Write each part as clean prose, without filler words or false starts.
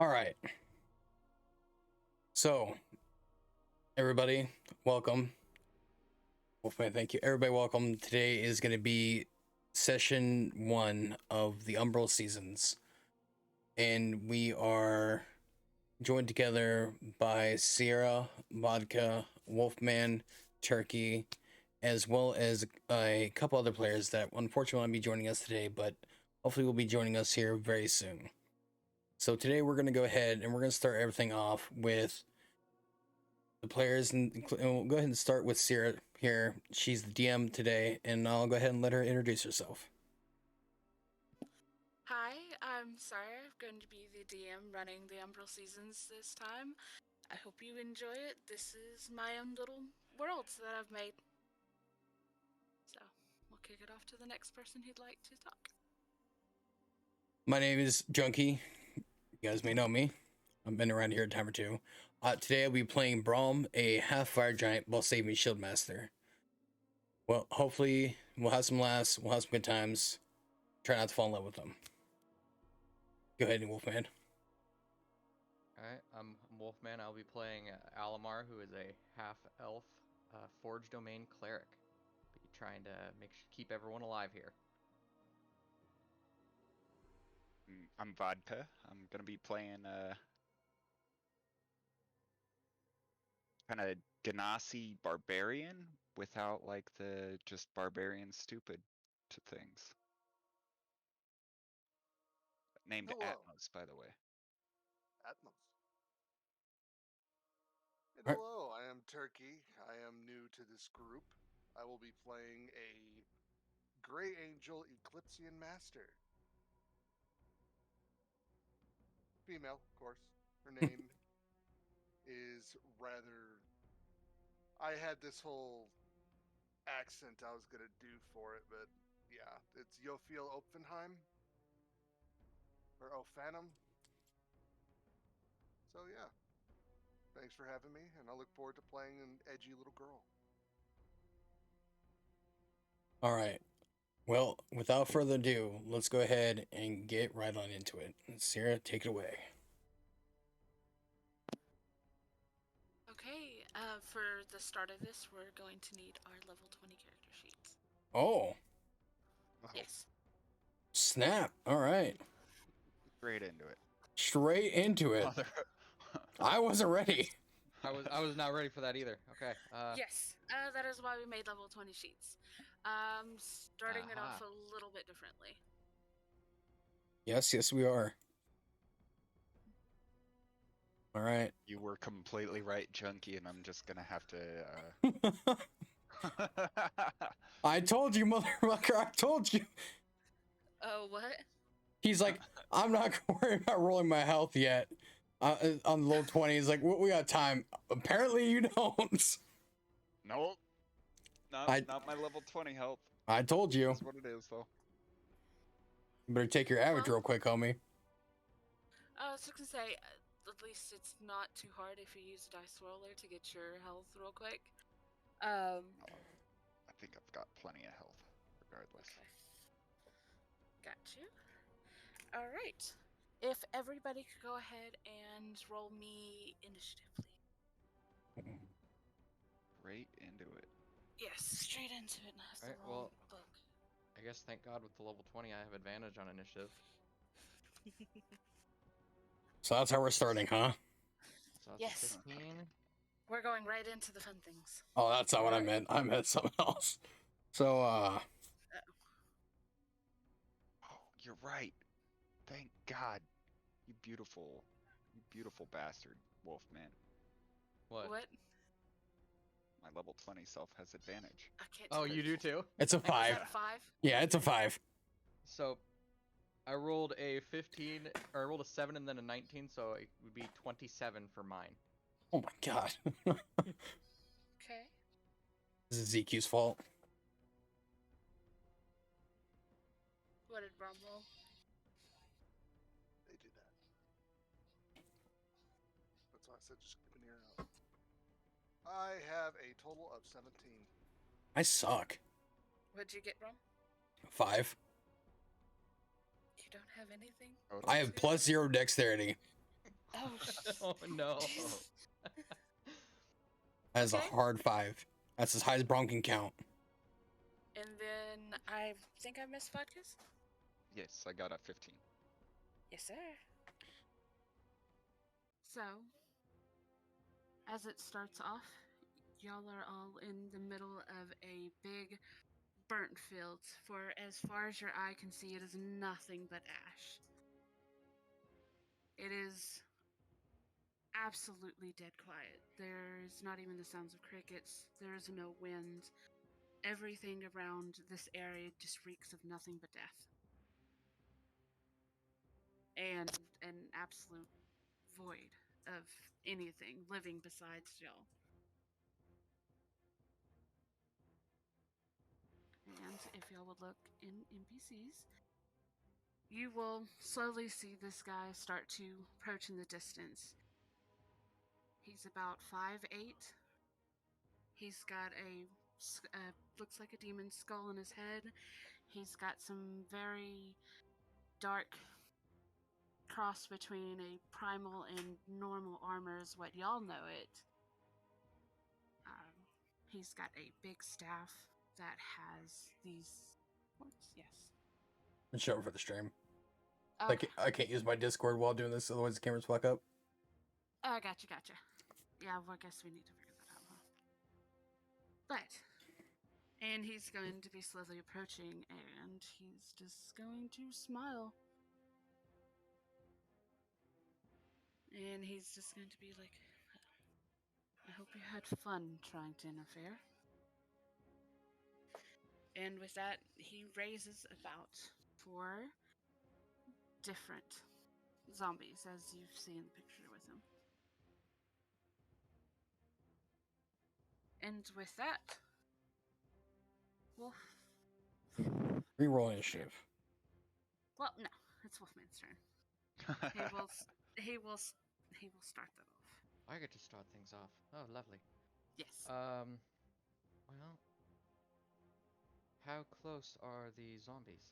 All right. So, everybody, welcome. Wolfman, thank you. Everybody, welcome. Today is going to be session 1 of the Umbral seasons. And we are joined together by Sierra, Vohdka, Wolfman, Turkey, as well as a couple other players that unfortunately won't be joining us today, but hopefully will be joining us here very soon. So today we're going to go ahead and we're going to start everything off with the players, and we'll go ahead and start with Sira here. She's the DM today, and I'll go ahead and let her introduce herself. Hi, I'm Sira. I'm going to be the DM running the Umbral seasons this time. I hope you enjoy it. This is my own little world that I've made. So, we'll kick it off to the next person who'd like to talk. My name is Junky. You guys may know me. I've been around here a time or two. Today I'll be playing Braum, a half-fire giant while saving shield master. Well, hopefully we'll have some laughs, we'll have some good times. Try not to fall in love with them. Go ahead, Wolfman. Alright, I'm Wolfman. I'll be playing Alimar, who is a half-elf Forge Domain cleric. Be trying to keep everyone alive here. I'm Vohdka. I'm gonna be playing kind of Ganassi barbarian without like the just barbarian stupid to things. Named Hello. Atmos, by the way. Atmos. And Alright. hello, I am Turkey. I am new to this group. I will be playing a Grey Angel Eclipsean Master. Female, of course. Her name is rather... I had this whole accent I was gonna do for it, but yeah, it's Yofiel Opfenheim. Or Ophanum. So yeah. Thanks for having me, and I look forward to playing an edgy little girl. All right. Well, without further ado, let's go ahead and get right on into it. Sierra, take it away. Okay, for the start of this, we're going to need our level 20 character sheets. Oh, Yes. snap. All right. Straight into it. Straight into it. I wasn't ready. I was not ready for that either. Okay. Yes, that is why we made level 20 sheets. Starting it off a little bit differently. Yes, we are. All right. You were completely right, Junky, and I'm just gonna have to I told you, motherfucker. I told you. Oh, what? He's like, I'm not worried about rolling my health yet. On the low 20s, he's like, we got time. Apparently, you don't. Nope. Not my level 20 health. I told you. That's what it is, though. You better take your average real quick, homie. I was just gonna say, at least it's not too hard if you use a dice roller to get your health real quick. I think I've got plenty of health, regardless. Okay. Got you. All right. If everybody could go ahead and roll me initiative, please. Right into it. Yes, straight into it. That's the wrong book. I guess thank God with the level 20 I have advantage on initiative. So that's how we're starting, huh? So that's Yes. 15. We're going right into the fun things. Oh, that's not what I meant. I meant something else. So, Oh, you're right. Thank God. You beautiful bastard, Wolfman. What? My level 20 self has advantage. I can't Oh, you do too? It's a 5. Is that a 5? Yeah, it's a 5. So, I rolled a 15, or I rolled a 7 and then a 19, so it would be 27 for mine. Oh my God. Okay. This is ZQ's fault. What did Braum roll? They do that. That's why I said just keep an ear out. I have a total of 17. I suck. What'd you get, Braum? 5. You don't have anything? I have +0 dexterity. Oh, Oh no. That is Okay. a hard 5. That's as high as Braum can count. And then I think I missed Vodkas? Yes, I got a 15. Yes, sir. So, as it starts off, y'all are all in the middle of a big burnt field. For as far as your eye can see, it is nothing but ash. It is absolutely dead quiet. There's not even the sounds of crickets. There's no wind. Everything around this area just reeks of nothing but death. And an absolute void of anything living besides y'all. And if y'all would look in NPCs, you will slowly see this guy start to approach in the distance. He's about 5'8". He's got a looks like a demon skull in his head. He's got some very dark cross between a primal and normal armor is what y'all know it. He's got a big staff that has these points. Yes. And show it for the stream. Okay. I can't use my Discord while doing this, otherwise the cameras fuck up. Oh, gotcha. Yeah, well, I guess we need to figure that out, huh? And he's going to be slowly approaching, and he's just going to smile. And he's just going to be like, I hope you had fun trying to interfere. And with that, he raises about 4 different zombies, as you've seen the picture with him. And with that, Wolf. Reroll initiative. Well, no, it's Wolfman's turn. He will start that off. I get to start things off. Oh, lovely. Yes. Well, how close are the zombies?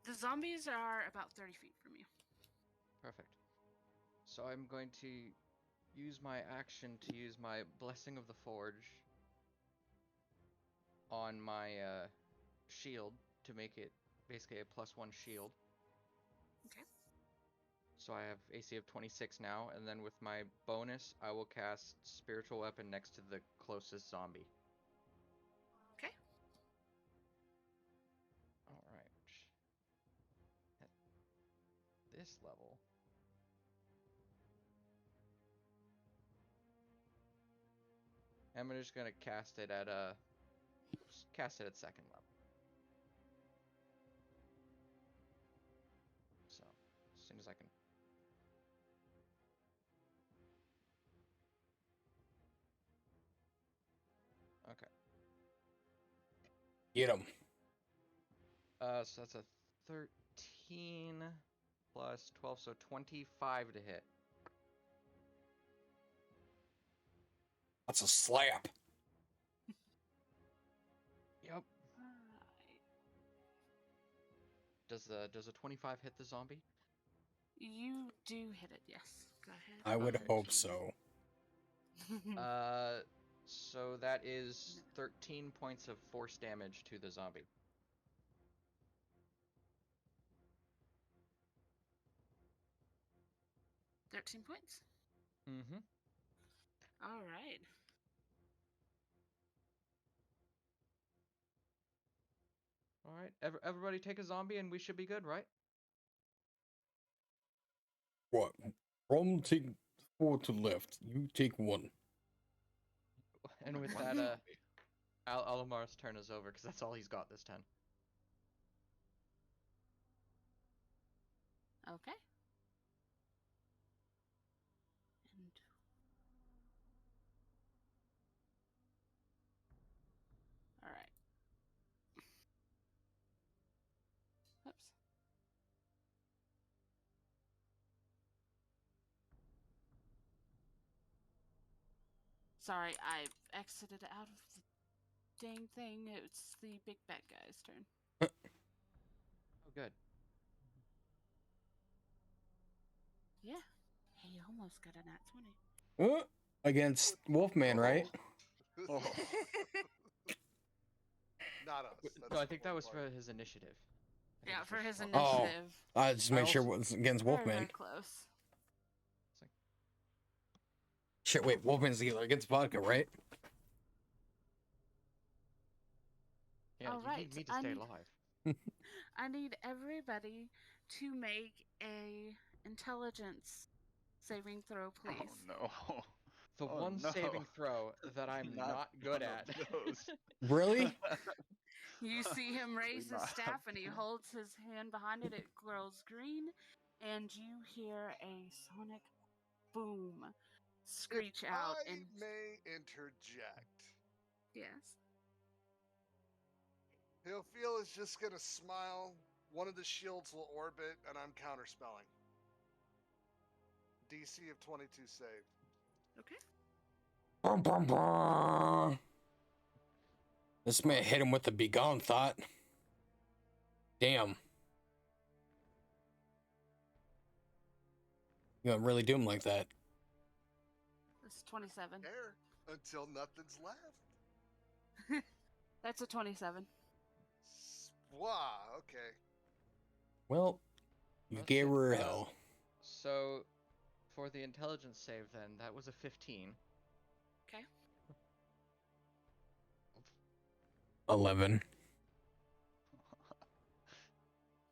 The zombies are about 30 feet from you. Perfect. So I'm going to use my action to use my Blessing of the Forge on my shield to make it basically a +1 shield. Okay. So I have AC of 26 now, and then with my bonus, I will cast Spiritual Weapon next to the closest zombie. Okay. Alright. At this level... I'm just gonna cast it at second level. So, as soon as I can. Okay. Get him. So that's a 13 plus 12, so 25 to hit. That's a slap. Yep. Alright. Does a 25 hit the zombie? You do hit it, yes. Go ahead. I would Okay. hope so. So that is 13 points of force damage to the zombie. $13 points. Mm-hmm. All right. All right. Everybody take a zombie and we should be good, right? What? Braum take 4 to left. You take 1. And with One that, zombie. Alimar's turn is over because that's all he's got this turn. Okay. And all right. Oops. Sorry, I exited out of the dang thing. It's the big bad guy's turn. Oh, good. Yeah. He almost got a nat 20. Against Wolfman, right? Oh. Not us. No, that's I think that was the for point. his initiative. I think Yeah, it's for his fun. Oh. initiative. I just make sure also- it was against Very, Wolfman. very close. It's like, Shit, wait, Wolfman's the healer against Vohdka, right? yeah, All you right, need me to I stay need- alive. I need everybody to make a intelligence saving throw, please. Oh no. The Oh, one no. saving throw that I'm not good one at. of those. Really? You see him raise his not. staff and he holds his hand behind it. It glows green, and you hear a sonic boom screech If out. I And may interject, yes, Yofiel is just gonna smile. One of the shields will orbit, and I'm counterspelling. DC of 22 save. okay. Brum, brum, brum. This may hit him with the begone thought. Damn. You gonna really do him like that? This is 27. There until nothing's left. That's a 27. Wow. Okay. Well, you Oh, gave shit. her hell. So, for the intelligence save, then that was a 15. Okay. 11.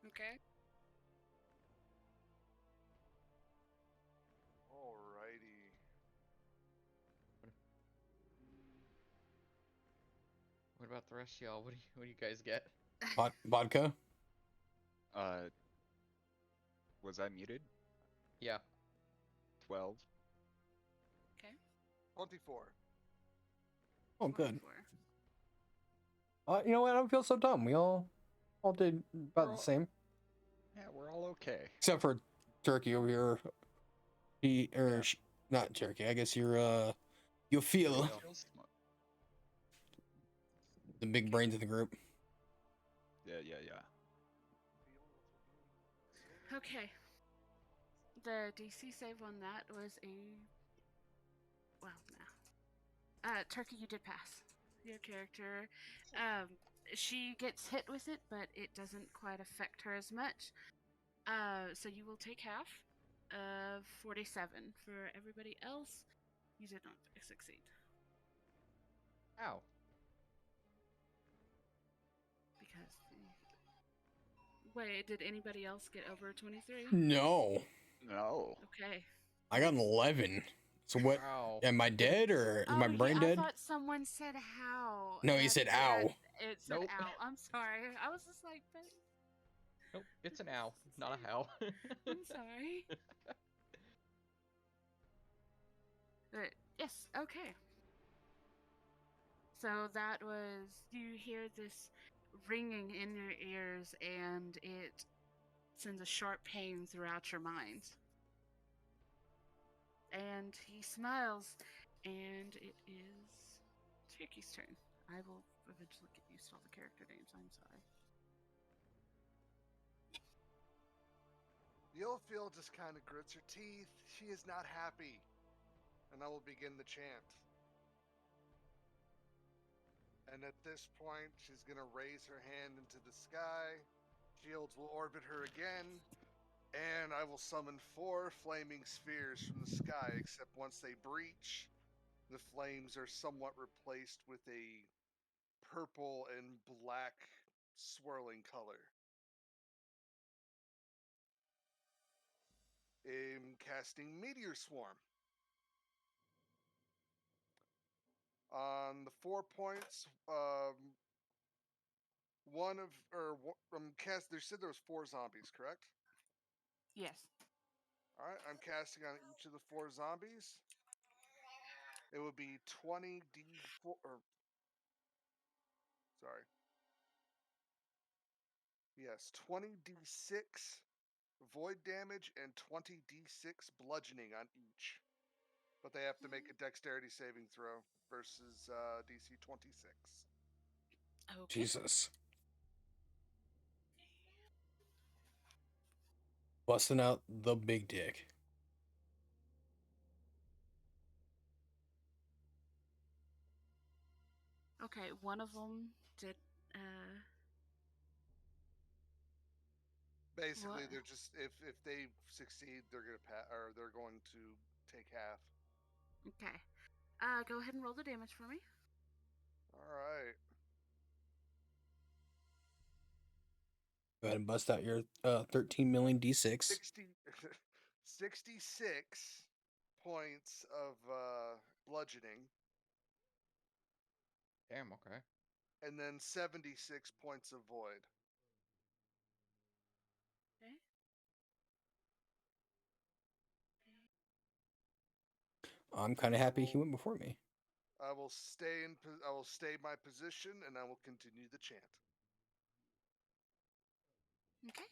Okay. Alrighty. What about the rest of y'all? What do you guys get? Vodka? Was I muted? Yeah. 12. 24. Oh, good. 24. You know what? I don't feel so dumb. We all did about the same, Yeah, we're all okay. except for Turkey over here. Not Turkey. I guess you'll feel Yofiel. the big brains of the group. Yeah. Okay. The DC save on that was a. Well, no. Turkey, you did pass. Your character. She gets hit with it, but it doesn't quite affect her as much. So you will take half of 47. For everybody else, you did not succeed. Ow. Because. Wait, did anybody else get over 23? No, No. Okay. I got an 11. So what? Ow. Am I dead or is my brain I dead? thought someone said how. No, he and said I- ow. It said Nope. ow. I'm sorry. I was just like, but Nope, it's an ow, not a how. I'm sorry. But yes, okay. So that was, you hear this ringing in your ears, and it sends a sharp pain throughout your mind. And he smiles, and it is Turkey's turn. I will eventually get used to all the character names. I'm sorry. Yofiel just kind of grits her teeth. She is not happy. And I will begin the chant. And at this point, she's going to raise her hand into the sky. Shields will orbit her again. And I will summon 4 flaming spheres from the sky, except once they breach, the flames are somewhat replaced with a purple and black swirling color. I'm casting Meteor Swarm. On the 4 points, they said there was 4 zombies, correct? Yes. All right, I'm casting on each of the 4 zombies. It would be 20d4. Sorry. Yes, 20d6 void damage and 20d6 bludgeoning on each. But they have to make a dexterity saving throw versus DC 26. Okay. Jesus. Busting out the big dick. Okay, one of them did. Basically, What? they're just if they succeed, they're gonna or they're going to take half. Okay. Go ahead and roll the damage for me. All right. Go ahead and bust out your 13 million D6. 66 points of bludgeoning, Damn. Okay. and then 76 points of void. Okay. I'm kind of happy he went before me. I will stay my position, and I will continue the chant. Okay.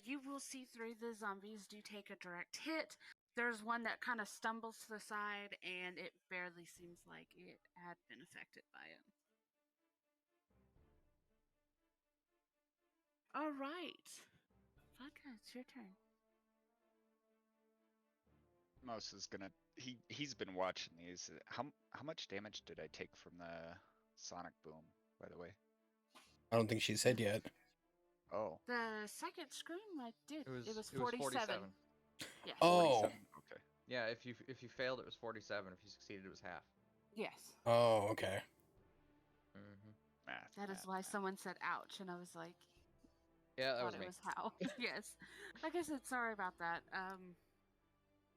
You will see three of the zombies do take a direct hit. There's one that kind of stumbles to the side, and it barely seems like it had been affected by it. All right. Vohdka, it's your turn. Mouse is gonna. He's been watching these. How much damage did I take from the sonic boom? By the way. I don't think she said yet. Oh. The second scream, I did. It was 47. Yes. Oh. 47. Okay. Yeah, if you failed, it was 47. If you succeeded, it was half. Yes. Oh, okay. Mm-hmm. Math. That is why someone said ouch, and I was like, Yeah, that thought was it me. was how. Yes. Like I said, sorry about that.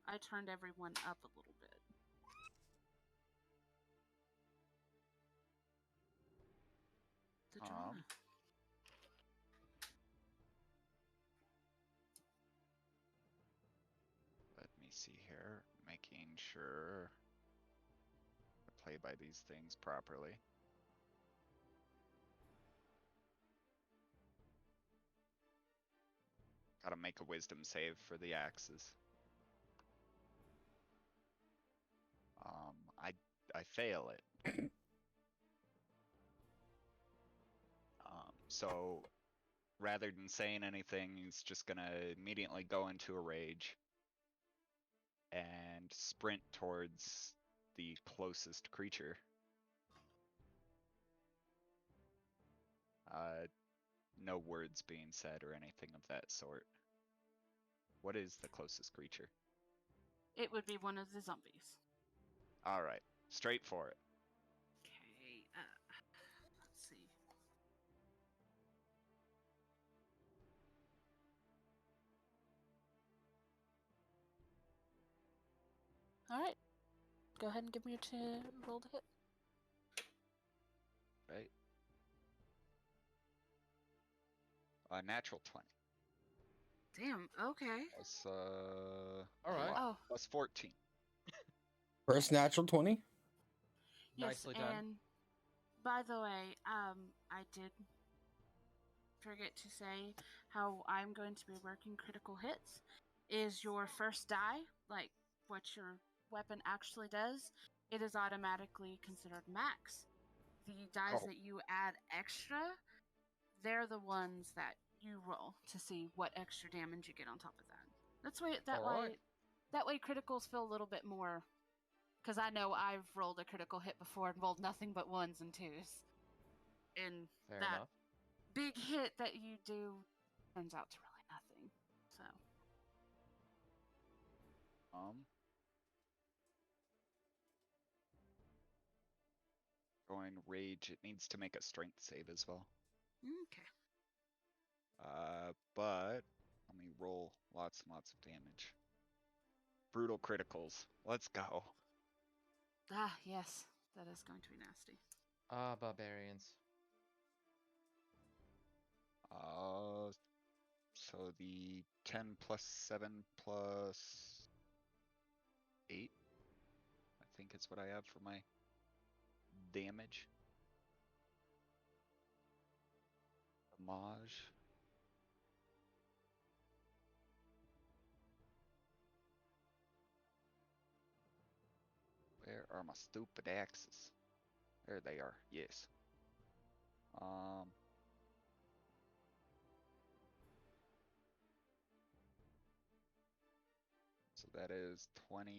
I turned everyone up a little bit. The drama. Let me see here. Making sure I play by these things properly. Gotta make a wisdom save for the axes. I fail it. So rather than saying anything, he's just gonna immediately go into a rage and sprint towards the closest creature. No words being said or anything of that sort. What is the closest creature? It would be one of the zombies. Alright, straight for it. Okay, let's see. Alright. Go ahead and give me your roll to hit. Right? Natural 20. Damn, okay. Plus, Alright. Oh. plus 14. First natural 20. Yes, Nicely done. and by the way, I did forget to say how I'm going to be working critical hits. Is your first die, like what your weapon actually does, it is automatically considered max. The dice that you add extra, they're the ones that you roll to see what extra damage you get on top of that. That way criticals feel a little bit more, because I know I've rolled a critical hit before and rolled nothing but ones and twos. And Fair that enough. big hit that you do turns out to really nothing. So Going rage, it needs to make a strength save as well. okay. But let me roll lots and lots of damage. Brutal criticals. Let's go. Ah, yes, that is going to be nasty. Barbarians. So the 10 plus 7 plus 8, I think is what I have for my damage. Damage. Where are my stupid axes? There they are, yes. So that is 20.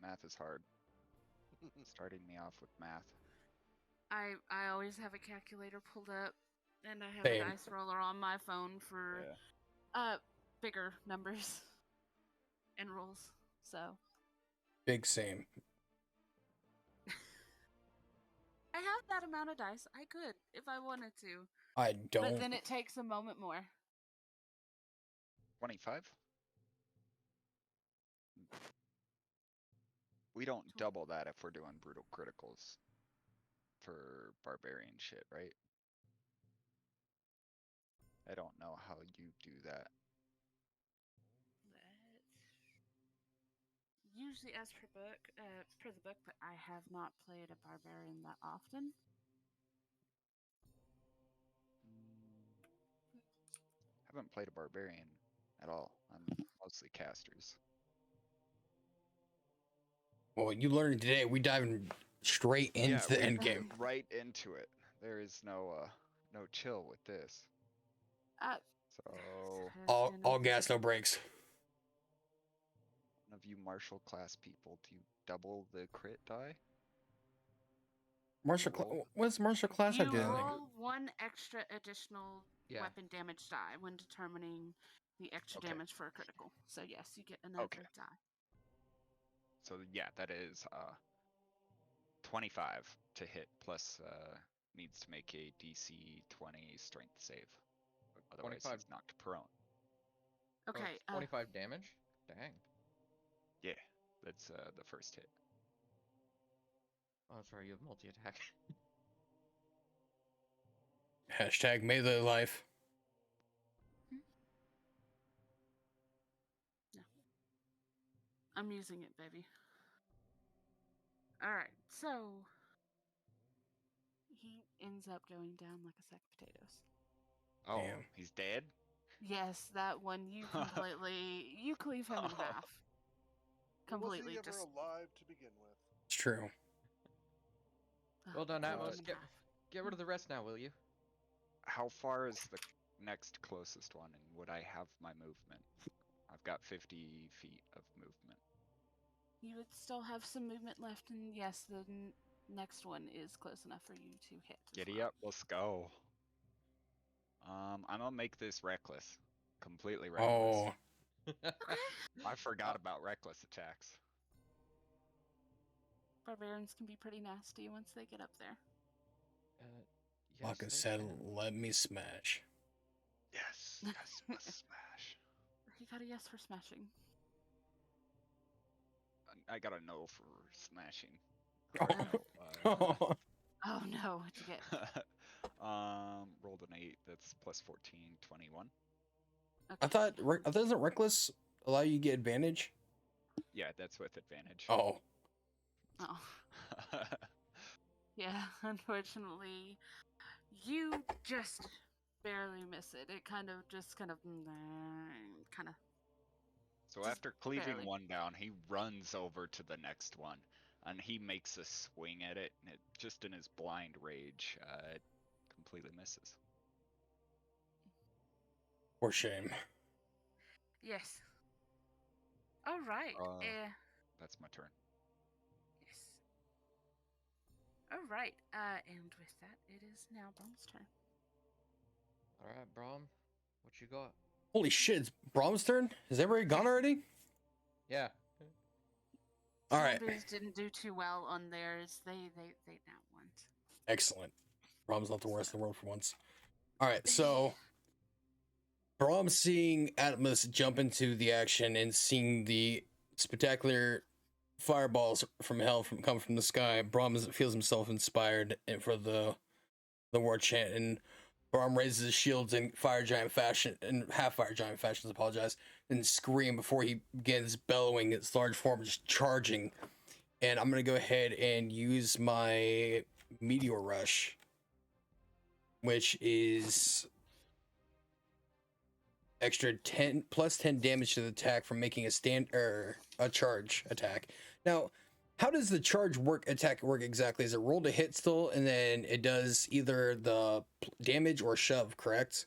Math is hard. Starting me off with math. I always have a calculator pulled up, and I have Same. a dice roller on my phone for Yeah. bigger numbers and rolls. So Big same. I have that amount of dice. I could if I wanted to, I but don't. then it takes a moment more. 25? We don't double that if we're doing brutal criticals for barbarian shit, right? I don't know how you do that. Usually as per the book, but I have not played a barbarian that often. Haven't played a barbarian at all. I'm mostly casters. Well, you learned today. We diving straight into the end game. Right into it. There is no chill with this. So All gas, no brakes. one of you martial class people, do you double the crit die? Martial class. What's martial class? I You didn't. roll one extra additional Yeah. weapon damage die when determining the extra Okay. damage for a critical. So yes, you get another die. So yeah, that is 25 to hit, plus needs to make a DC 20 strength save. Otherwise 25. he's knocked prone. Okay. 25 damage? Dang. Yeah, that's the first hit. Oh, sorry, you have multi-attack. Hashtag melee life. No. I'm using it, baby. All right. So he ends up going down like a sack of potatoes. Oh, Damn. he's dead? Yes, that one you cleave him in half. Completely. Was he ever alive to begin with? It's true. Well done, cleave him Atmos. in half. Get rid of the rest now, will you? How far is the next closest one, and would I have my movement? I've got 50 feet of movement. You would still have some movement left, and yes, the next one is close enough for you to hit. Giddy up, let's go. I'm gonna make this reckless. Completely reckless. Oh, I forgot about reckless attacks. Barbarians can be pretty nasty once they get up there. Yes, Waka they said, can. "Let me smash." Yes, must smash. He got a yes for smashing. I got a no for smashing. Oh. Oh no, what'd you get? Rolled an 8. That's plus 14, 21. Okay. I thought doesn't reckless allow you to get advantage? Yeah, that's with advantage. Oh, Oh. Yeah, unfortunately, you just barely miss it. It kind of. So Just after cleaving barely. one down, he runs over to the next one, and he makes a swing at it, and it just in his blind rage, it completely misses. for shame. Yes. All right. That's my turn. Yes. All right. And with that, it is now Brom's turn. All right, Braum, what you got? Holy shit! It's Brom's turn. Is everybody gone already? Yeah. All right. Zombies didn't do too well on theirs. They now won. Excellent. Brom's not the worst in the world for once. All right, so Brom seeing Atmos jump into the action and seeing the spectacular fireballs from hell come from the sky, Brom feels himself inspired for the war chant, and Brom raises his shields in fire giant fashion, in half fire giant fashions, apologize, and scream before he begins bellowing its large form, just charging. And I'm gonna go ahead and use my meteor rush, which is extra 10 plus 10 damage to the attack from making a charge attack. Now, how does the charge attack work exactly? Is it roll to hit still, and then it does either the damage or shove, correct?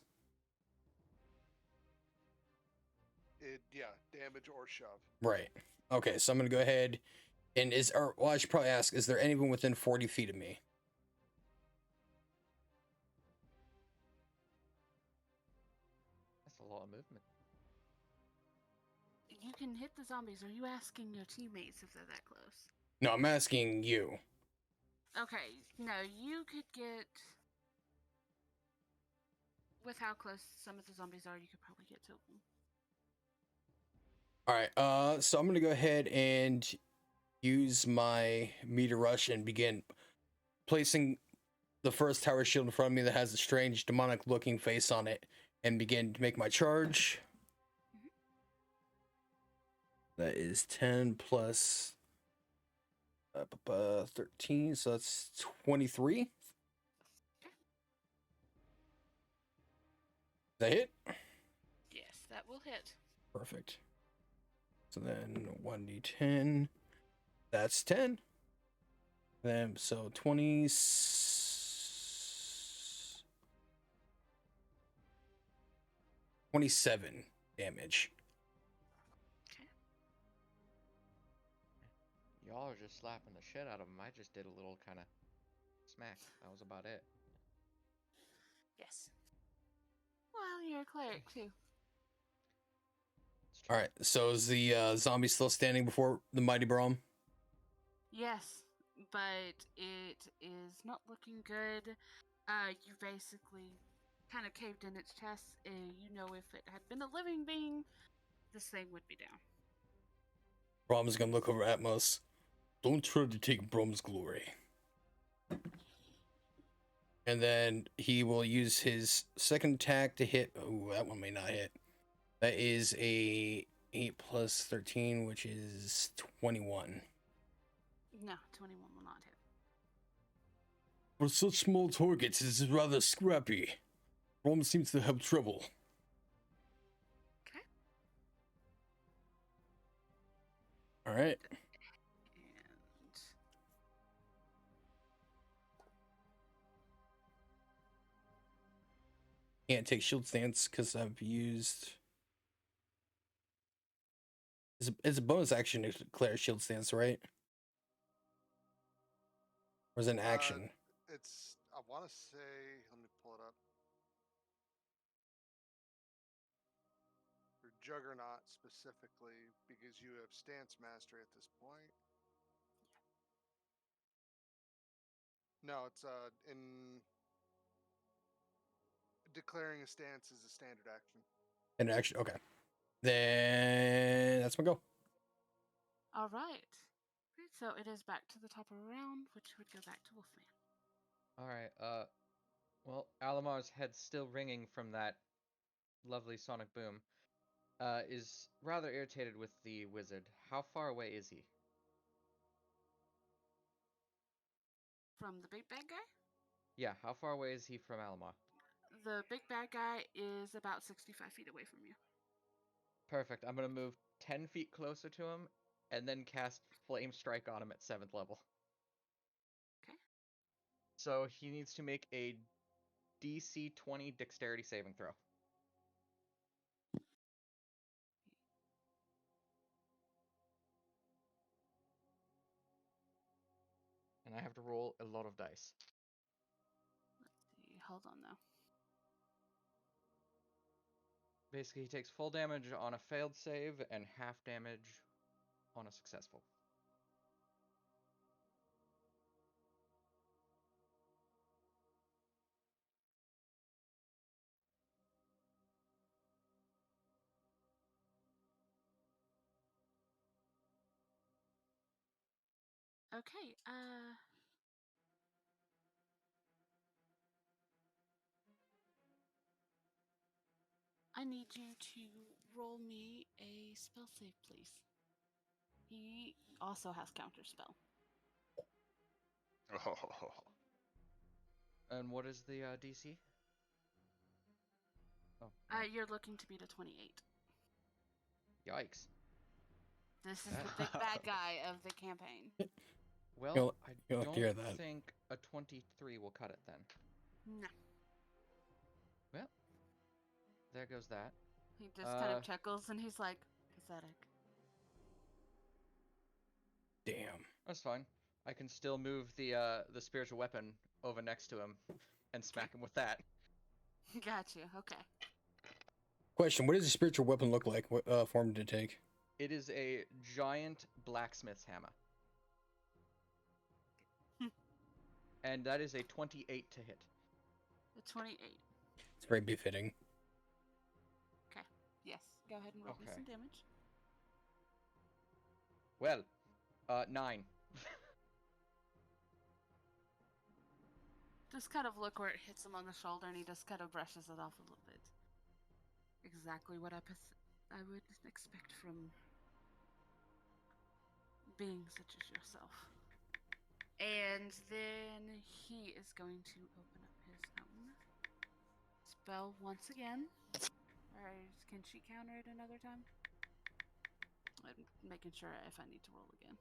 Yeah, damage or shove. Right. Okay, so I'm gonna go ahead And I should probably ask, is there anyone within 40 feet of me? That's a lot of movement. You can hit the zombies. Are you asking your teammates if they're that close? No, I'm asking you. Okay, no, you could get... With how close some of the zombies are, you could probably get to them. All right, so I'm gonna go ahead and use my meter rush and begin placing the first tower shield in front of me that has a strange demonic looking face on it, and begin to make my charge. That is 10 plus 13, so that's 23. That hit? Yes, that will hit. Perfect. So then 1d10. That's 10. Then so 27 damage. Okay. Y'all are just slapping the shit out of him. I just did a little kind of smack. That was about it. Yes. Well, you're a cleric too. All right. So is the zombie still standing before the mighty Braum? Yes, but it is not looking good. You basically kind of caved in its chest. You know, if it had been a living being, this thing would be down. Braum is gonna look over at Atmos. Don't try to take Braum's glory. And then he will use his second attack to hit. Oh, that one may not hit. That is a 8 plus 13, which is 21. No, 21 will not hit. For such small targets, this is rather scrappy. Braum seems to have trouble. Okay. All right. And Can't take shield stance because I've used. It's a bonus action to declare shield stance, right? Or is it an action? It's, I want to say, let me pull it up. For Juggernaut specifically, because you have Stance Mastery at this point. No, it's in declaring a stance is a standard action. An action. Okay. Then that's my go. all right. So it is back to the top of the round, which would go back to Wolfman. All right. Well, Alimar's head still ringing from that lovely sonic boom. Is rather irritated with the wizard. How far away is he? From the big bad guy? Yeah, how far away is he from Alimar? The big bad guy is about 65 feet away from you. Perfect. I'm gonna move 10 feet closer to him, and then cast Flame Strike on him at 7th level. Okay. So he needs to make a DC 20 Dexterity saving throw. And I have to roll a lot of dice. Let's see. Hold on, though. Basically, he takes full damage on a failed save and half damage on a successful. Okay, I need you to roll me a spell save, please. He also has counterspell. Oh, And what is the DC? Oh, You're looking to beat a 28. yikes. This is the big bad guy of the campaign. Well, I you'll don't hear that. think a 23 will cut it then. No. Well, there goes that. He just kind of chuckles and he's like, pathetic. Damn. That's fine. I can still move the spiritual weapon over next to him and smack him with that. Got you. Okay. Question: what does a spiritual weapon look like? What form did it take? It is a giant blacksmith's hammer. And that is a 28 to hit. The 28. It's very befitting. Okay. Yes. Go ahead and roll me Okay. some damage. Well, 9. Just kind of look where it hits him on the shoulder, and he just kind of brushes it off a little bit. Exactly what I would expect from being such as yourself. And then he is going to open up his own spell once again. Or can she counter it another time? I'm making sure if I need to roll again.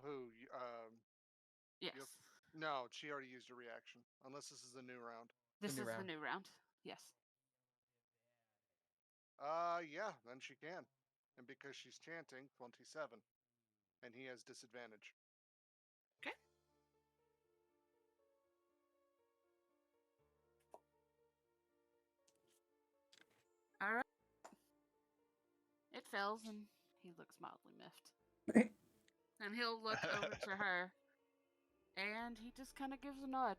Who? Yes. No, she already used a reaction. Unless this is a new round. This new is round. the new round. Yes. Yeah, then she can. And because she's chanting, 27. And he has disadvantage. Okay. All right. It fails, and he looks mildly miffed. And he'll look over to her, and he just kind of gives a nod.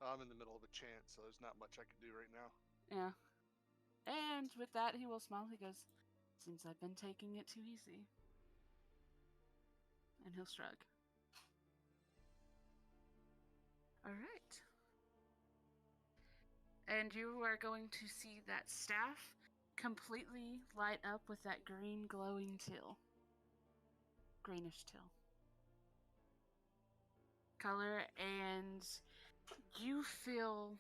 I'm in the middle of a chant, so there's not much I can do right now. Yeah. And with that, he will smile. He goes, "Seems I've been taking it too easy." And he'll shrug. All right. And you are going to see that staff completely light up with that green glowing teal. Greenish teal color, and you feel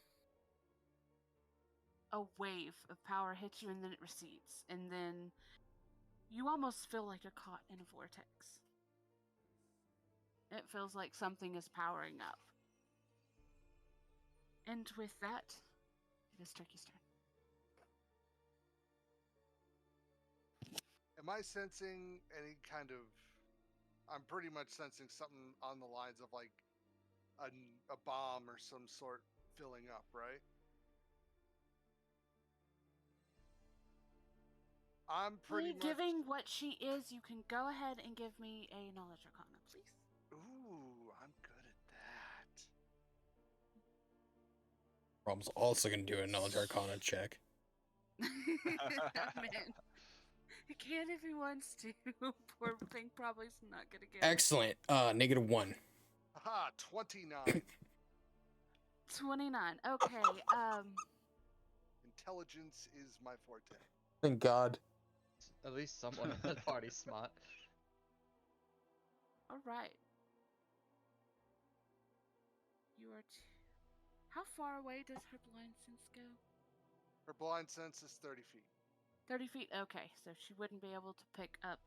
a wave of power hit you, and then it recedes, and then you almost feel like you're caught in a vortex. It feels like something is powering up. And with that, it is Turkey's turn. Am I sensing any kind of... I'm pretty much sensing something on the lines of like a bomb or some sort filling up, right? I'm pretty much... Giving what she is, you can go ahead and give me a knowledge arcana, please. Ooh, I'm good at that. Rob's also gonna do a knowledge arcana check. That man. He can if he wants to. Poor thing probably is not gonna get Excellent. -1. Aha, 29. 29. Okay, Intelligence is my forte. Thank God. At least someone in the party's smart. alright. You are How far away does her blind sense go? Her blind sense is 30 feet. 30 feet? Okay, so she wouldn't be able to pick up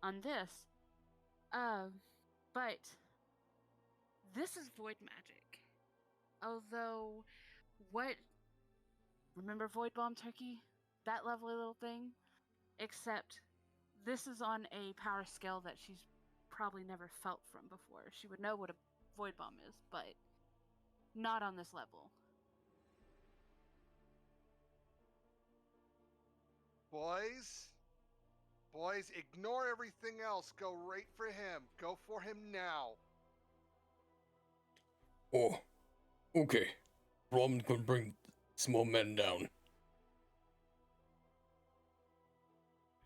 on this. But this is void magic. Although, remember Void Bomb Turkey? That lovely little thing? Except this is on a power scale that she's probably never felt from before. She would know what a Void Bomb is, but not on this level. Boys, ignore everything else. Go right for him. Go for him now. Oh, okay. Rob's gonna bring some more men down.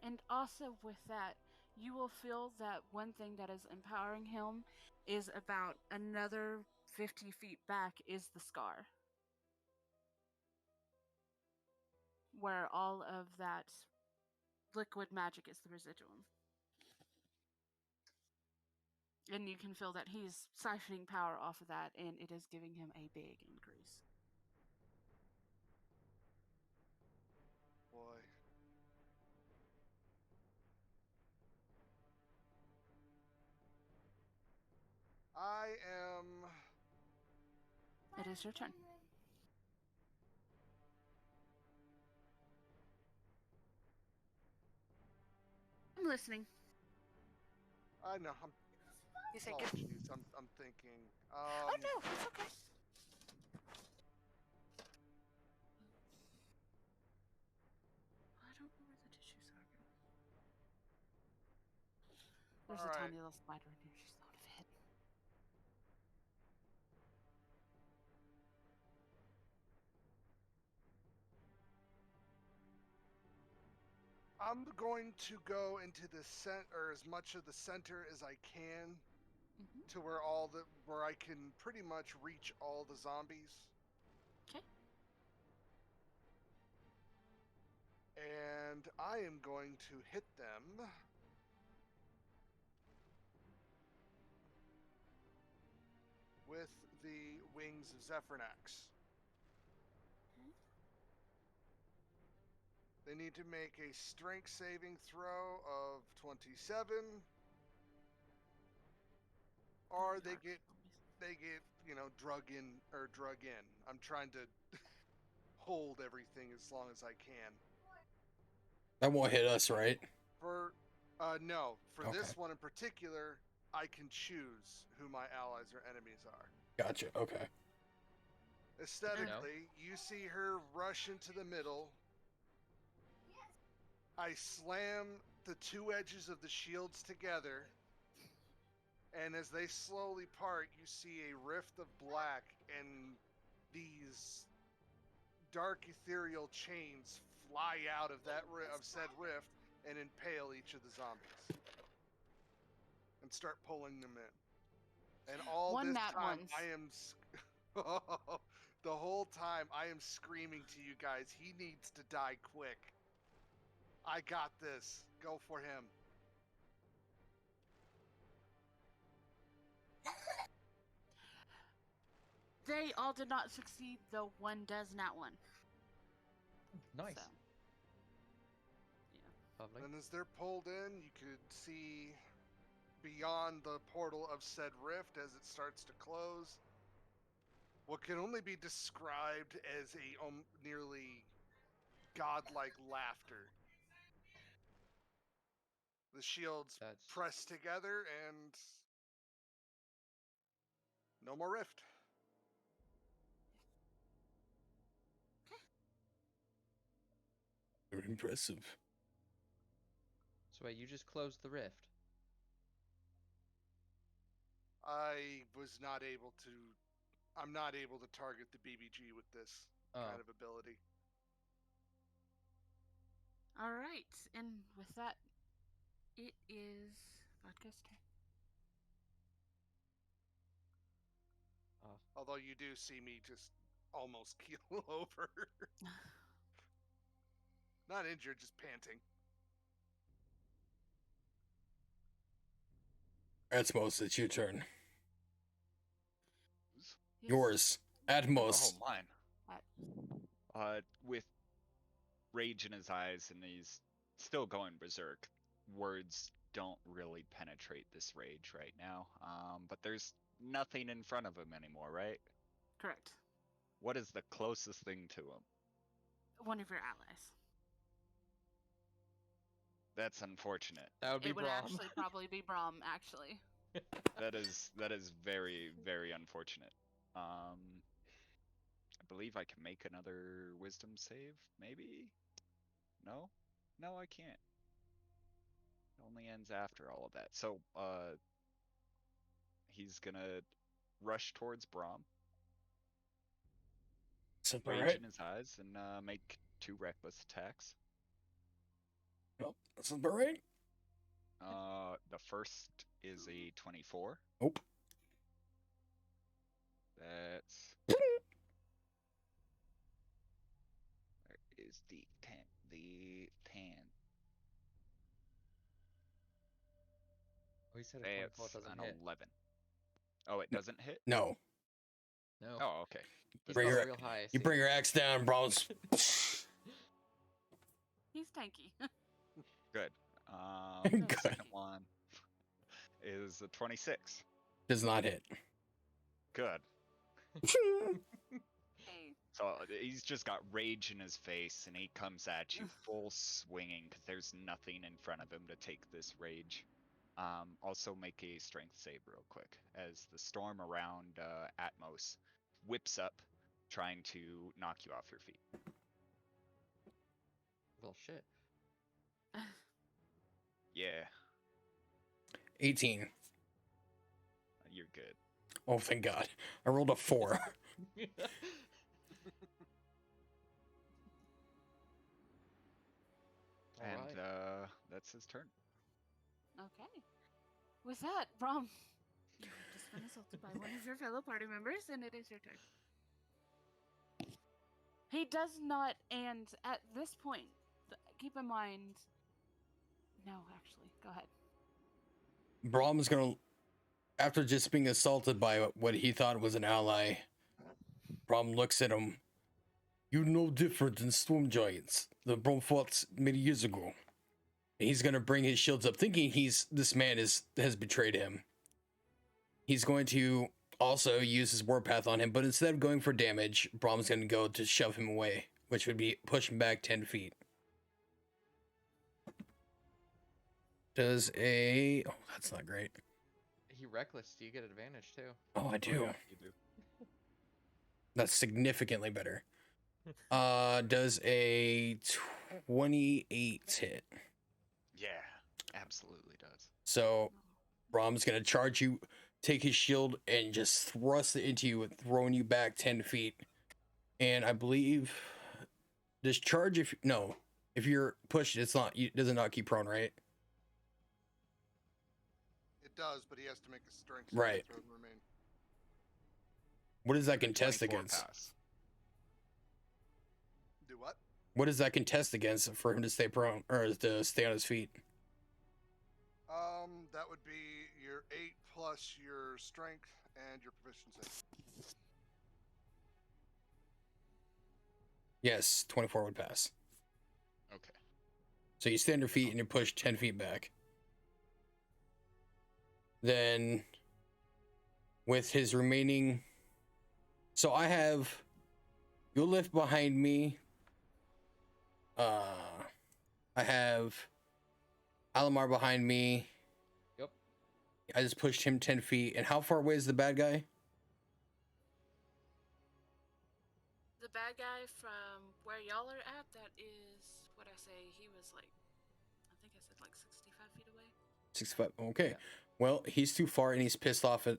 And also with that, you will feel that one thing that is empowering him is about another 50 feet back is the scar. Where all of that liquid magic is the residuum. And you can feel that he's siphoning power off of that, and it is giving him a big increase. Boy. I am... It is your turn. listening. I know. You thinking? Apologies. I'm thinking. Oh no, it's okay. I don't know where the tissues are. There's All a right. tiny little spider in here. She's not a fit. I'm going to go into the or as much of the center as I can, to where where I can pretty much reach all the zombies. Okay. And I am going to hit them with the wings of Zephyrnax. Okay. They need to make a strength saving throw of 27, or they get drug in. I'm trying to hold everything as long as I can. That won't hit us, right? No. For Okay. this one in particular, I can choose who my allies or enemies are. Gotcha. Okay. Aesthetically, you see her rush into the middle. I slam the two edges of the shields together, and as they slowly part, you see a rift of black, and these dark ethereal chains fly out of said rift and impale each of the zombies and start pulling them in. And all this time, I am the whole time I am screaming to you guys, he needs to die quick. I got this. Go for him. They all did not succeed, though one does not one. Nice. So, yeah. Lovely. And as they're pulled in, you could see beyond the portal of said rift as it starts to close what can only be described as a nearly godlike laughter. The shields press together and no more rift. Very impressive. So wait, you just closed the rift? I'm not able to target the BBG with this kind of ability. All right, and with that, it is Vohdka's turn. Although you do see me just almost keel over. Not injured, just panting. Atmos, it's your turn. Yes. Yours. Atmos. Oh, mine. With rage in his eyes and he's still going berserk, words don't really penetrate this rage right now. But there's nothing in front of him anymore, right? Correct. What is the closest thing to him? One of your allies. That's unfortunate. That would be It would Braum. actually probably be Braum, actually. That is very, very unfortunate. I believe I can make another wisdom save, maybe? No? No, I can't. It only ends after all of that. So, he's gonna rush towards Braum. Rage in his eyes and make 2 reckless attacks. Nope, that's about right. The first is a 24. Nope. That's where is the 10? The 10. Oh, he said a 24 That's doesn't an hit. 11. Oh, it doesn't hit? No. No. Oh, okay. He's Bring got your- real high. You bring your axe down, Browns. He's tanky. Good. Good. The second one is a 26. Does not hit. Good. Hey. So he's just got rage in his face, and he comes at you full swinging because there's nothing in front of him to take this rage. Also, make a strength save real quick as the storm around Atmos whips up, trying to knock you off your feet. Well, shit. Yeah, 18. you're good. Oh, thank God. I rolled a 4. And that's his turn. Okay. With that, Braum, you have just been assaulted by one of your fellow party members, and it is your turn. He does not, and at this point, keep in mind. No, actually, go ahead. Brahm's gonna, after just being assaulted by what he thought was an ally, Brahm looks at him. You're no different than storm giants that Brahm fought many years ago. And he's gonna bring his shields up, thinking this man has betrayed him. He's going to also use his warpath on him, but instead of going for damage, Brahm's gonna go to shove him away, which would be push him back 10 feet. Does a... Oh, that's not great. He reckless. Do you get advantage too? Oh, I do. Yeah, you do. That's significantly better. Does a 28 hit? Yeah, absolutely does. So Brahm's gonna charge you, take his shield, and just thrust it into you, throwing you back 10 feet. And I believe this charge, if you're pushed, it does it not keep prone, right? It does, but he has to make a strength Right. throw to remain. What does that contest 24 against? pass. Do what? What does that contest against for him to stay prone or to stay on his feet? That would be your 8 plus your strength and your proficiency. Yes, 24 would pass. Okay. So you stand your feet and you push 10 feet back. Then with his remaining... So I have... You'll lift behind me. I have Alimar behind me. Yep. I just pushed him 10 feet. And how far away is the bad guy? The bad guy from where y'all are at, that is what I say. He was like, I think I said like 65 feet away. 65. Okay. Yeah. Well, he's too far and he's pissed off at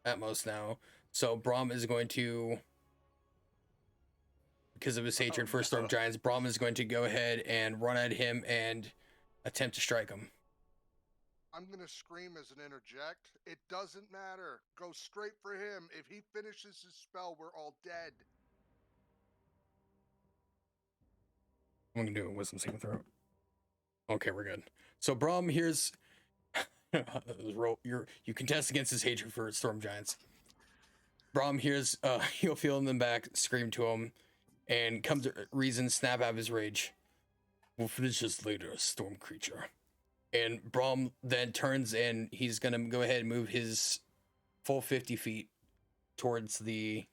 Atmos now. So Braum is going to, because of his hatred for Storm Giants, Braum is going to go ahead and run at him and attempt to strike him. I'm going to scream as an interject. It doesn't matter. Go straight for him. If he finishes his spell, we're all dead. I'm going to do a wisdom saving throw. Okay, we're good. So Braum here's... you contest against his hatred for Storm Giants. Braum hears Yofiel in the back scream to him and comes to reason, snap out of his rage. We'll finish this later, storm creature. And Braum then turns and he's going to go ahead and move his full 50 feet towards the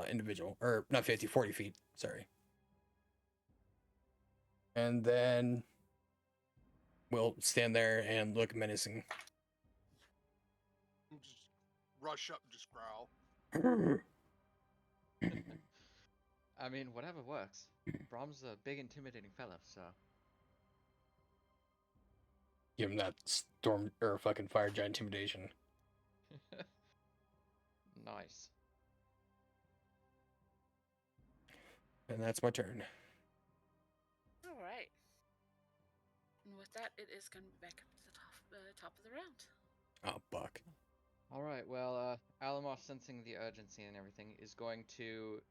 individual. Or not 50, 40 feet. Sorry. And then we'll stand there and look menacing. Just rush up and just growl. I mean, whatever works. Brahm's a big, intimidating fella, so. Give him that storm or fucking fire giant intimidation. Nice. And that's my turn. All right. And with that, it is going to be back up to the top of the round. Oh, buck. All right. Well, Alimar, sensing the urgency and everything, is going to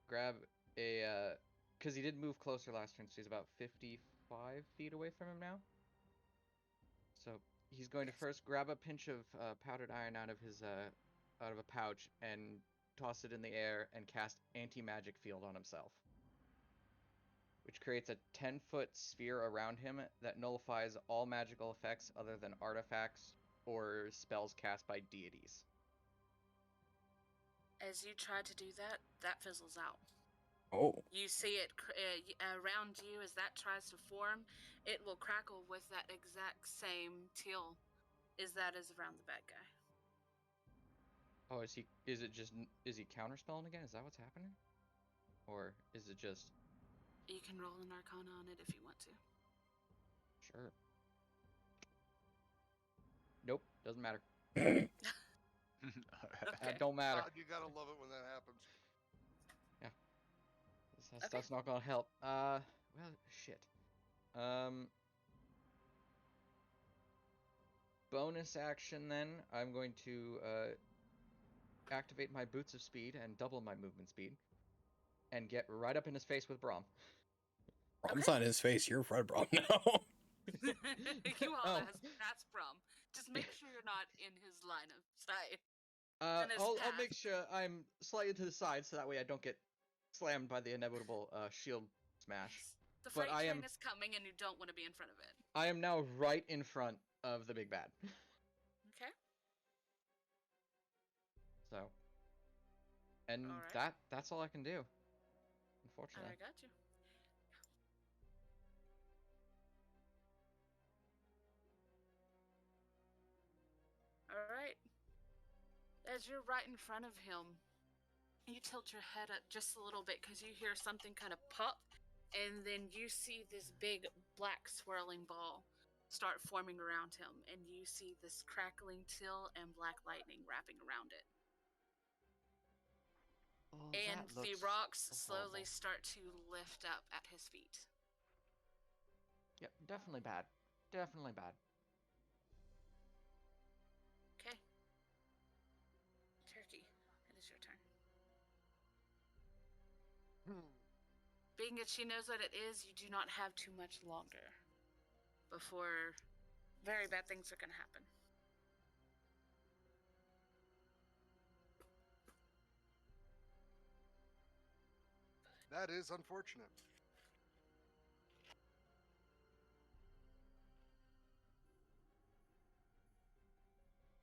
grab a because he did move closer last turn, so he's about 55 feet away from him now. So he's going to first grab a pinch of powdered iron out of a pouch and toss it in the air and cast anti-magic field on himself, which creates a 10-foot sphere around him that nullifies all magical effects other than artifacts or spells cast by deities. As you try to do that, that fizzles out. Oh. You see it around you as that tries to form. It will crackle with that exact same teal as that is around the bad guy. Oh, is he counterspelling again? Is that what's happening? Or is it just... You can roll an Arcana on it if you want to. Sure. Nope, doesn't matter. Okay. Don't matter. God, you gotta love it when that happens. That's not gonna help. Well, shit. Bonus action then, I'm going to activate my Boots of Speed and double my movement speed, and get right up in his face with Braum. Braum's on his face. You're Fred Braum now. You all that's Braum. Just make sure you're not in his line of sight. I'll make sure I'm slightly to the side so that way I don't get slammed by the inevitable shield smash. The freight train is coming and you don't want to be in front of it. I am now right in front of the big bad. Okay. So. And that's all I can do. Unfortunately. I got you. Alright. As you're right in front of him, you tilt your head up just a little bit because you hear something kind of pop, and then you see this big black swirling ball start forming around him, and you see this crackling teal and black lightning wrapping around it. Oh, and the rocks slowly start to lift up at his feet. Yep, definitely bad. Definitely bad. Okay. Turkey, it is your turn. Being that she knows what it is, you do not have too much longer before very bad things are going to happen. That is unfortunate.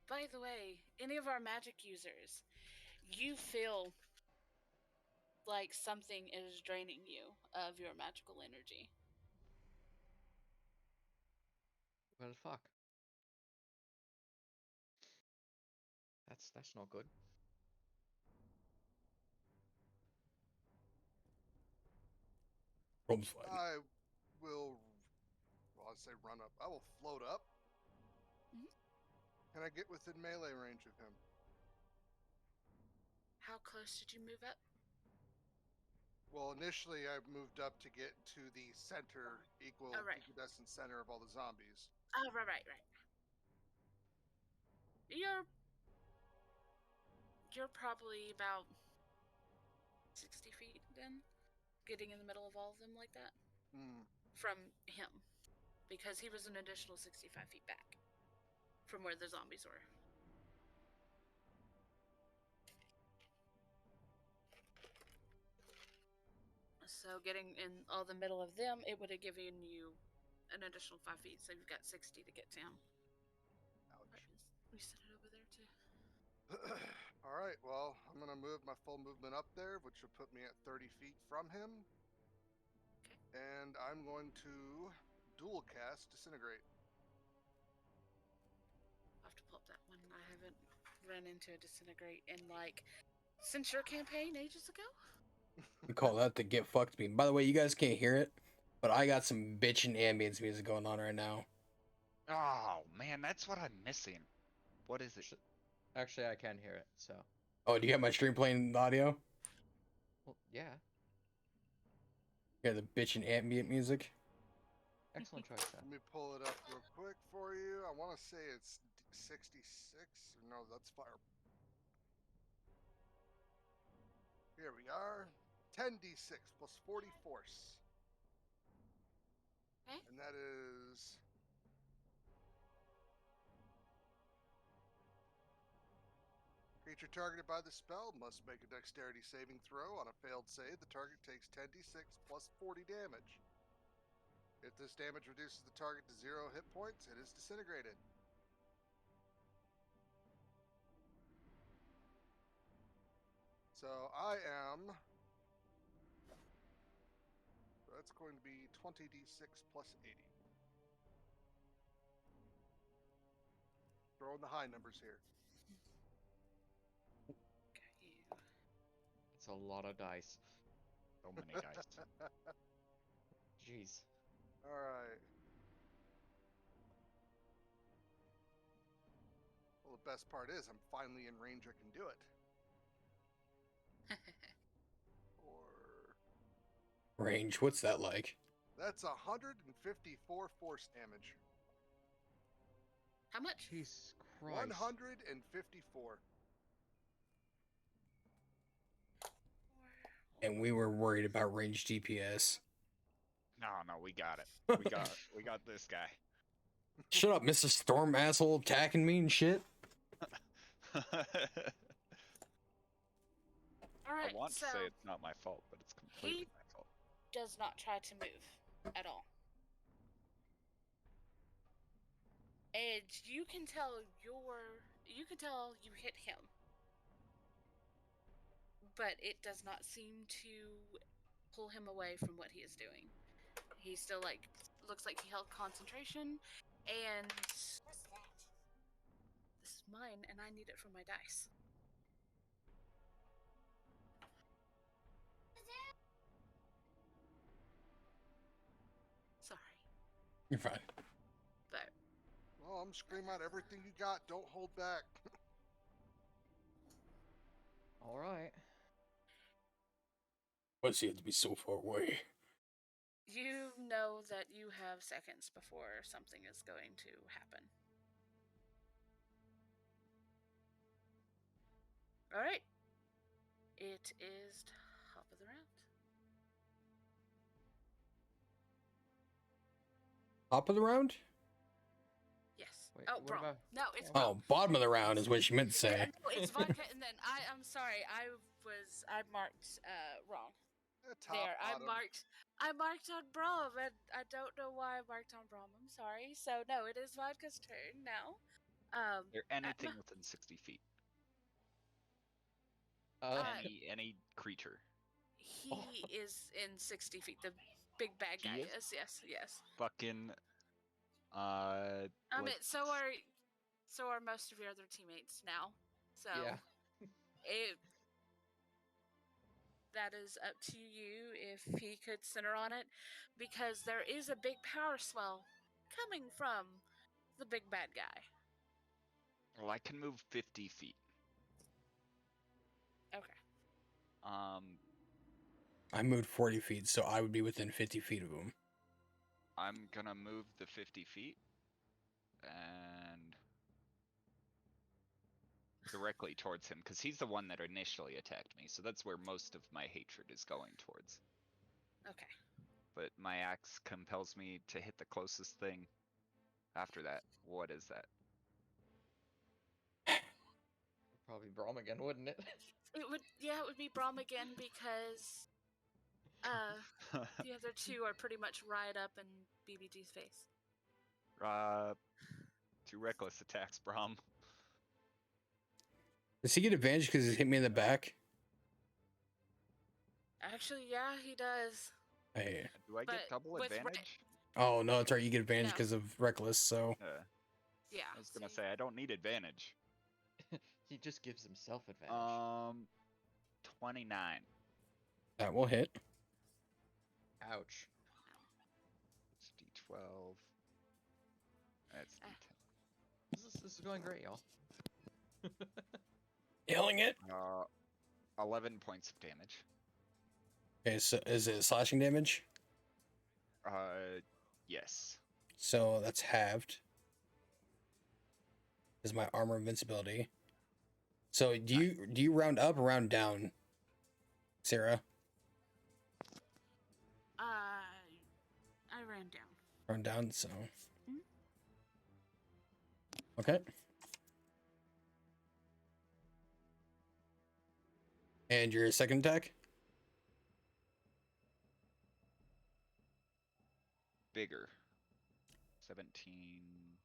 By the way, any of our magic users, you feel like something is draining you of your magical energy. Well, fuck. That's not good. Braum's fine. I will, well, I'd say run up. I will float up. Mm-hmm. Can I get within melee range of him? How close did you move up? Well, initially I moved up to get to the center, equidistant center of all the zombies. Oh, right. You're probably about 60 feet then, getting in the middle of all of them like that. From him, because he was an additional 65 feet back from where the zombies were. So getting in all the middle of them, it would have given you an additional 5 feet, so you've got 60 to get to him. Ouch. We set it over there too. All right, well, I'm going to move my full movement up there, which will put me at 30 feet from him. Okay. And I'm going to dual cast Disintegrate. I'll have to pull up that one. I haven't run into a Disintegrate in since your campaign ages ago. We call that the get fucked meme. By the way, you guys can't hear it, but I got some bitchin' ambience music going on right now. Oh man, that's what I'm missing. What is it? Actually, I can hear it, so. Oh, do you have my stream playing the audio? Well, yeah. Yeah, the bitchin' ambient music. Excellent choice, then. Let me pull it up real quick for you. I want to say it's 66. No, that's fire. Here we are. 10d6 plus 40 force. Okay. And that is... Creature targeted by the spell must make a dexterity saving throw. On a failed save, the target takes 10d6 plus 40 damage. If this damage reduces the target to 0 hit points, it is disintegrated. So I am. That's going to be 20d6 plus 80. Throwing the high numbers here. Got you. It's a lot of dice. So many dice. Jeez. All right. Well, the best part is I'm finally in range. I can do it. Or Range, what's that like? that's 154 force damage. How much? Jesus Christ. 154. And we were worried about range DPS. No, we got it. We got this guy. Shut up, Mr. Storm asshole, attacking me and shit. All right. I want so to say it's not my fault, but it's completely my fault. does not try to move at all. Edge, you can tell you hit him, but it does not seem to pull him away from what he is doing. He still looks like he held concentration, and this is mine, and I need it for my dice. Sorry, You're fine. but Well, I'm screaming out everything you got. Don't hold back. All right. Why's he have to be so far away? you know that you have seconds before something is going to happen. All right. It is top of the round. Top of the round? Yes. Wait, oh, what Braum. about- No, it's Oh. Braum. Oh, bottom of the round is what she meant to say. No, it's vodka, and then I'm sorry. I marked wrong. Top, There, bottom. I marked on Braum, and I don't know why I marked on Braum. I'm sorry. So no, it is vodka's turn now. They're anything within 60 feet. Any creature. He is in 60 feet. The big bad He guy is? is. Yes. Fucking. I mean, let's- so are most of your other teammates now. So Yeah. that is up to you if he could center on it, because there is a big power swell coming from the big bad guy. Well, I can move 50 feet. Okay. I moved 40 feet, so I would be within 50 feet of him. I'm gonna move the 50 feet and directly towards him, because he's the one that initially attacked me, so that's where most of my hatred is going towards. Okay. But my axe compels me to hit the closest thing after that. What is that? Probably Braum again, wouldn't it? It would be Braum again, because the other two are pretty much right up in BBG's face. 2 reckless attacks, Braum. Does he get advantage because he hit me in the back? Actually, yeah, he does. Hey. Do I get But double with advantage? Oh, no, that's right. You get advantage No. because of reckless, so. Yeah. I was gonna say, I don't need advantage. He just gives himself advantage. 29. That will hit. Ouch. It's D12. That's D10. This is going great, y'all. Killing it. 11 points of damage. Okay, so is it slashing damage? Yes. So that's halved. Is my armor invincibility. So do you round up or round down, Sarah? I ran down. Round down, so. Mhm. Okay. And your second attack? Bigger. 17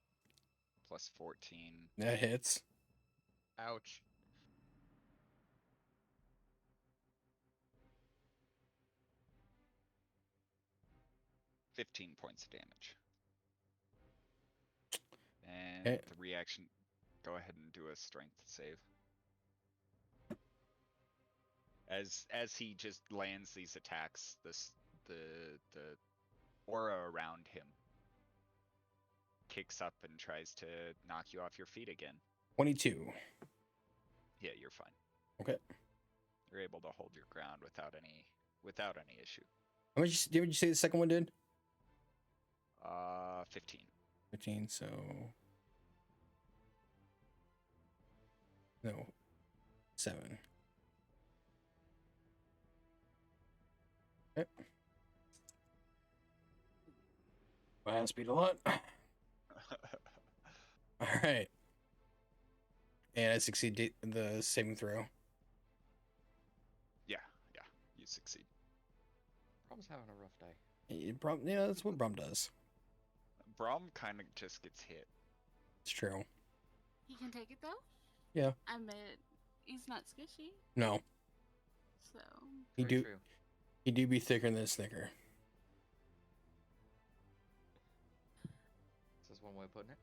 plus 14. That hits. Ouch. 15 points of damage. And Okay. the reaction, go ahead and do a strength save. As he just lands these attacks, the aura around him kicks up and tries to knock you off your feet again. 22. Yeah, you're fine. Okay. You're able to hold your ground without any issue. How much did you say the second one did? 15. 15, so no, 7. Okay. My hand speed a lot. All right. And I succeed the saving throw. Yeah, you succeed. Brom's having a rough day. Yeah, that's what Brum does. Braum kind of just gets hit. It's true. He can take it though? Yeah. I mean, he's not squishy, No, so. he Very do. true. He do be thicker than a snicker. This is one way of putting it.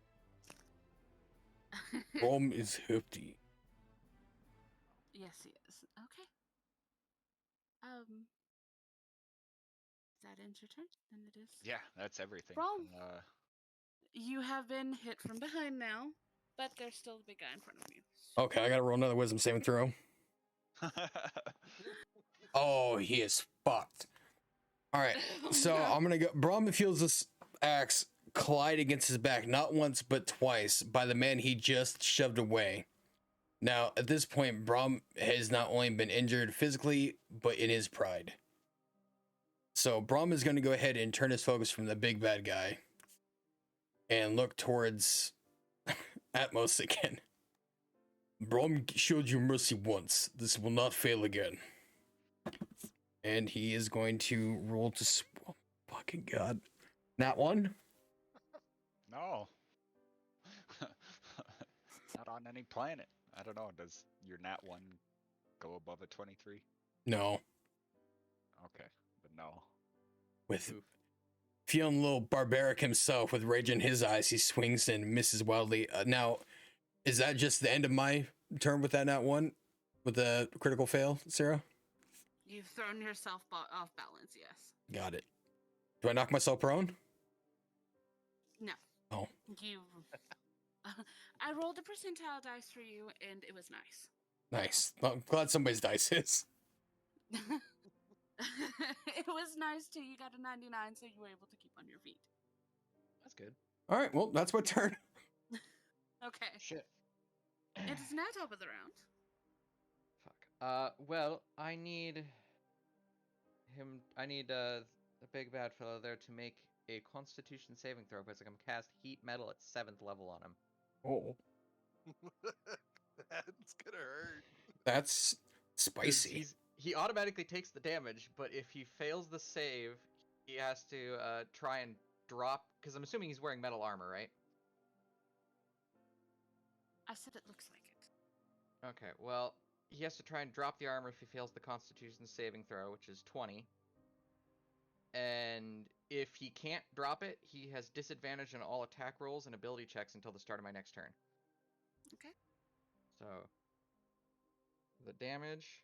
Brum is hefty. Yes, he is. Okay. That ends your turn? Then it is. Yeah, that's everything. Braum. You have been hit from behind now, but there's still the big guy in front of you. Okay, I gotta roll another wisdom saving throw. Oh, he is fucked. All right, Oh, so no. I'm gonna go. Brum feels this axe collide against his back not once but twice by the man he just shoved away. Now, at this point, Brum has not only been injured physically, but in his pride. So Brum is going to go ahead and turn his focus from the big bad guy and look towards Atmos again. Brum showed you mercy once. This will not fail again. And he is going to roll to... Oh, fucking God. That one? No. Not on any planet. I don't know. Does your nat 1 go above a 23? No. Okay, but no. With Oof. feeling a little barbaric himself with rage in his eyes, he swings and misses wildly. Now, is that just the end of my turn with that nat 1? With the critical fail, Sarah? You've thrown yourself off balance, yes. Got it. Do I knock myself prone? No. Oh. You. I rolled a percentile dice for you, and it was nice. Nice. I'm glad somebody's dice is. It was nice too. You got a 99, so you were able to keep on your feet. That's good. All right, well, that's my turn. Okay. Shit. It is now top of the round. Fuck. Well, I need the big bad fellow there to make a Constitution saving throw because I can cast Heat Metal at 7th level on him. Oh. That's gonna hurt. That's 'Cause spicy. he automatically takes the damage, but if he fails the save, he has to try and drop. Because I'm assuming he's wearing metal armor, right? I said it looks like it. Okay. Well, he has to try and drop the armor if he fails the Constitution saving throw, which is 20. And if he can't drop it, he has disadvantage on all attack rolls and ability checks until the start of my next turn. Okay. So, the damage.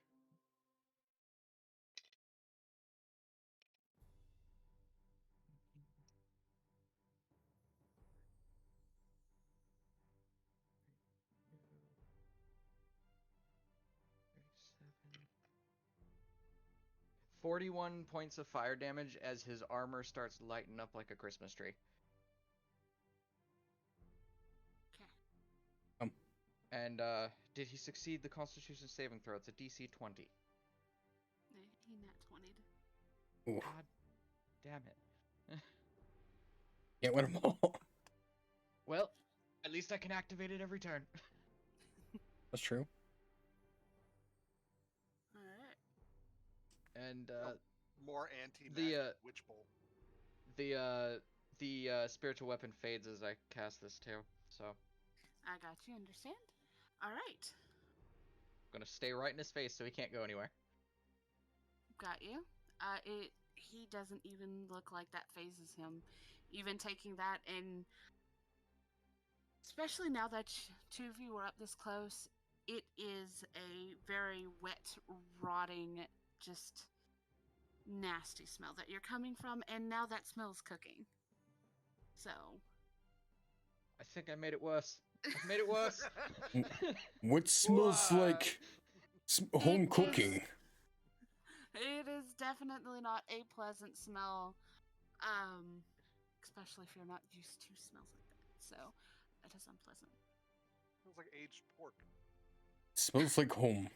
$37. 41 points of fire damage as his armor starts lighting up like a Christmas tree. Okay. And did he succeed the Constitution saving throw? It's a DC 20. He nat 20'd. Oof. God damn it. Can't win them all. Well, at least I can activate it every turn. That's true. Alright. And More anti-magic the witch bolt. the spiritual weapon fades as I cast this too. So I got you, understand? Alright. I'm gonna stay right in his face so he can't go anywhere. Got you. he doesn't even look like that phases him. Even taking that, and especially now that two of you were up this close, it is a very wet, rotting, just nasty smell that you're coming from, and now that smells cooking. So I think I made it worse. I've made it worse. What smells Whoa. like home cooking? It is definitely not a pleasant smell, especially if you're not used to smells like that. So it is unpleasant. Smells like aged pork. Smells like home.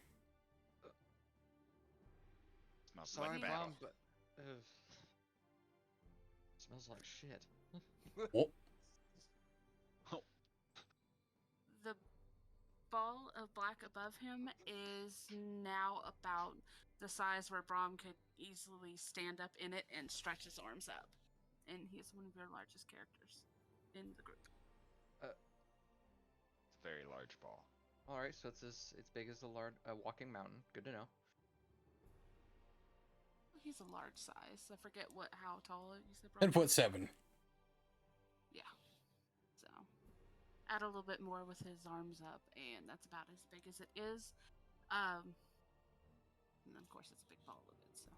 Smells Sorry, like battle. Mom, but smells like shit. Oh, The ball of black above him is now about the size where Braum could easily stand up in it and stretch his arms up. And he is one of your largest characters in the group. It's a very large ball. All right, so it's big as a walking mountain. Good to know. He's a large size. I forget how tall you said. Braum 10'7". Yeah. So add a little bit more with his arms up, and that's about as big as it is. And then of course it's a big ball of it, so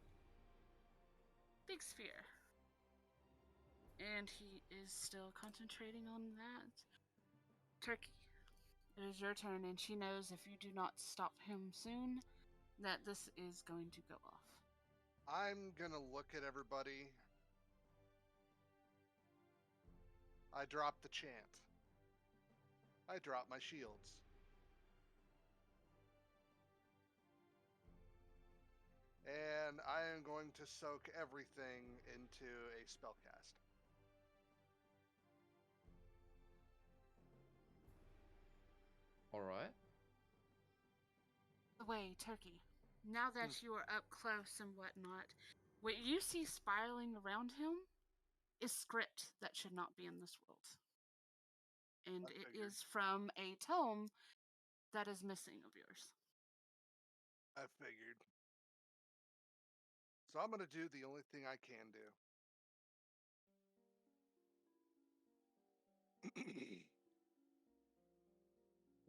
big sphere. And he is still concentrating on that. Turkey, it is your turn, and she knows if you do not stop him soon, that this is going to go off. I'm gonna look at everybody. I drop the chant. I drop my shields. And I am going to soak everything into a spellcast. All right. Away, Turkey. Now that you are up close and whatnot, what you see spiraling around him is script that should not be in this world. And I it figured. is from a tome that is missing of yours. I figured. So I'm going to do the only thing I can do.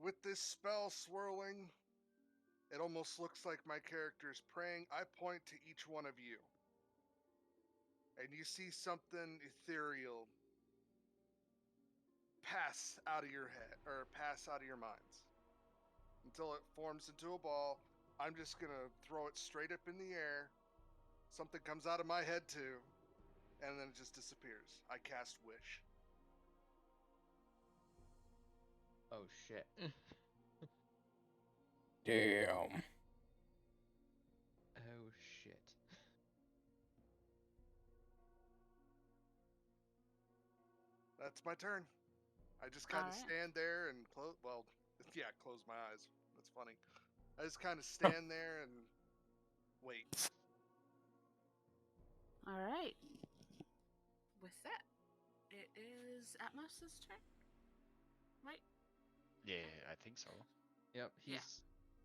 With this spell swirling, it almost looks like my character is praying. I point to each one of you. And you see something ethereal pass out of your head, or pass out of your minds. Until it forms into a ball. I'm just going to throw it straight up in the air. Something comes out of my head too. And then it just disappears. I cast Wish. Oh shit. damn. Oh shit. That's my turn. I just kind of Alright. stand there and close my eyes. That's funny. I just kind of stand there and wait. Alright. With that, it is Atmos's turn. Right? Yeah, I think so. Yep. Yeah. He's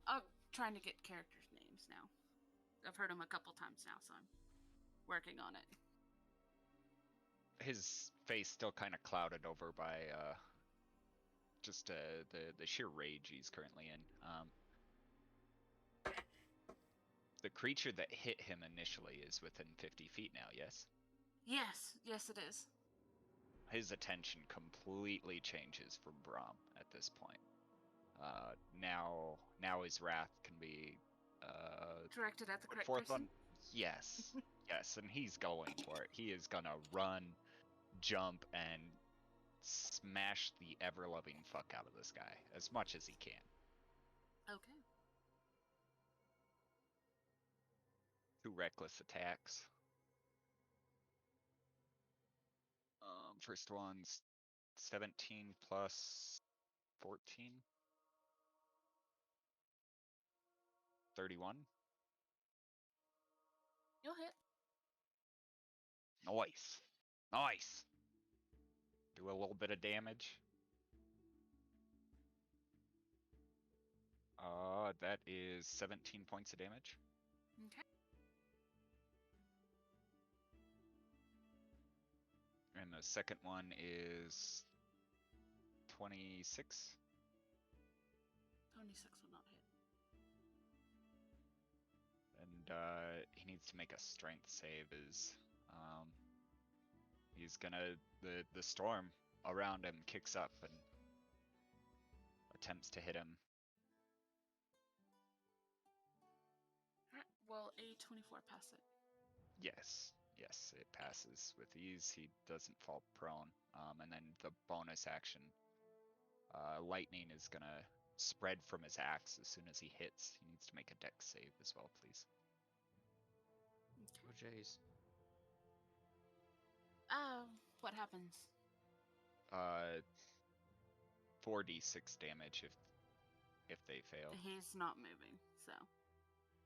I'm trying to get characters' names now. I've heard them a couple times now, so I'm working on it. His face still kind of clouded over by just the sheer rage he's currently in. The creature that hit him initially is within 50 feet now, yes? Yes, it is. His attention completely changes from Braum at this point. Now his wrath can be Directed at the put correct forth person. on. Yes, yes, and he's going for it. He is gonna run, jump, and smash the ever-loving fuck out of this guy as much as he can. Okay. 2 reckless attacks. First one's 17 plus 14. 31. You'll hit. Nice. Nice. Do a little bit of damage. That is 17 points of damage. Okay. And the second one is 26. 26 will not hit. And he needs to make a strength save. He's gonna the storm around him kicks up and attempts to hit him. Alright, will a 24 pass it? Yes, it passes with ease. He doesn't fall prone. And then the bonus action, lightning is gonna spread from his axe as soon as he hits. He needs to make a dex save as well, please. Oh, jeez. What happens? 4d6 damage if they fail. He's not moving, so.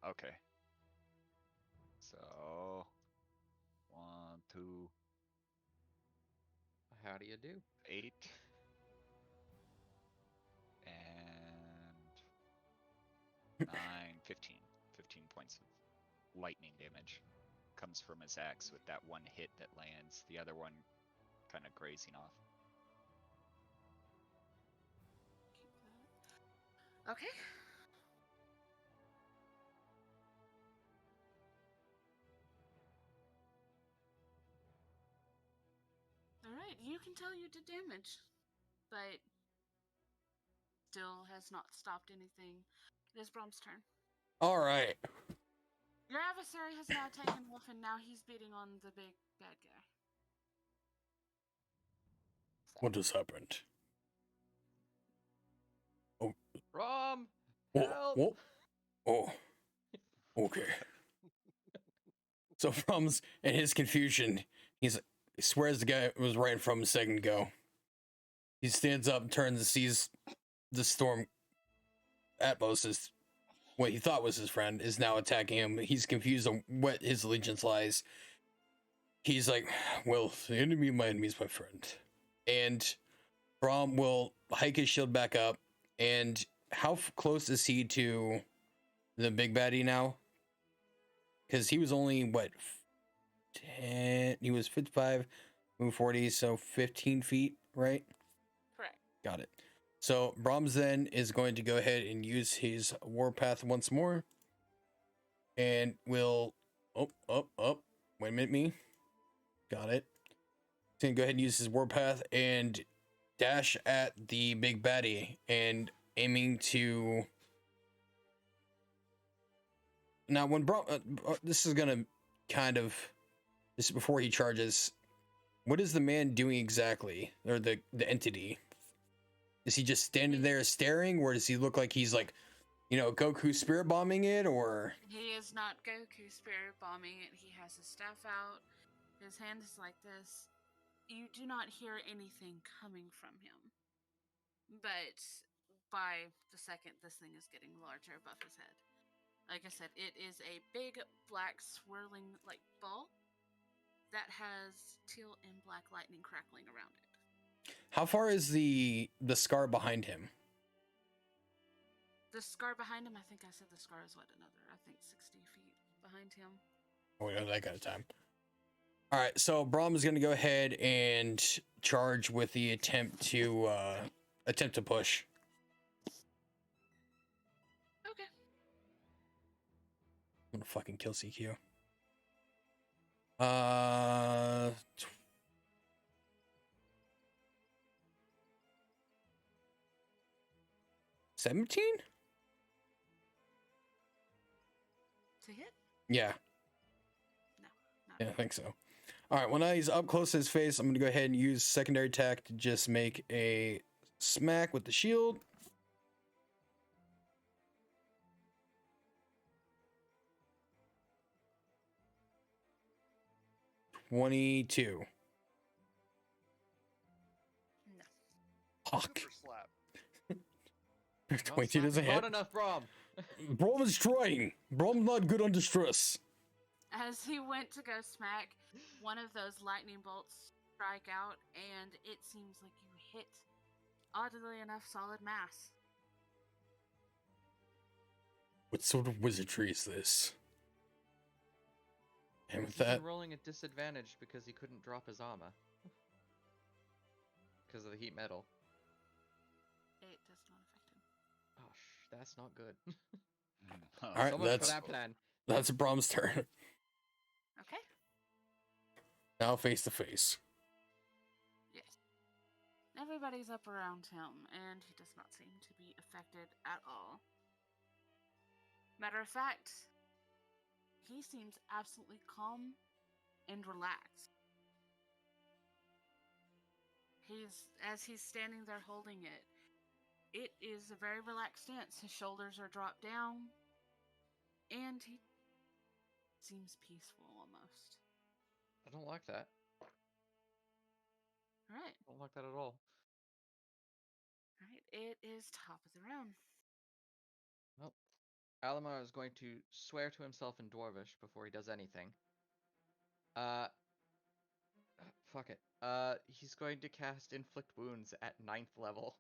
Okay. So 1, 2, How do you do? 8, and 9, 15. 15 points of lightning damage comes from his axe with that one hit that lands. The other one kind of grazing off. Keep that. Okay. Alright, you can tell you did damage, but still has not stopped anything. It is Braum's turn. All right. Your adversary has now taken Wolf, and now he's beating on the big bad guy. What just happened? Braum! Oh, Help! oh, oh. Okay. So From's in his confusion, he swears the guy was right in front of him a second ago. He stands up and turns and sees the storm. Atmos is what he thought was his friend is now attacking him. He's confused on what his allegiance lies. He's like, well, the enemy of my enemy is my friend. And Braum will hike his shield back up. And how close is he to the big baddie now? Because he was only, what, 10? He was 55, move 40, so 15 feet, right? Correct. Got it. So Brahms then is going to go ahead and use his warpath once more. And will... Wait a minute, me. Got it. He's going to go ahead and use his warpath and dash at the big baddie and aiming to... Now, when this is gonna kind of, this is before he charges. What is the man doing exactly, or the entity? Is he just standing there staring, or does he look like he's like, Goku spirit bombing it, or? He is not Goku spirit bombing it. He has his staff out. His hand is like this. You do not hear anything coming from him. But by the second, this thing is getting larger above his head. Like I said, it is a big black swirling like ball that has teal and black lightning crackling around it. How far is the scar behind him? The scar behind him, I think I said the scar is I think 60 feet behind him. Oh, we have that kind of time. All right, so Braum is going to go ahead and charge with the attempt to push. Okay. I'm gonna fucking kill CQ. 17? To hit? Yeah. No. Yeah, I think so. All right, when he's up close to his face, I'm gonna go ahead and use secondary attack to just make a smack with the shield. $22. No. Fuck. Super slap. 22 doesn't hit. Not enough, Braum. Braum is trying. Braum's not good under stress. As he went to go smack, one of those lightning bolts strike out, and it seems like you hit, oddly enough, solid mass. What sort of wizardry is this? And with He's that, rolling at disadvantage because he couldn't drop his armor. because of the heat metal. It does not affect him. Oh, that's not good. Huh. All right, So much for that plan. that's Braum's turn. Okay. Now face to face. Yes. Everybody's up around him, and he does not seem to be affected at all. Matter of fact, he seems absolutely calm and relaxed. As he's standing there holding it, it is a very relaxed stance. His shoulders are dropped down, and he seems peaceful almost. I don't like that. All right. I don't like that at all. All right. It is top of the round. Well, Alimar is going to swear to himself in Dwarvish before he does anything. Fuck it. He's going to cast Inflict Wounds at 9th level.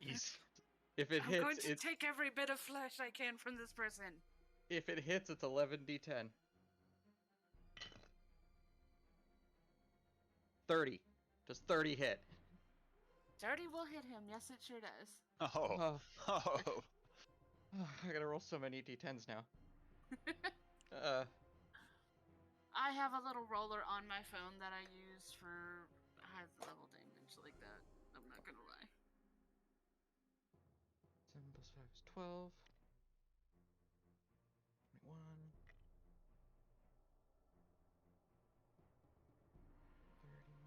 Easy. If it I'm going hits, to take every bit of flesh I can from this person. if it hits, it's 11d10. 30. Does 30 hit? 30 will hit him. Yes, it sure does. Oh. Oh. I gotta roll so many d10s now. I have a little roller on my phone that I use for high level damage like that. I'm not gonna lie. 7 plus 5 is 12. 21. 31.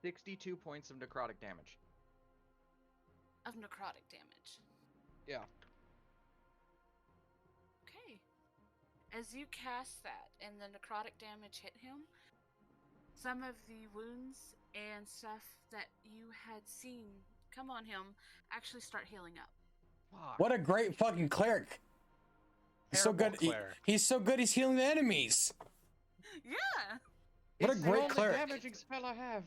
62 points of necrotic damage. Of necrotic damage. Yeah. Okay. As you cast that and the necrotic damage hit him, some of the wounds and stuff that you had seen come on him actually start healing up. Fuck. What a great fucking cleric. He's so Terrible good. cleric. He's so good. He's healing the enemies. Yeah. What a It's great the only cleric. damaging spell I have.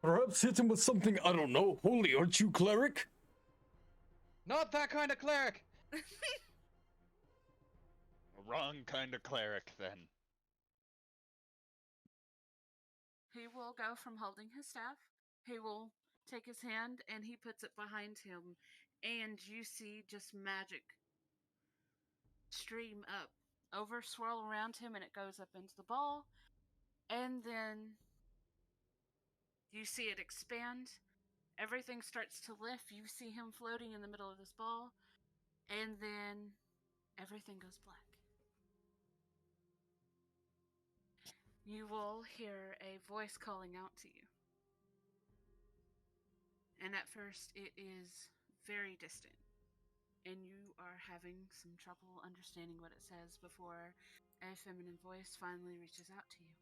Perhaps hit him with something I don't know. Holy, aren't you cleric? Not that kind of cleric. Wrong kind of cleric, then. He will go from holding his staff. He will take his hand and he puts it behind him, and you see just magic stream up, over swirl around him, and it goes up into the ball. And then you see it expand. Everything starts to lift. You see him floating in the middle of this ball, and then everything goes black. You will hear a voice calling out to you. And at first, it is very distant, and you are having some trouble understanding what it says before a feminine voice finally reaches out to you.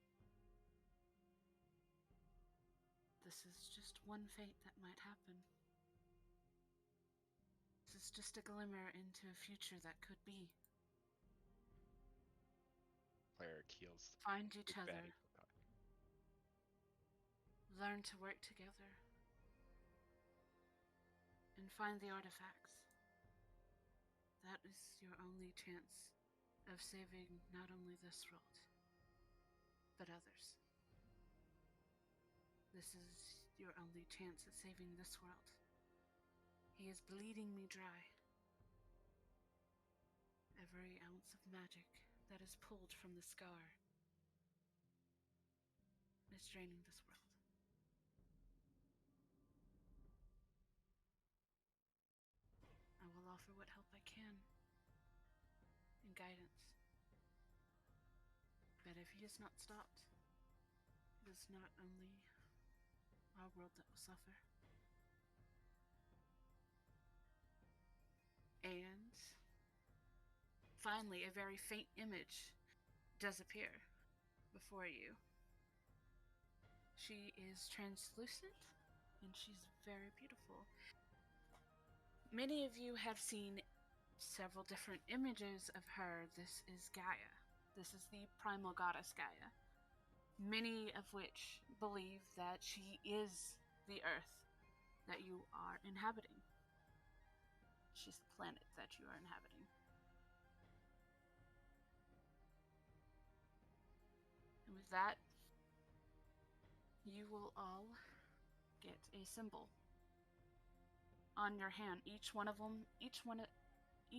This is just one fate that might happen. This is just a glimmer into a future that could be. Cleric heals. Find each Big other. baddie. Learn to work together. And find the artifacts. That is your only chance of saving not only this world, but others. This is your only chance at saving this world. He is bleeding me dry. Every ounce of magic that is pulled from the scar is draining this world. I will offer what help I can and guidance. But if he is not stopped, it is not only our world that will suffer. And finally, a very faint image does appear before you. She is translucent and she's very beautiful. Many of you have seen several different images of her. This is Gaia. This is the primal goddess Gaia. Many of which believe that she is the earth that you are inhabiting. She's the planet that you are inhabiting. And with that, you will all get a symbol on your hand. Each one of them, each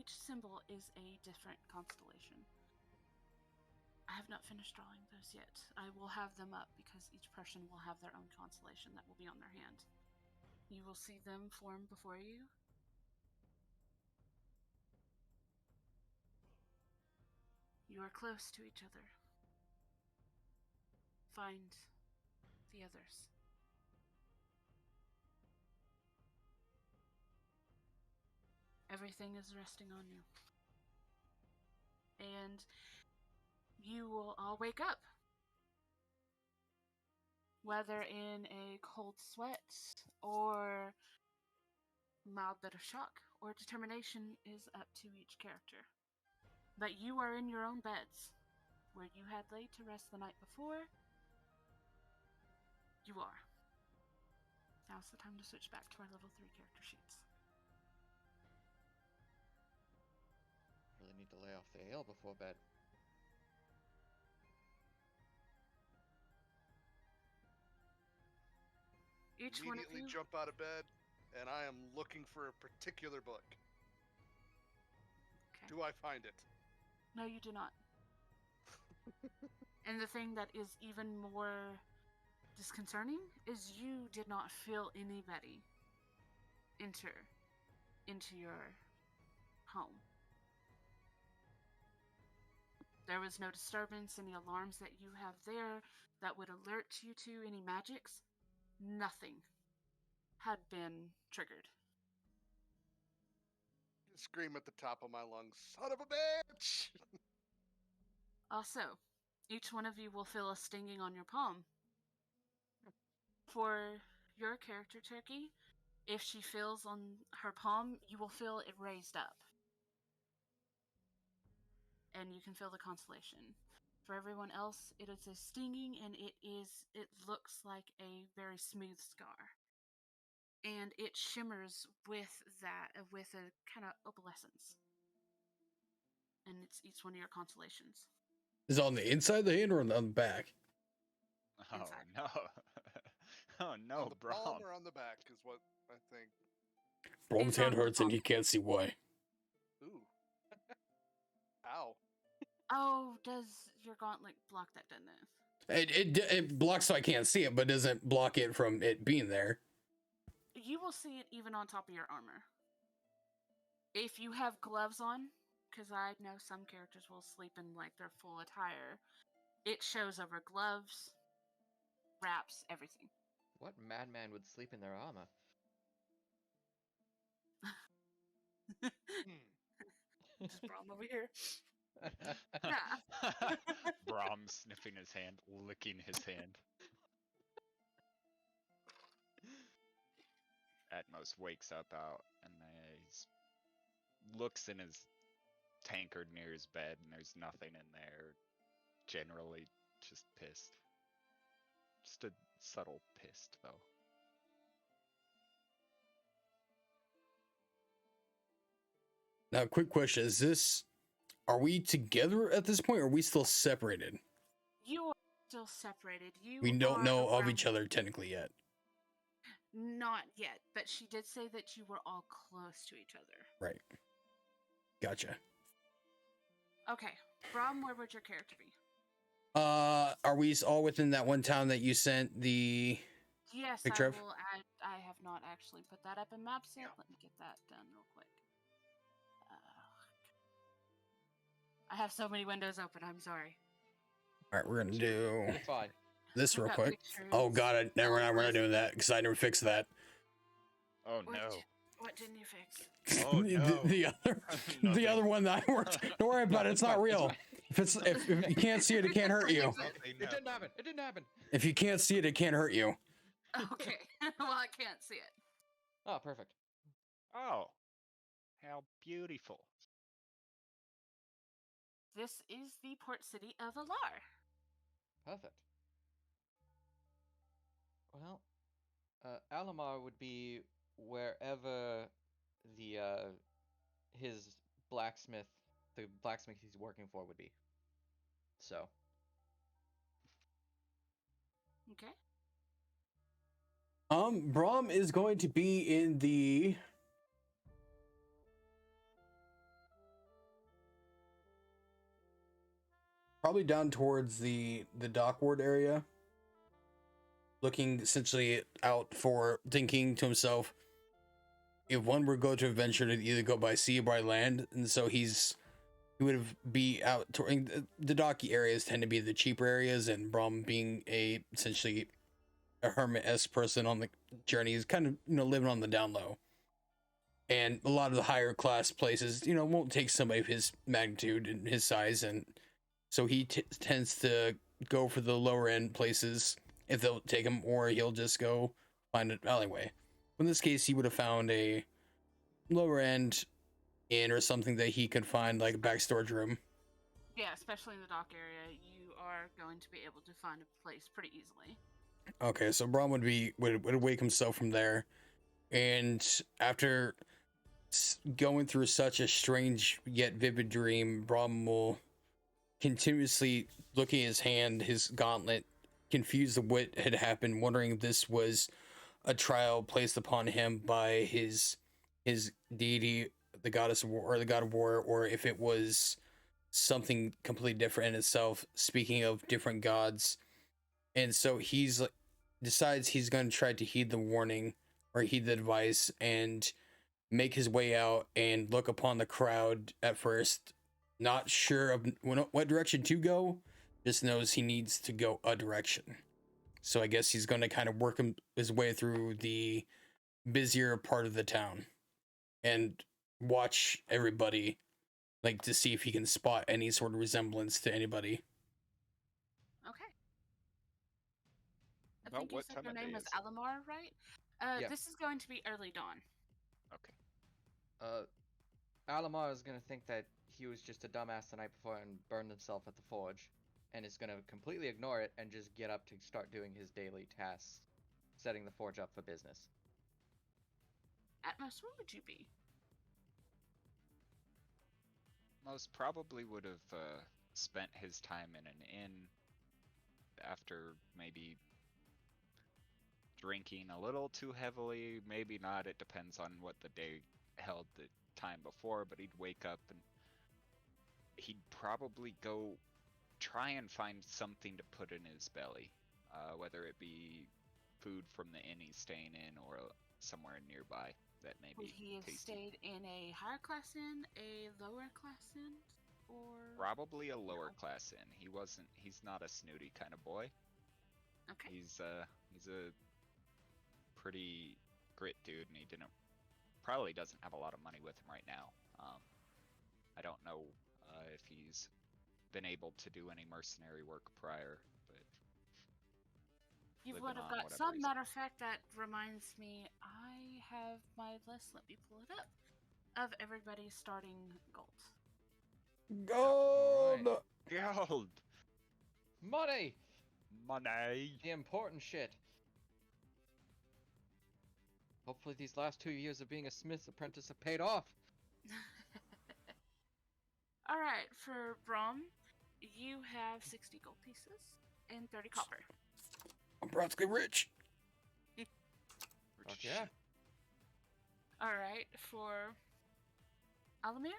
symbol is a different constellation. I have not finished drawing those yet. I will have them up because each person will have their own constellation that will be on their hand. You will see them form before you. You are close to each other. Find the others. Everything is resting on you. And you will all wake up. Whether in a cold sweat or mild bit of shock or determination is up to each character. But you are in your own beds. Where you had laid to rest the night before, you are. Now's the time to switch back to our level 3 character sheets. Really need to lay off the ale before bed. Each one of Immediately you. jump out of bed, and I am looking for a particular book. Okay. Do I find it? No, you do not. And the thing that is even more disconcerting is you did not feel anybody enter into your home. There was no disturbance, any alarms that you have there that would alert you to any magics. Nothing had been triggered. Scream at the top of my lungs, son of a bitch! Also, each one of you will feel a stinging on your palm. For your character, Turkey, if she feels on her palm, you will feel it raised up. And you can feel the constellation. For everyone else, it is a stinging, and it looks like a very smooth scar. And it shimmers with a kind of opalescence. And it's each one of your constellations. Is it on the inside of the hand or on the back? Oh Inside. no. Oh no, On the palm Braum. or on the back is what I think. Braum's It's hand on the hurts and palm. he can't see why. Ooh. Ow. Oh, does your gauntlet block that, doesn't it? It blocks so I can't see it, but doesn't block it from it being there. You will see it even on top of your armor. If you have gloves on, because I know some characters will sleep in like their full attire, it shows over gloves, wraps, everything. What madman would sleep in their armor? Just Braum over here. Yeah. Braum sniffing his hand, licking his hand. Atmos wakes up out and he looks in his tankard near his bed and there's nothing in there. Generally just pissed. Just a subtle pissed though. Now, quick question: are we together at this point, or are we still separated? You are still separated. We don't know of each other technically yet. Not yet, but she did say that you were all close to each other. Right. Gotcha. Okay, Braum, where would your character be? Are we all within that one town that you sent the Yes, picture I of? will add. I have not actually put that up in maps yet. Let me get that done real quick. I have so many windows open. I'm sorry. All right, we're gonna do You're fine. this I've real got quick. pictures. Oh god, we're not doing that because I never fixed that. Oh What, no. what didn't you fix? Oh no. the Nothing. other one that I worked. Don't worry about it. It's not real. If you can't see it, it can't hurt you. Nothing It didn't happen. happened. It didn't happen. If you can't see it, it can't hurt you. Okay. Well, I can't see it. Oh, perfect. Oh. How beautiful. This is the port city of Alar. Perfect. Well, Alimar would be wherever the his blacksmith, the blacksmith he's working for would be. So, Okay. Braum is going to be in the probably down towards the dockward area, looking essentially out for thinking to himself, if one were to go to a venture to either go by sea or by land, and so he would have be out touring the docky areas tend to be the cheaper areas, and Braum being a essentially a hermit-esque person on the journey is kind of living on the down low. And a lot of the higher class places, won't take somebody of his magnitude and his size, and so he tends to go for the lower end places if they'll take him, or he'll just go find an alleyway. In this case, he would have found a lower end inn or something that he could find, like a back storage room. Yeah, especially in the dock area, you are going to be able to find a place pretty easily. Okay, so Braum would wake himself from there, and after going through such a strange yet vivid dream, Braum will continuously looking at his hand, his gauntlet, confused of what had happened, wondering if this was a trial placed upon him by his deity, the goddess of war, or the god of war, or if it was something completely different in itself. Speaking of different gods, and so he's decides he's going to try to heed the warning or heed the advice and make his way out and look upon the crowd at first, not sure of what direction to go, just knows he needs to go a direction. So I guess he's going to kind of work his way through the busier part of the town and watch everybody, like to see if he can spot any sort of resemblance to anybody. Okay. I About think you what said time your of name day was is it? Alimar, right? Yeah. This is going to be early dawn. Okay. Alamar is gonna think that he was just a dumbass the night before and burned himself at the forge, and is gonna completely ignore it and just get up to start doing his daily tasks, setting the forge up for business. Atmos, what would you be? Most probably would have spent his time in an inn after maybe drinking a little too heavily, maybe not. It depends on what the day held the time before, but he'd wake up and he'd probably go try and find something to put in his belly, whether it be food from the inn he's staying in or somewhere nearby that may Would be he have tasty. stayed in a higher class inn, a lower class inn, or Probably a lower No. class inn. He's not a snooty kind of boy. Okay. He's a pretty grit dude, and he probably doesn't have a lot of money with him right now. I don't know if he's been able to do any mercenary work prior, but You living would have on got whatever some. he's Matter of fact, that reminds me, I have my list, let me pull it up, of everybody's starting gold. Gold. Alright. gold Money! money. The important shit. Hopefully these last 2 years of being a smith's apprentice have paid off. Alright, for Braum, you have 60 gold pieces and 30 copper. I'm practically rich. Fuck yeah. Alright, for Alimir?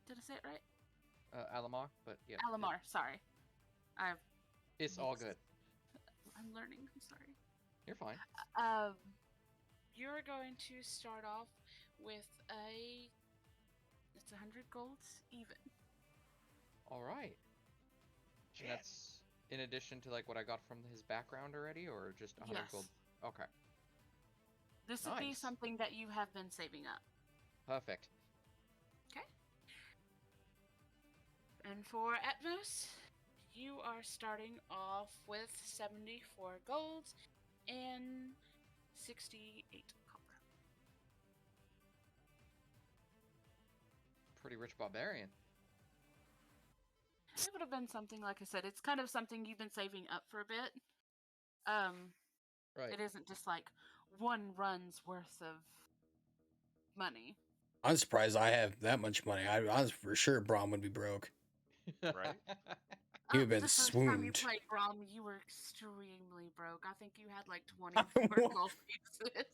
Did I say it right? Alamar, but yeah. Alimar, sorry. It's all good. I'm learning, I'm sorry. You're fine. You're going to start off with it's 100 golds even. Alright. And that's in addition to like what I got from his background already, or just 100 Yes. gold? Okay. This would be Nice. something that you have been saving up. Perfect. Okay. And for Atmos, you are starting off with 74 gold and 68 copper. Pretty rich barbarian. It would have been something, like I said, it's kind of something you've been saving up for a bit. Right. It isn't just like one run's worth of money. I'm surprised I have that much money. I was for sure Braum would be broke. Right? He would've been The first time you swooned. played Braum, you were extremely broke. I think you had like 24 gold pieces.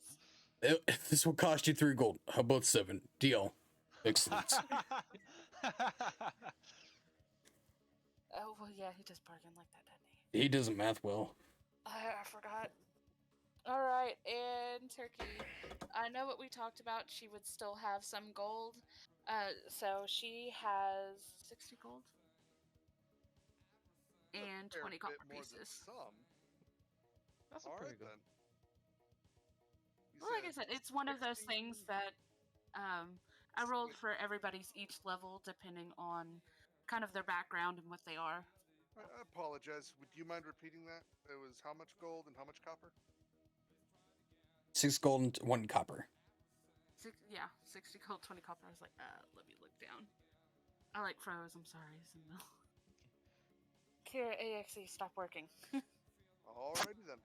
This will cost you 3 gold. How about 7? Deal. Excellent. Oh, well, yeah, he just bargained like that, didn't he? He doesn't math well. I forgot. All right, and Turkey. I know what we talked about. She would still have some gold. So she has 60 gold and Fair 20 bit copper more than pieces. some. That's All pretty right good. then. You Well, like I said, it's one of those 60? things that I rolled for everybody's each level depending on kind of their background and what they are. I apologize. Would you mind repeating that? It was how much gold and how much copper? 6 gold and 1 copper. 60 gold, 20 copper. I was like, let me look down. I like froze. I'm sorry. Kira AXE, stop working. Alrighty then.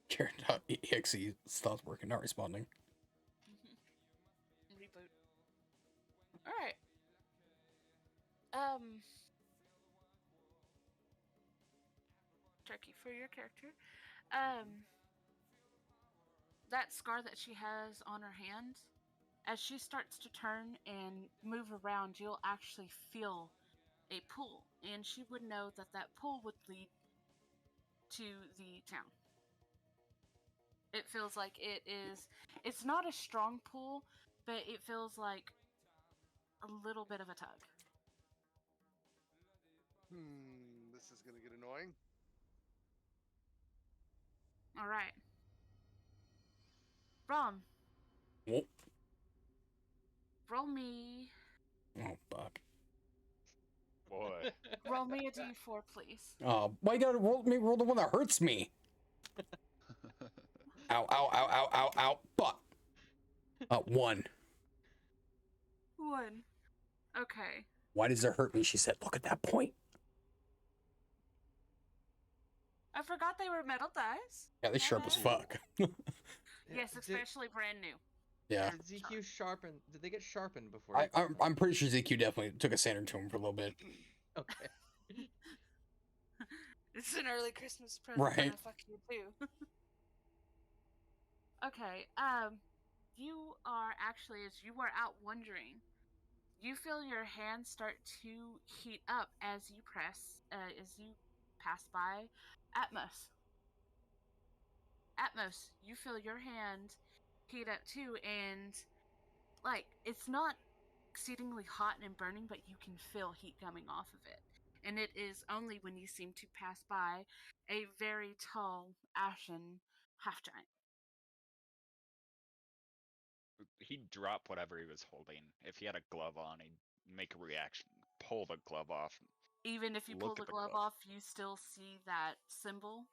Karen.exe stops working, not responding. Reboot. All right. Turkey for your character. That scar that she has on her hand, as she starts to turn and move around, you'll actually feel a pull, and she would know that that pull would lead to the town. It feels like it's not a strong pull, but it feels like a little bit of a tug. This is gonna get annoying. All right. Braum, Oh, roll me fuck. Boy. roll me a d4, please. Why you gotta roll the one that hurts me? Ow, ow, ow, ow, ow, ow. Fuck. 1. 1. Okay. Why does it hurt me? She said, look at that point. I forgot they were metal dice. Yeah, they sharp as fuck. Yes, especially brand new. Yeah. Did ZQ sharpen? Did they get sharpened before? I'm pretty sure ZQ definitely took a sander to him for a little bit. Okay. It's an early Christmas present. Right. Fuck you too. Okay. You are actually, as you are out wandering, you feel your hands start to heat up as you pass by Atmos. Atmos, you feel your hand heat up too, and like it's not exceedingly hot and burning, but you can feel heat coming off of it. And it is only when you seem to pass by a very tall, ashen half giant. He'd drop whatever he was holding. If he had a glove on, he'd make a reaction, pull the glove off. Even if you pull Look the at the glove glove. off, you still see that symbol,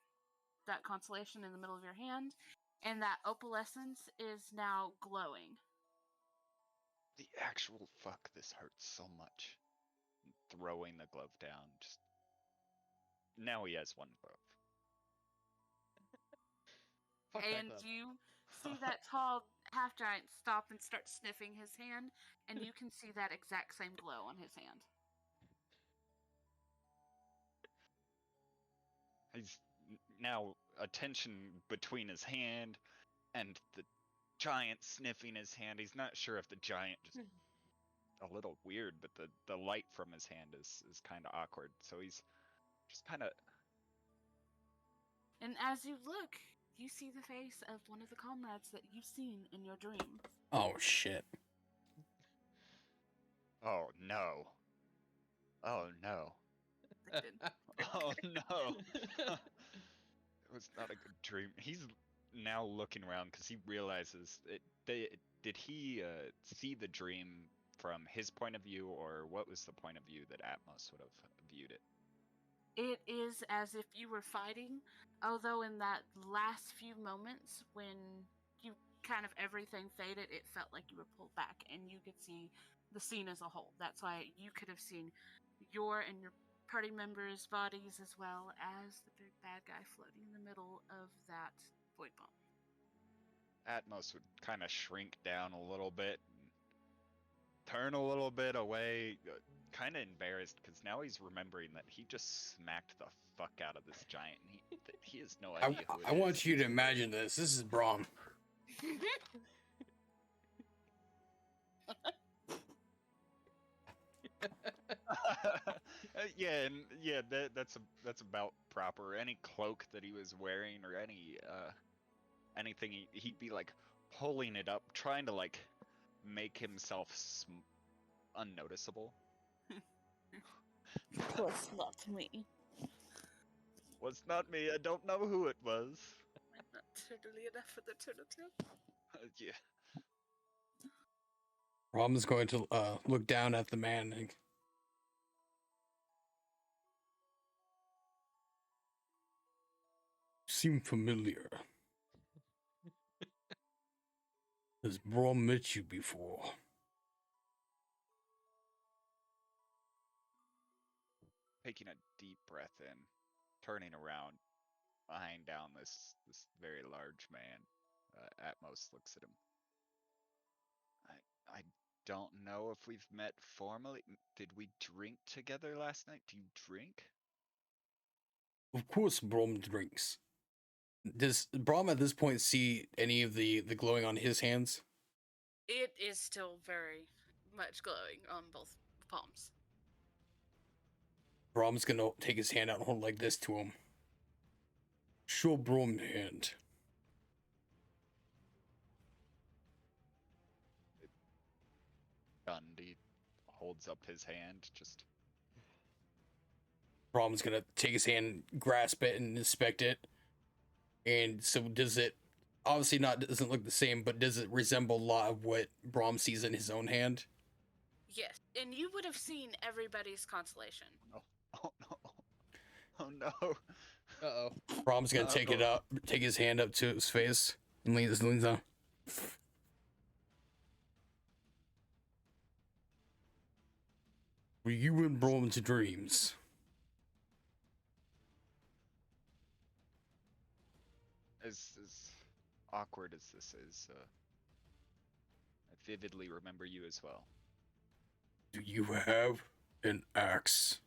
that constellation in the middle of your hand, and that opalescence is now glowing. The actual fuck, this hurts so much. Throwing the glove down, just now he has 1 glove. Fuck that And glove. you see that tall half giant stop and start sniffing his hand, and you can see that exact same glow on his hand. He's now a tension between his hand and the giant sniffing his hand. He's not sure if the giant just a little weird, but the light from his hand is kind of awkward. So he's just kind of. And as you look, you see the face of one of the comrades that you've seen in your dream. Oh, shit. Oh no. Oh no. Oh no. It was not a good dream. He's now looking around because he realizes did he see the dream from his point of view, or what was the point of view that Atmos would have viewed it? It is as if you were fighting, although in that last few moments when you kind of everything faded, it felt like you were pulled back and you could see the scene as a whole. That's why you could have seen your and your party members' bodies as well as the big bad guy floating in the middle of that void bomb. Atmos would kind of shrink down a little bit, turn a little bit away, kind of embarrassed because now he's remembering that he just smacked the fuck out of this giant. And he has no idea who it I is. want you to imagine this. This is Braum. Yeah, and yeah, that's about proper. Any cloak that he was wearing or anything, he'd be like pulling it up, trying to like make himself unnoticeable. Was not me. Was not me. I don't know who it was. I'm not turtly enough for the turtle tail. Yeah. Braum is going to look down at the man and seem familiar. Has Braum met you before? Taking a deep breath in, turning around, eyeing down this very large man. Atmos looks at him. I don't know if we've met formally. Did we drink together last night? Do you drink? Of course, Braum drinks. Does Braum at this point see any of the glowing on his hands? It is still very much glowing on both palms. Braum's gonna take his hand out and hold like this to him. Show Braum your hand. Dundee holds up his hand, just Braum's gonna take his hand, grasp it, and inspect it. And so, does it obviously doesn't look the same, but does it resemble a lot of what Braum sees in his own hand? Yes, and you would have seen everybody's constellation. oh no. Oh no. Uh-oh. Braum's gonna take it up, take his hand up to his face, and leans on. Were you in Braum's dreams? As awkward as this is, I vividly remember you as well. Do you have an axe?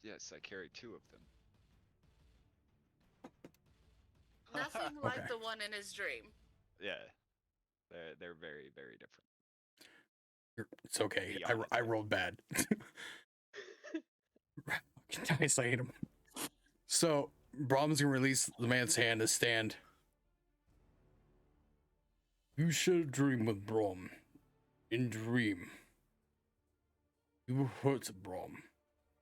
Yes, I carry 2 of them. Nothing like the one in his dream. Yeah, they're very, very different. It's okay. Beyond I rolled bad. Nice, I hate him. So Braum's gonna release the man's hand to stand. You share a dream with Braum. In dream, you hurt Braum.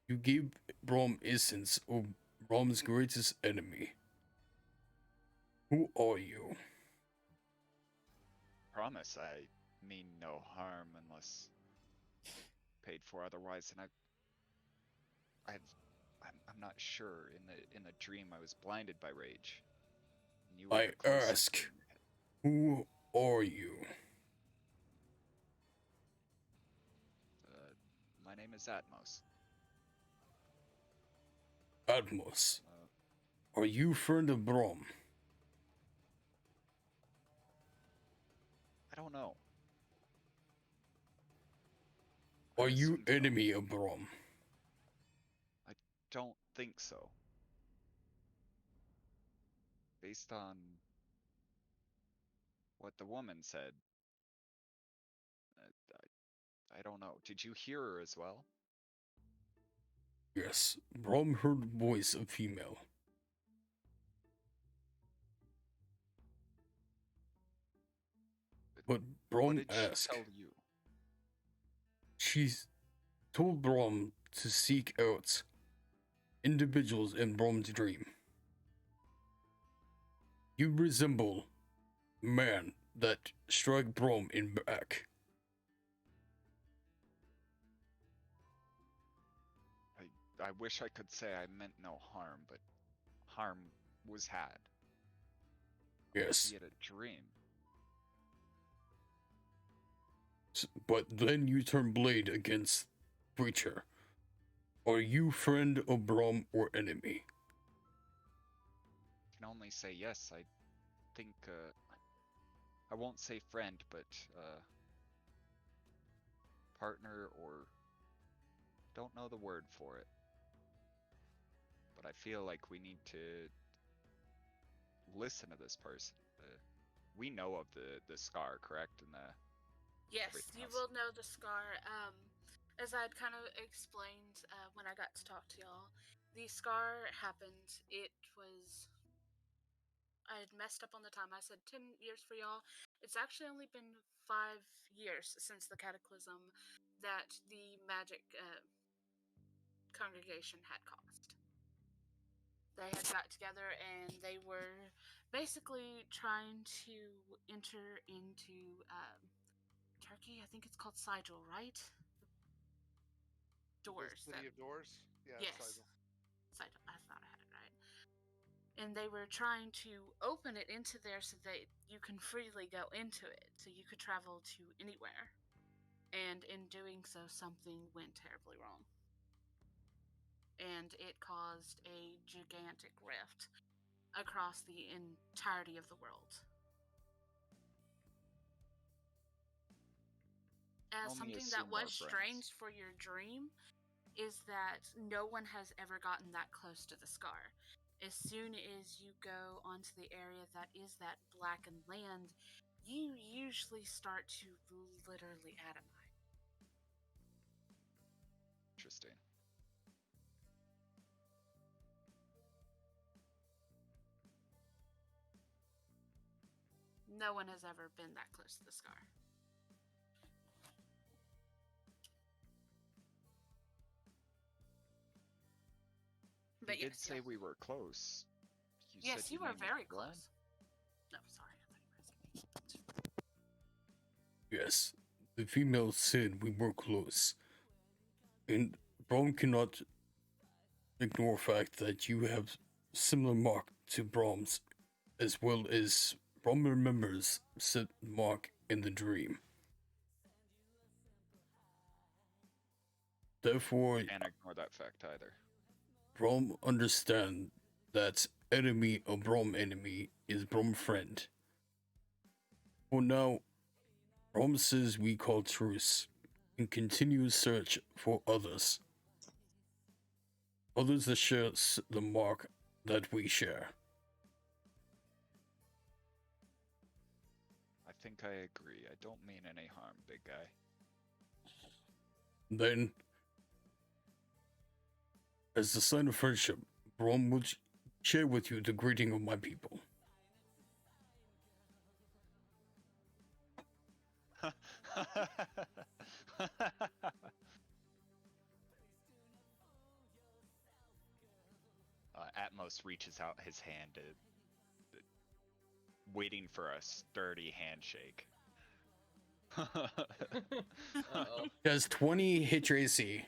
You gave Braum essence of Braum's greatest enemy. Who are you? Promise I mean no harm unless paid for otherwise, and I'm not sure. In the dream I was blinded by rage. And you were I the closest ask, thing. who are you? My name is Atmos. Atmos. Are you friend of Braum? I don't know. Are you assume so. enemy of Braum? I don't think so. Based on what the woman said, I don't know. Did you hear her as well? Yes, Braum heard the voice of female. But What Braum did she asked. tell you? She's told Braum to seek out individuals in Braum's dream. You resemble man that struck Braum in back. I wish I could say I meant no harm, but harm was had. Yes, He had a dream. but then you turn blade against creature. Are you friend of Braum or enemy? I can only say yes. I think I won't say friend, but partner, or don't know the word for it. But I feel like we need to listen to this person. We know of the scar, correct? And Yes, everything you else. will know the scar. As I'd kind of explained when I got to talk to y'all, the scar happened. It was. I had messed up on the time. I said 10 years for y'all. It's actually only been 5 years since the cataclysm that the magic congregation had caused. They had got together and they were basically trying to enter into Turkey. I think it's called Sigil, right? Doors. The City of Doors? Yeah, Yes. Sigil. Sigil. I thought I had it right. And they were trying to open it into there so that you can freely go into it, so you could travel to anywhere. And in doing so, something went terribly wrong. And it caused a gigantic rift across the entirety of the world. Only Something assume that more was friends. strange for your dream is that no one has ever gotten that close to the scar. As soon as you go onto the area that is that blackened land, you usually start to literally atomize. Interesting. No one has ever been that close to the scar. But You yes, did say we were close. yes, said you your were name was very Braum? close. No, sorry, I thought you were asking me. Yes, the female said we were close. And Braum cannot ignore the fact that you have similar mark to Braum's, as well as Braum remembers said mark in the dream. Therefore, Can't ignore that fact either. Braum understand that enemy of Braum enemy is Braum friend. For now, Braum says we call truce and continue search for others. Others that share the mark that we share. I think I agree. I don't mean any harm, big guy. Then, as a sign of friendship, Braum would share with you the greeting of my people. Atmos reaches out his hand, waiting for a sturdy handshake. Uh-oh. Does 20 hit your AC?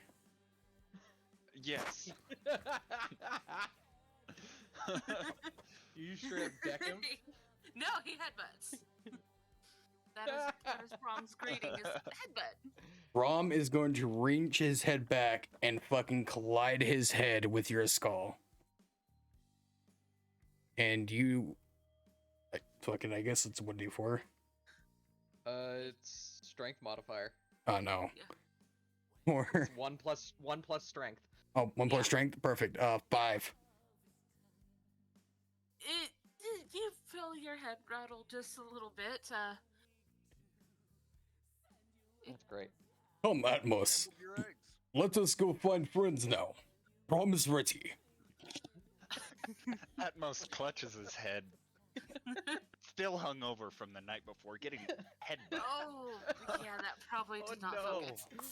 Yes. You straight up deck him? No, he headbutts. That is Brom's greeting, is headbutt. Braum is going to reach his head back and fucking collide his head with your skull. And you... I guess it's 1d4. It's strength modifier. Oh, no. Yeah. Or... It's 1 plus strength. Oh, 1 Yeah. plus strength? Perfect. 5. You feel your head rattle just a little bit. That's great. Come, Atmos. Scrambled your eggs. Let us go find friends now. Braum is ready. Atmos clutches his head, still hungover from the night before, getting headbutt. Oh, yeah, that probably did not feel good.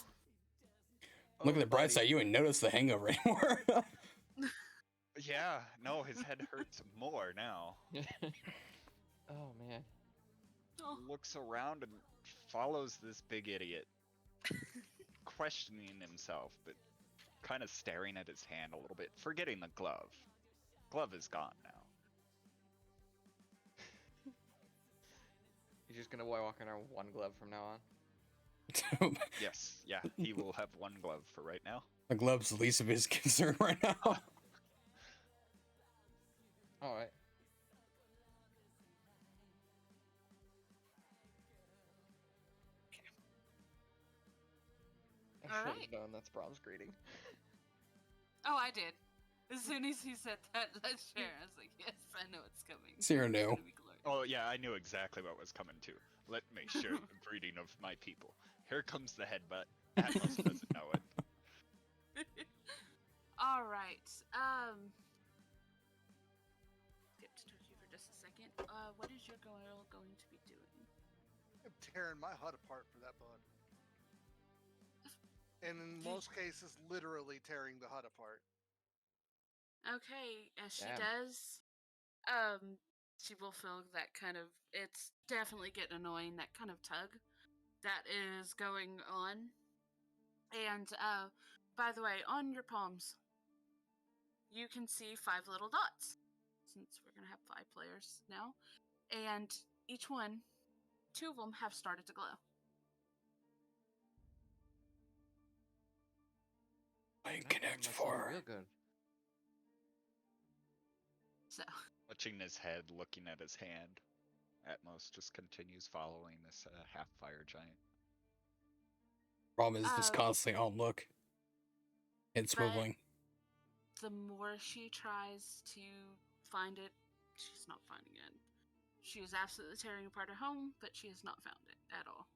Look at the bright side. You ain't noticed the hangover anymore. Yeah, no, his head hurts more now. Oh, man. Oh. Looks around and follows this big idiot, questioning himself, but kind of staring at his hand a little bit, forgetting the glove. Glove is gone now. He's just gonna walk in our one glove from now on. Yes, yeah, he will have one glove for right now. The glove's the least of his concern right now. Alright. should have Alright. known that's Braum's greeting. Oh, I did. As soon as he said that, let's share. I was like, yes, I know it's coming. Sira It's knew. gonna be glorious. Oh yeah, I knew exactly what was coming too. Let me share the greeting of my people. Here comes the headbutt. Atmos doesn't know it. All right. Skip to Turkey for just a second. What is your girl going to be doing? I'm tearing my hut apart for that bud. And in most cases, literally tearing the hut apart. Okay, as she Damn. does, she will feel that kind of, it's definitely getting annoying, that kind of tug that is going on. And, by the way, on your palms, you can see 5 little dots, since we're going to have 5 players now. And each one, 2 of them have started to glow. I That connect must feel for. real good. So, Touching his head, looking at his hand. Atmos just continues following this half fire giant. Problem is just constantly on look. It's but- moving. the more she tries to find it, she's not finding it. She is absolutely tearing apart her home, but she has not found it at all.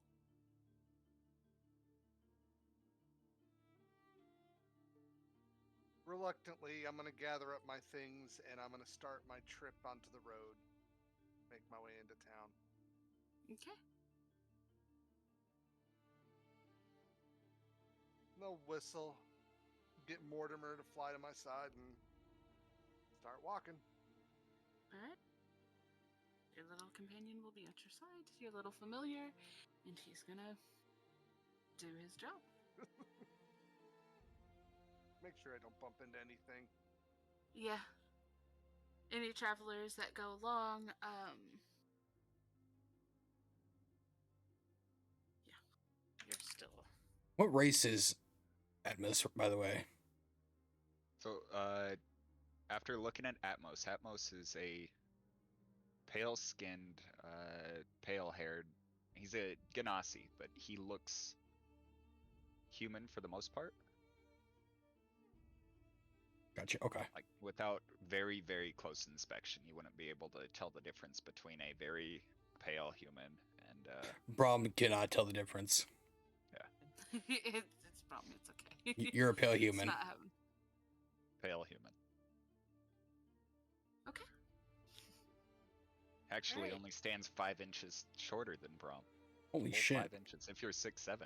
Reluctantly, I'm going to gather up my things and I'm going to start my trip onto the road. Make my way into town. Okay. No whistle. Get Mortimer to fly to my side and start walking. Alright. Your little companion will be at your side, your little familiar, and he's gonna do his job. Make sure I don't bump into anything. Yeah. Any travelers that go along, yeah. You're still. What race is Atmos, by the way? So, after looking at Atmos, Atmos is a pale-skinned, pale-haired. He's a Ganassi, but he looks human for the most part. Gotcha. Okay. Like, without very, very close inspection, you wouldn't be able to tell the difference between a very pale human and, Braum cannot tell the difference. It's a problem, it's okay. You're a pale It's human. not having. pale human. Okay. Actually, Alright. only stands 5 inches shorter than Braum. Holy Full shit. 5 inches. If you're 6'7".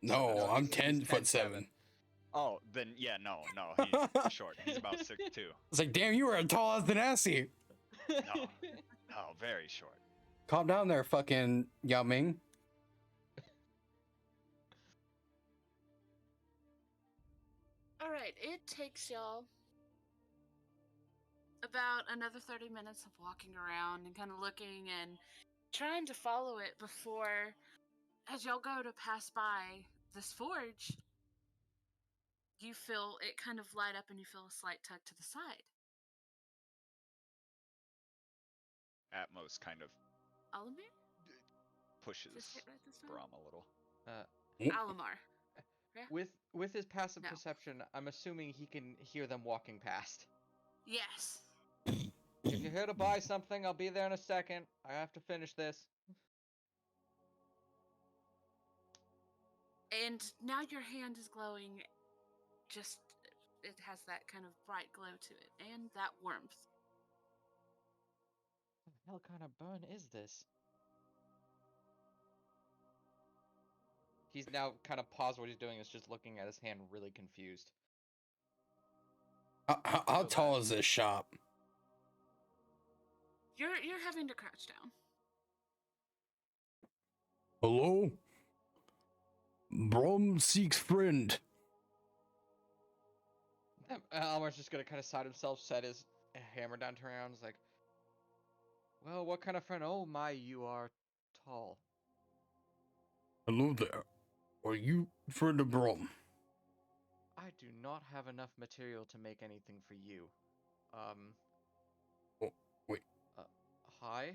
No, No, I'm he's 10'7". Oh, then yeah, no, he's short. He's about 6'2". It's like, damn, you were as tall as the Nasty. No, very short. Calm down there, fucking Yao Ming. Alright, it takes y'all about another 30 minutes of walking around and kind of looking and trying to follow it before, as y'all go to pass by this forge, you feel it kind of light up and you feel a slight tug to the side. Atmos kind of Alimar? pushes Just hit right this time? Braum a little. Alimar. With his passive No. perception, I'm assuming he can hear them walking past. Yes. If you're here to buy something, I'll be there in a second. I have to finish this. And now your hand is glowing. Just, it has that kind of bright glow to it and that warmth. What the hell kind of burn is this? He's now kind of paused what he's doing, is just looking at his hand really confused. How tall is this shop? You're having to crouch down. Hello? Braum seeks friend. Almar's just gonna kind of side himself, set his hammer down, turn around, is like, well, what kind of friend? Oh my, you are tall. Hello there. Are you friend of Braum? I do not have enough material to make anything for you. Oh, wait. Hi?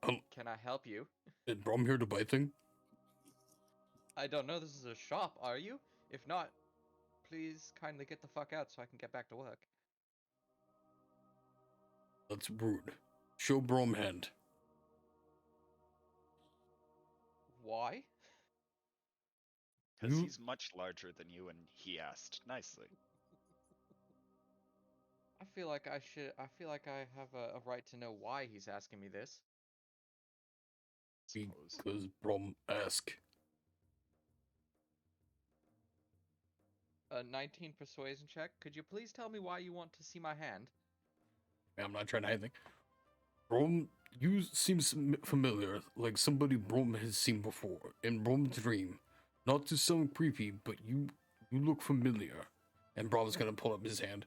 Hello? Can I help you? Is Braum here to buy thing? I don't know this is a shop, are you? If not, please kindly get the fuck out so I can get back to work. That's rude. Show Braum hand. Why? Because You- he's much larger than you, and he asked nicely. I feel like I have a right to know why he's asking me this. Suppose. Because Braum ask. A 19 persuasion check. Could you please tell me why you want to see my hand? I'm not trying to hide anything. Braum, you seem familiar, like somebody Braum has seen before in Braum's dream. Not to sound creepy, but you look familiar. And Braum's gonna pull up his hand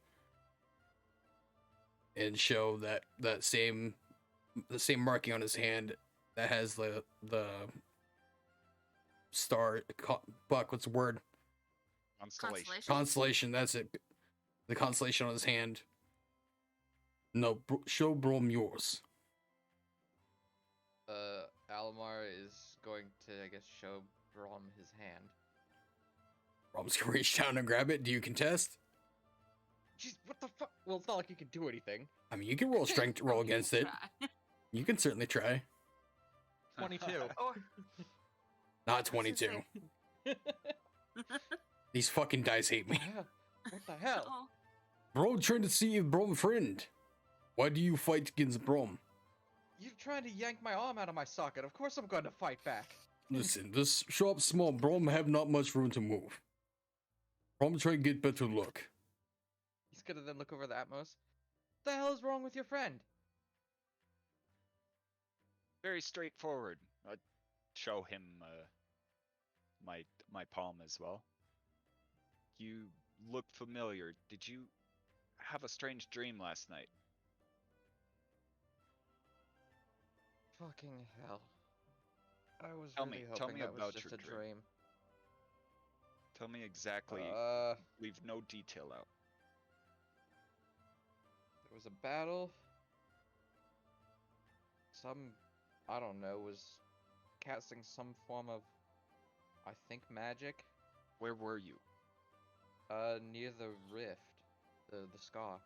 and show the same marking on his hand that has the star. Buck, what's the word? Constellation. Constellation. That's it. The constellation on his hand. No, show Braum yours. Alimar is going to, I guess, show Braum his hand. Braum's gonna reach down and grab it. Do you contest? Jeez, what the fuck? Well, it's not like you can do anything. I mean, you can roll strength to roll against it. Try. You can certainly try. 22. Or Not 22. These fucking dice hate me. What the hell? oh, Bro, trying to see if Braum friend. Why do you fight against Braum? You're trying to yank my arm out of my socket. Of course I'm going to fight back. Listen, this shop's small. Braum have not much room to move. Braum try to get better look. He's gonna then look over the Atmos. The hell is wrong with your friend? Very straightforward. I'd show him my palm as well. You look familiar. Did you have a strange dream last night? Fucking hell. I was Tell really me hoping that was about just your a dream. dream. Tell me exactly. Leave no detail out. There was a battle. I don't know, was casting some form of, I think, magic. Where were you? Near the rift, the scar.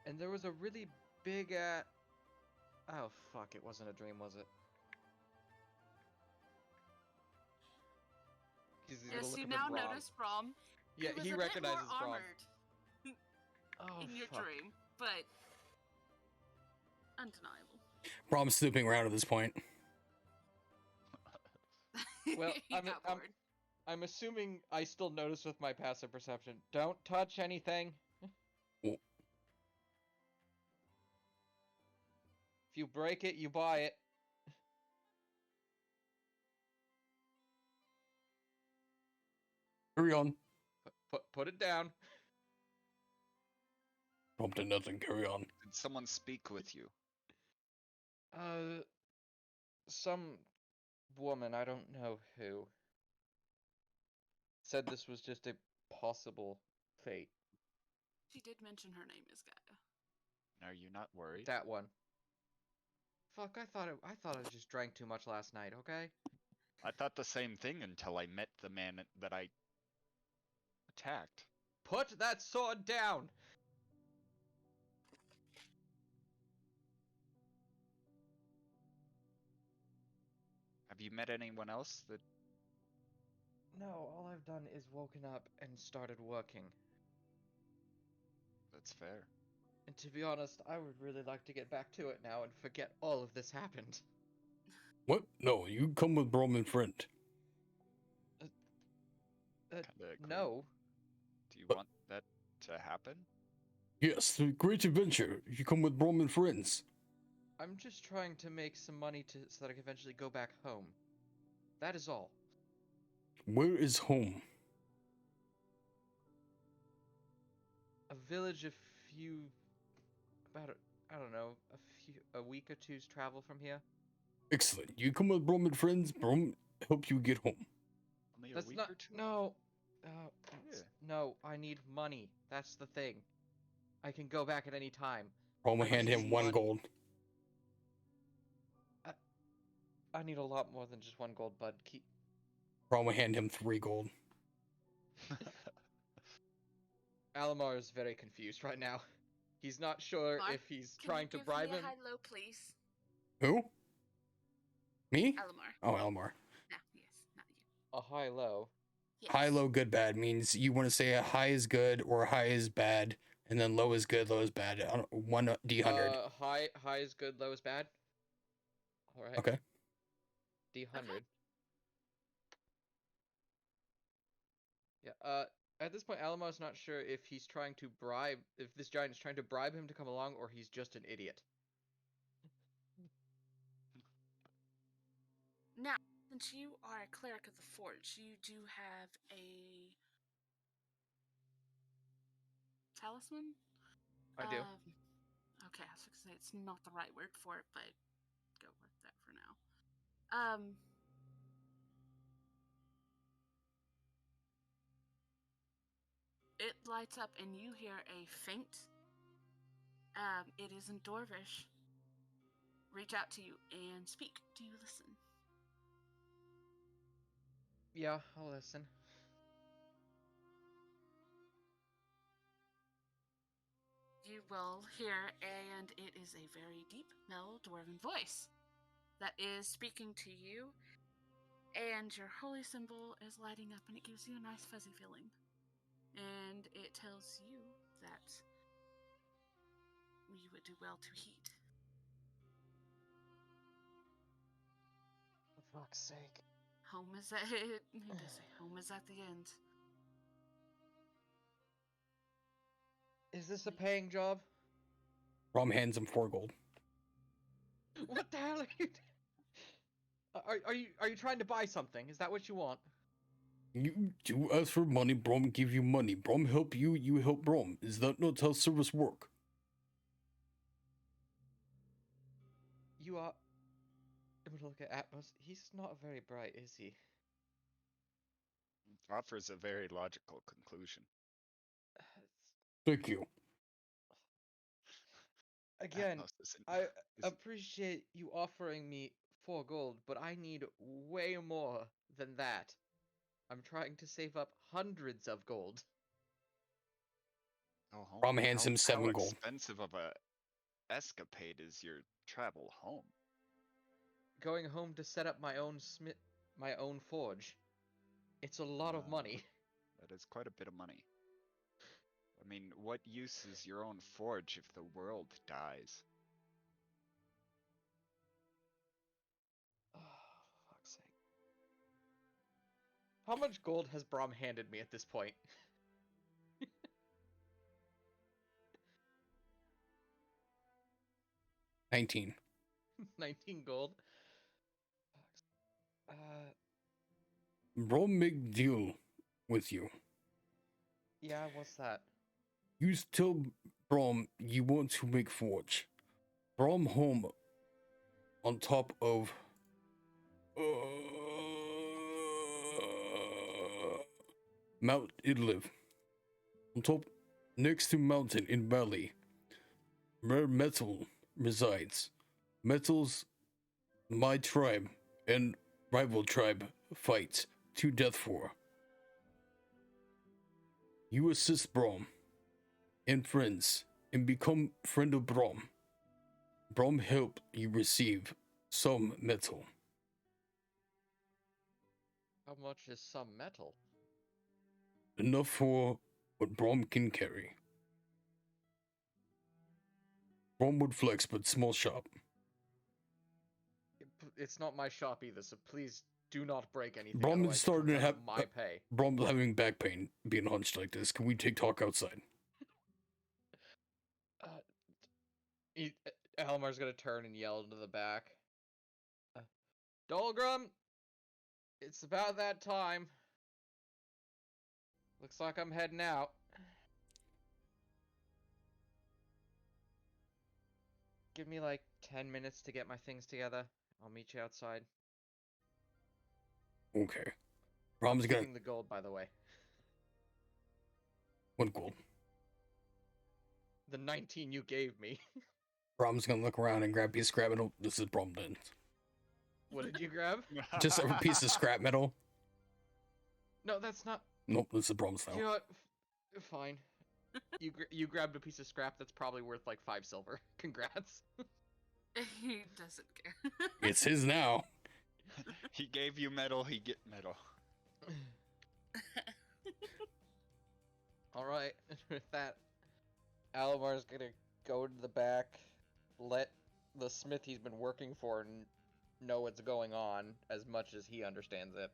And there was a really big oh fuck, it wasn't a dream, was it? He's gonna yes, look you up at now Braum. notice Braum. Yeah, was he a bit more recognizes Braum. armored Oh, in your fuck. dream, but undeniable. Braum's snooping around at this point. Well, He got bored. I'm assuming I still notice with my passive perception. Don't touch anything. Oh. If you break it, you buy it. Carry on. Put it down. Braum did nothing. Carry on. Did someone speak with you? Some woman, I don't know who, said this was just a possible fate. She did mention her name is Gaia. Are you not worried? That one. Fuck, I thought I just drank too much last night, okay? I thought the same thing until I met the man that I attacked. Put that sword down! Have you met anyone else that... No, all I've done is woken up and started working. That's fair. And to be honest, I would really like to get back to it now and forget all of this happened. What? No, you come with Braum and friend. Kinda cool. No. Do you want that to happen? Yes, the great adventure. You come with Braum and friends. I'm just trying to make some money so that I can eventually go back home. That is all. Where is home? A village I don't know, a week or two's travel from here. Excellent. You come with Braum and friends. Braum help you get home. Only a That's week not. or two? No. Yeah. No, I need money. That's the thing. I can go back at any time. Braum will I hand just him need 1 money. gold. I need a lot more than just 1 gold, bud. Braum will hand him 3 gold. Alimar is very confused right now. He's not sure Mar, if he's can trying you to give bribe me a him. high-low, please? Who? Me? Alimar. Oh, Elmar. No, yes, not you. A high-low. Yes. High, low, good, bad means you want to say a high is good or high is bad, and then low is good, low is bad. 1 D100. High is good, low is bad. All right. Okay. D100. Okay. Yeah. At this point, Alamar's not sure if if this giant is trying to bribe him to come along, or he's just an idiot. Now, since you are a cleric of the forge, you do have a talisman? I do. Okay, I was going to say it's not the right word for it, but go with that for now. It lights up and you hear a faint, it is in Dwarvish, reach out to you and speak. Do you listen? Yeah, I'll listen. You will hear, and it is a very deep, mellow dwarven voice that is speaking to you, and your holy symbol is lighting up, and it gives you a nice fuzzy feeling. And it tells you that you would do well to heed. For fuck's sake. Home is at it. He does say home is at the end. Is this a paying job? Braum hands him 4 gold. What the hell are you are you trying to buy something? Is that what you want? You do ask for money, Braum give you money. Braum help you, you help Braum. Is that not how service work? You are... I'm gonna look at Atmos. He's not very bright, is he? Offers a very logical conclusion. Thank you. Again, Atmos isn't- I is- appreciate you offering me 4 gold, but I need way more than that. I'm trying to save up hundreds of gold. Oh, home. Braum hands him 7 how gold. expensive of a escapade is your travel home? Going home to set up my own forge. It's a lot of money. That is quite a bit of money. I mean, what use is your own forge if the world dies? Oh, for fuck's sake. How much gold has Braum handed me at this point? 19. 19 gold. Braum make deal with you. Yeah, what's that? You tell Braum you want to make forge. Braum home on top of Mount Idliv. On top, next to mountain in valley, where metal resides. Metals, my tribe and rival tribe fight to death for. You assist Braum and friends and become friend of Braum. Braum help you receive some metal. How much is some metal? Enough for what Braum can carry. Braum would flex, but small shop. It's not my shop either, so please do not break anything. Braum otherwise is it starting comes to out of have my pay. Braum having back pain being hunched like this. Can we take talk outside? Elmar's gonna turn and yell into the back. Dolgrim! It's about that time. Looks like I'm heading out. Give me like 10 minutes to get my things together. I'll meet you outside. Okay. I'm Braum's gonna keeping the gold, by the way. 1 gold. The 19 you gave me. Braum's gonna look around and grab his scrap and this is Braum then. What did you grab? Just a piece of scrap metal. No, that's not. Nope, it's the Braum style. You know what? Fine. You grabbed a piece of scrap that's probably worth like 5 silver. Congrats. He doesn't care. It's his now. He gave you metal, he get metal. All right. With that, Alimar's gonna go to the back, let the smith he's been working for know what's going on as much as he understands it.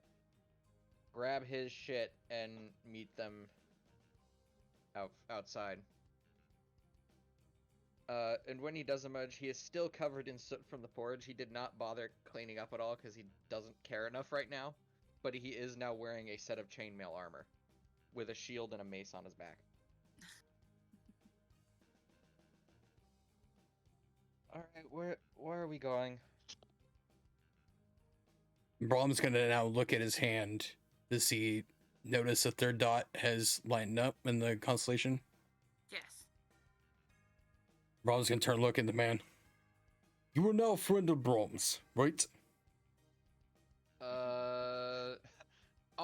Grab his shit and meet them outside. And when he does emerge, he is still covered in soot from the porridge. He did not bother cleaning up at all because he doesn't care enough right now. But he is now wearing a set of chainmail armor with a shield and a mace on his back. Alright, where are we going? Braum's gonna now look at his hand to see, notice the third dot has lightened up in the constellation. Yes. Braum's gonna turn and look at the man. You are now a friend of Braum's, right? I'll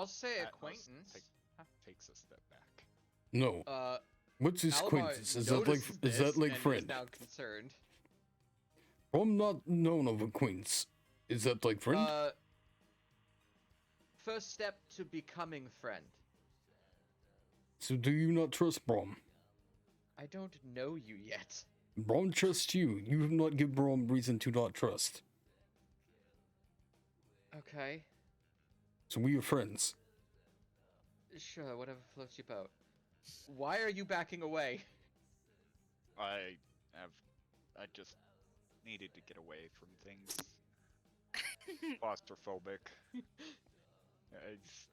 say Atmos acquaintance. takes a step back. No. What's his Alimar acquaintance? Is that like notices this and friend? is now concerned. I'm not known of acquaintance. Is that like friend? First step to becoming friend. So do you not trust Braum? I don't know you yet. Braum trusts you. You have not given Braum reason to not trust. Okay. So we are friends. Sure, whatever floats your boat. Why are you backing away? I just needed to get away from things. Claustrophobic. It's...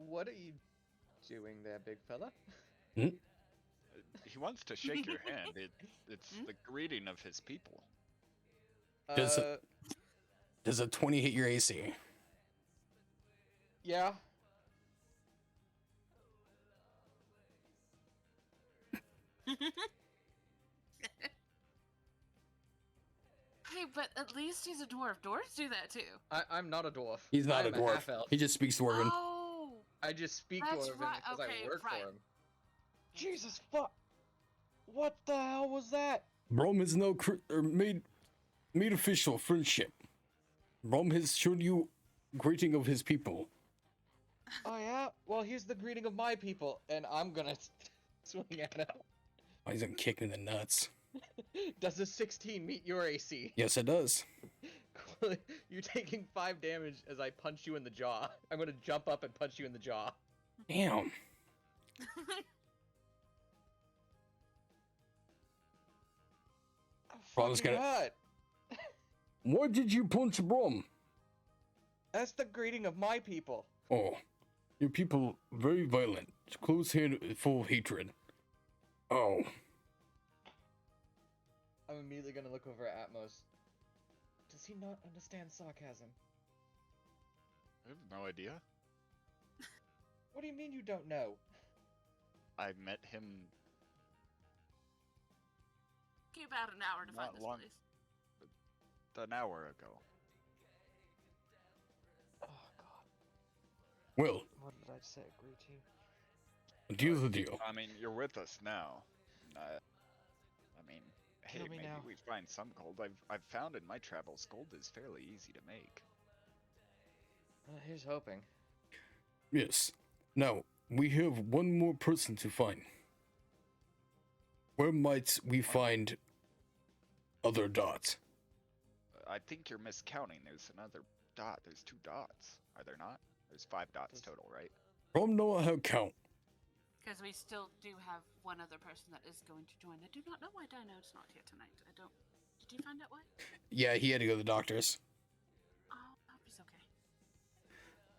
What are you doing there, big fella? He wants to shake your hand. It's the greeting of his people. Does a 20 hit your AC? Yeah. Hey, but at least he's a dwarf. Dwarves do that too. I'm not a dwarf. He's not a I'm dwarf. half-elf. He just speaks Dwarven. Oh, I just speak That's Dwarven right, because okay, I work right. for him. Jesus fuck! What the hell was that? Braum has now made official friendship. Braum has shown you greeting of his people. Oh yeah? Well, here's the greeting of my people, and I'm gonna swing at him. Oh, he's gonna kick me in the nuts. Does a 16 meet your AC? Yes, it does. You're taking 5 damage as I punch you in the jaw. I'm gonna jump up and punch you in the jaw. Damn. Braum's Fucking gonna- hurt. Why did you punch Braum? That's the greeting of my people. Oh, your people very violent, close hand, full of hatred. Oh. I'm immediately gonna look over at Atmos. Does he not understand sarcasm? I have no idea. What do you mean you don't know? I met him Give about an hour to find Not this long. place. an hour ago. Oh god. Well, What did I say? Agree to? a deal's a deal. I mean, you're with us now. I mean, hey, Kill me maybe now. we find some gold. I've found in my travels, gold is fairly easy to make. Well, here's hoping. Yes. Now, we have one more person to find. Where might we find other dots? I think you're miscounting. There's another dot. There's 2 dots. Are there not? There's 5 dots total, right? Braum know how to count. Because we still do have one other person that is going to join. I do not know why Dino's not here tonight. I don't. Did you find out why? Yeah, he had to go to the doctor's. Oh, I hope he's okay.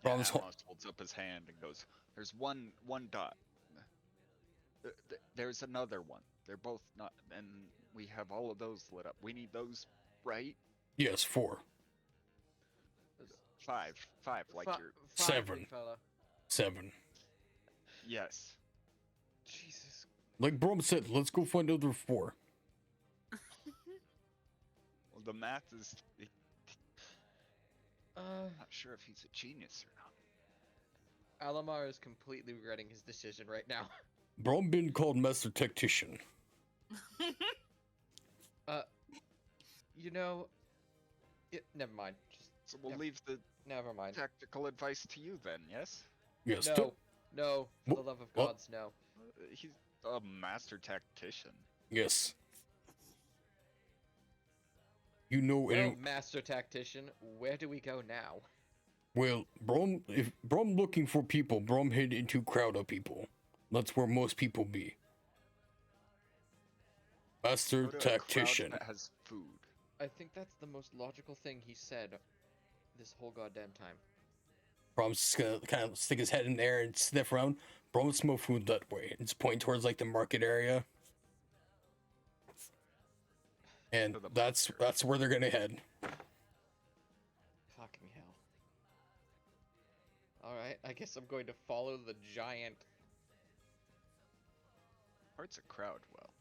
Braum's Atmos holds up his hand and goes, "There's one dot. There's another one. They're both not, and we have all of those lit up. We need those, right? Yes, 4. 5, like you're 7. Big fella. 7. yes. Jesus. Like Brom said, let's go find other 4. Well, the math is. Uh, Not sure if he's a genius or not. Alimar is completely regretting his decision right now. Brom been called Master Tactician. You know, never mind. Just So we'll Yep. leave the never mind. tactical advice to you then, yes? Yes. No, for the love of What? gods, no. He's a master tactician. Yes. You know, Well, master tactician, where do we go now? well, Brom. If Brom looking for people, Brom head into crowd of people. That's where most people be. Master Go to a crowd Tactician. that has food. I think that's the most logical thing he said this whole goddamn time. Brom's just gonna kind of stick his head in there and sniff around. Brom smell food that way. It's pointing towards like the market area. And To the that's where they're gonna head. Fucking hell. Alright, I guess I'm going to follow the giant. Parts a crowd well.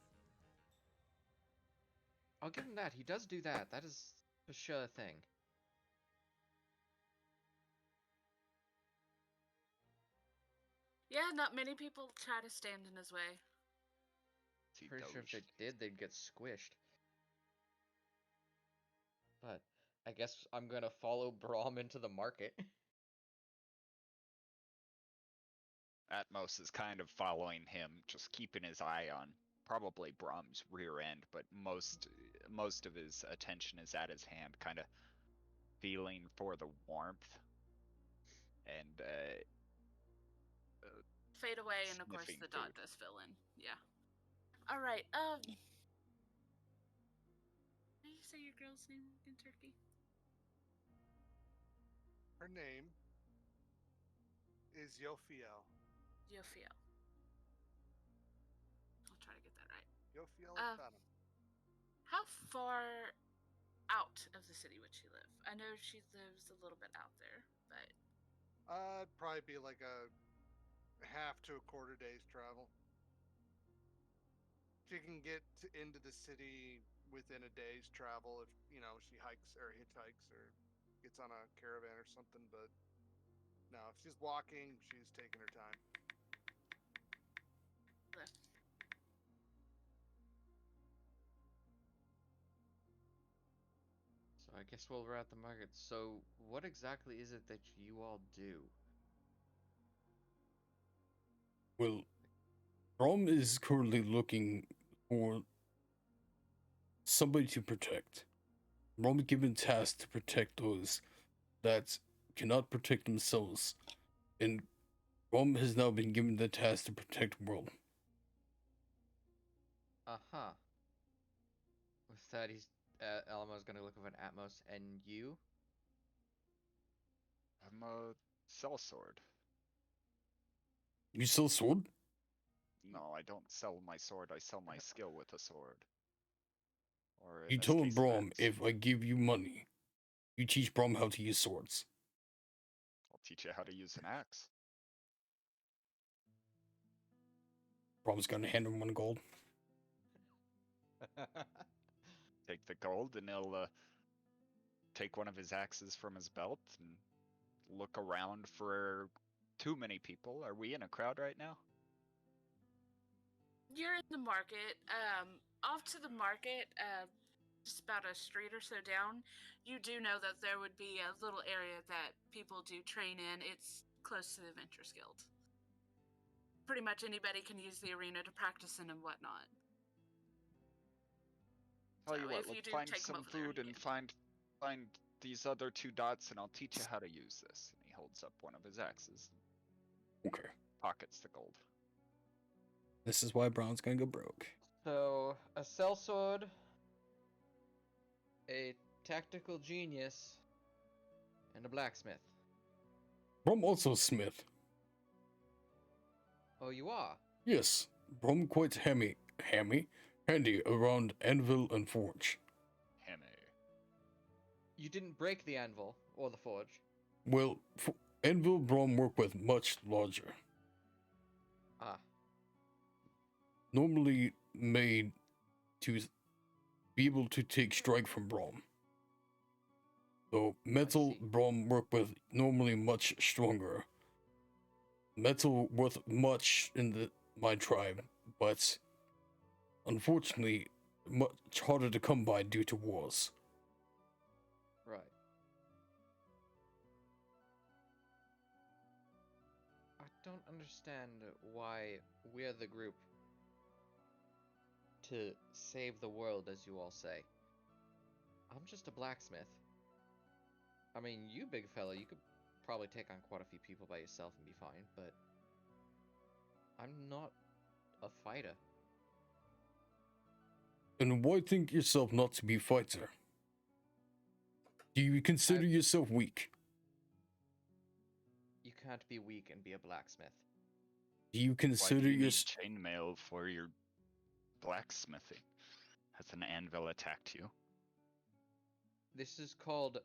I'll give him that. He does do that. That is a sure thing. Yeah, not many people try to stand in his way. See, Pretty sure if Doge. they did, they'd get squished. But I guess I'm gonna follow Braum into the market. Atmos is kind of following him, just keeping his eye on probably Brom's rear end, but most of his attention is at his hand, kind of feeling for the warmth and Fade away, and of course Sniffing the dot food. does fill in. Yeah. All right. How do you say your girl's name in Turkey? Her name is Yofiel. Yofiel. I'll try to get that right. Yofiel Uh, Phantom. How far out of the city would she live? I know she lives a little bit out there, but It'd probably be like a half to a quarter day's travel. She can get into the city within a day's travel if, she hikes or hitchhikes or gets on a caravan or something, but no, if she's walking, she's taking her time. So I guess while we're at the market, so what exactly is it that you all do? Well, Brom is currently looking for somebody to protect. Brom is given task to protect those that cannot protect themselves, and Brom has now been given the task to protect the world. Uh-huh. With that, Alamo's gonna look over at Atmos, and you? I'm a sellsword. You sell sword? No, I don't sell my sword. I sell my skill with a sword. Or in You this tell him, case, an Brom, axe. if I give you money, you teach Brom how to use swords. I'll teach you how to use an axe. Brom's gonna hand him 1 gold. Take the gold, and he'll take one of his axes from his belt and look around for too many people. Are we in a crowd right now? you're in the market. Off to the market, just about a street or so down, you do know that there would be a little area that people do train in. It's close to the Adventurers Guild. Pretty much anybody can use the arena to practice in and whatnot. Tell So you what, if you let's do find take them some over there, food you and can. find these other 2 dots, and I'll teach you how to use this. And he holds up one of his axes, Okay. pockets the gold. This is why Brom's gonna go broke. So, a sellsword, a tactical genius, and a blacksmith. Brom also smith. Oh, you are? Yes, Brom quite handy around anvil and forge. Henne. You didn't break the anvil or the forge. Well, anvil Brom work with much larger. Ah. normally made to be able to take strike from Braum. So metal see. Braum work with normally much stronger. Metal worth much in my tribe, but unfortunately much harder to come by due to wars. Right. I don't understand why we're the group to save the world, as you all say. I'm just a blacksmith. I mean, you big fella, you could probably take on quite a few people by yourself and be fine, but I'm not a fighter. And why think yourself not to be a fighter? Do you consider yourself weak? You can't be weak and be a blacksmith. Do you Why consider do you need yourself... chainmail for your blacksmithing? Has an anvil attacked you? This is called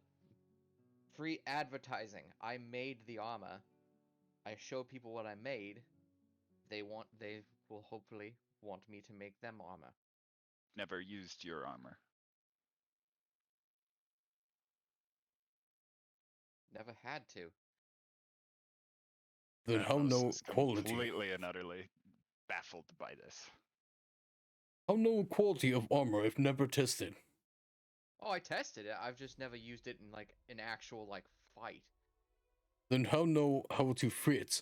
free advertising. I made the armor. I show people what I made. They will hopefully want me to make them armor. Never used your armor. Never had to. Then how Atmos no is quality? completely and utterly baffled by this. How no quality of armor if never tested? Oh, I tested it. I've just never used it in like an actual like fight. Then how know how to fit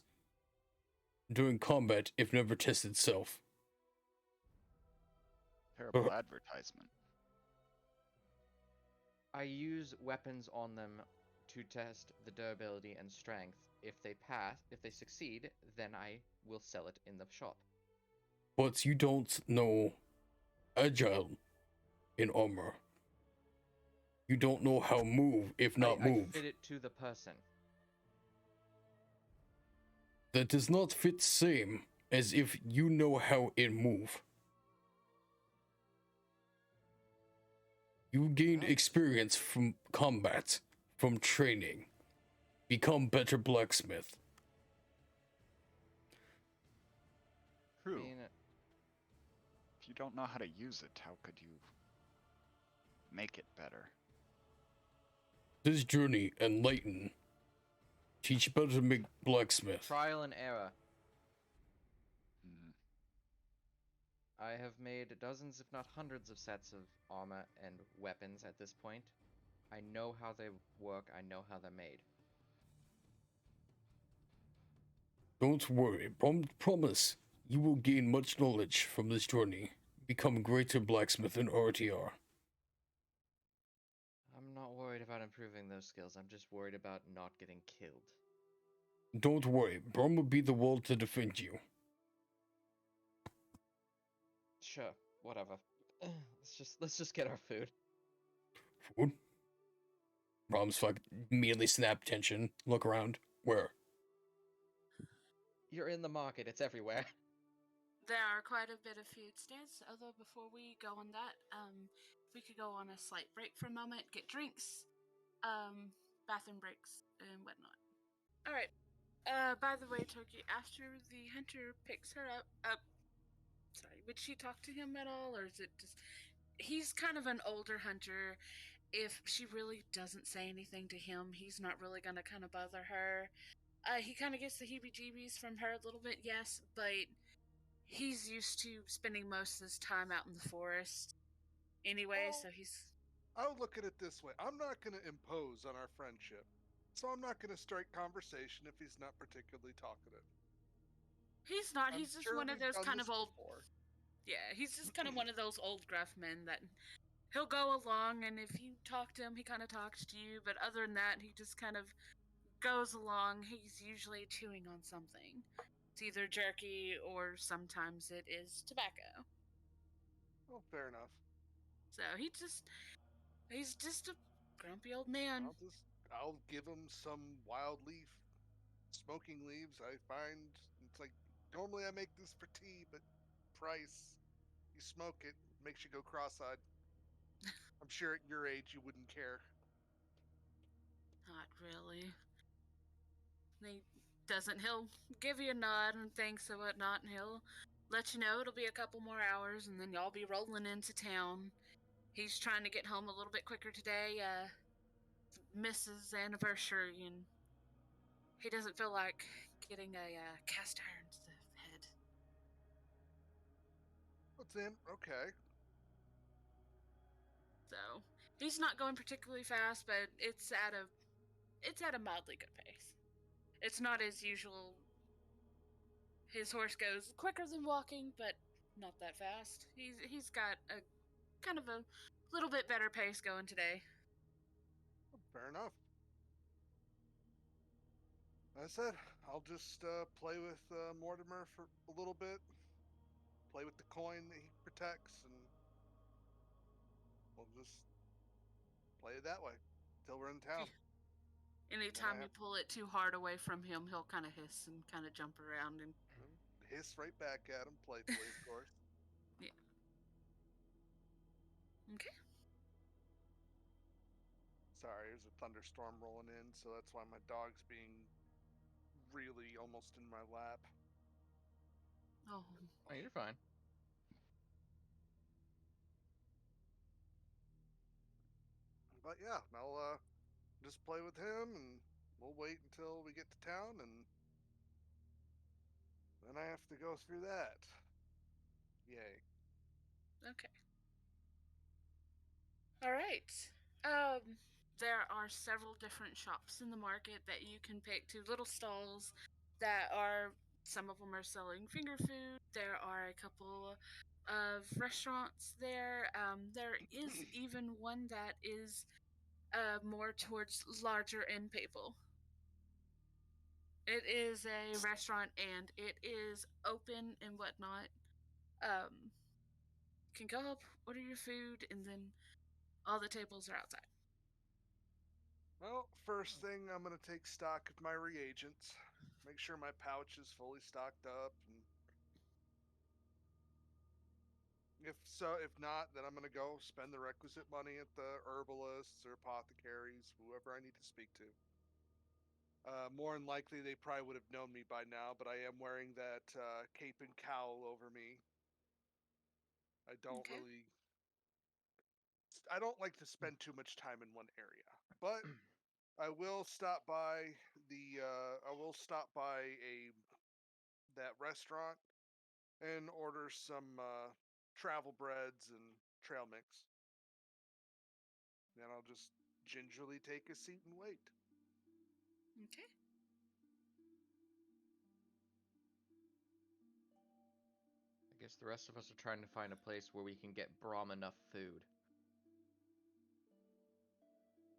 during combat if never tested self? Terrible advertisement. I use weapons on them to test the durability and strength. If they succeed, then I will sell it in the shop. But you don't know agile in armor. You don't know how move if not move. I fit it to the person. That does not fit same as if you know how it move. You gained experience from combat, from training. Become better blacksmith. True. I mean, If you don't know how to use it, how could you make it better? This journey enlighten. Teach better to make blacksmith. trial and error. Hmm. I have made dozens, if not hundreds, of sets of armor and weapons at this point. I know how they work. I know how they're made. Don't worry, promise you will gain much knowledge from this journey. Become greater blacksmith in RTR. I'm not worried about improving those skills. I'm just worried about not getting killed. Don't worry, Braum will be the wall to defend you. Sure, whatever. Let's just get our food. Food? Braum's fuck immediately snap tension. Look around. Where? You're in the market. It's everywhere. There are quite a bit of food stands, although before we go on that, if we could go on a slight break for a moment, get drinks, bathroom breaks, and whatnot. Alright. By the way, Turkey, after the hunter picks her up, sorry, would she talk to him at all, or is it just... He's kind of an older hunter. If she really doesn't say anything to him, he's not really gonna kind of bother her. He kind of gets the heebie-jeebies from her a little bit, yes, but he's used to spending most of his time out in the forest anyway, Well, so he's... I'll look at it this way. I'm not going to impose on our friendship, so I'm not going to strike conversation if he's not particularly talkative. He's not. I'm He's just sure one of we've those done kind this of old... before. Yeah, he's just kind of one of those old gruff men that he'll go along, and if you talk to him, he kind of talks to you, but other than that, he just kind of goes along. He's usually chewing on something. It's either jerky or sometimes it is tobacco. Well, fair enough. So he's just a grumpy old man. I'll give him some wild leaf, smoking leaves. I find it's like normally I make this for tea, but price, you smoke it, makes you go cross-eyed. I'm sure at your age you wouldn't care. Not really. He'll give you a nod and thanks and whatnot, and he'll let you know it'll be a couple more hours, and then y'all be rolling into town. He's trying to get home a little bit quicker today. Mrs. Anniversary, and he doesn't feel like getting a cast iron to the head. What's in? Okay. So he's not going particularly fast, but it's at a mildly good pace. It's not as usual. His horse goes quicker than walking, but not that fast. He's got a kind of a little bit better pace going today. Fair enough. Like I said, I'll just play with Mortimer for a little bit. Play with the coin that he protects, and we'll just play it that way till we're in town. Anytime you pull it too hard away from him, he'll kind of hiss and kind of jump around and hiss right back at him, playfully, of course. Yeah. Okay. Sorry, there's a thunderstorm rolling in, so that's why my dog's being really almost in my lap. Oh, you're fine. But yeah, I'll just play with him, and we'll wait until we get to town, and then I have to go through that. Yay. okay. All right. There are several different shops in the market that you can pick to, little stalls that are, some of them are selling finger food. There are a couple of restaurants there. There is even one that is more towards larger end people. It is a restaurant and it is open and whatnot. You can go up, order your food, and then all the tables are outside. Well, first thing, I'm going to take stock of my reagents. Make sure my pouch is fully stocked up, and if not, then I'm going to go spend the requisite money at the herbalists or apothecaries, whoever I need to speak to. More than likely, they probably would have known me by now, but I am wearing that cape and cowl over me. I don't like to spend too much time in one area, but I will stop by that restaurant and order some travel breads and trail mix. Then I'll just gingerly take a seat and wait. Okay. I guess the rest of us are trying to find a place where we can get Braum enough food. Let's see.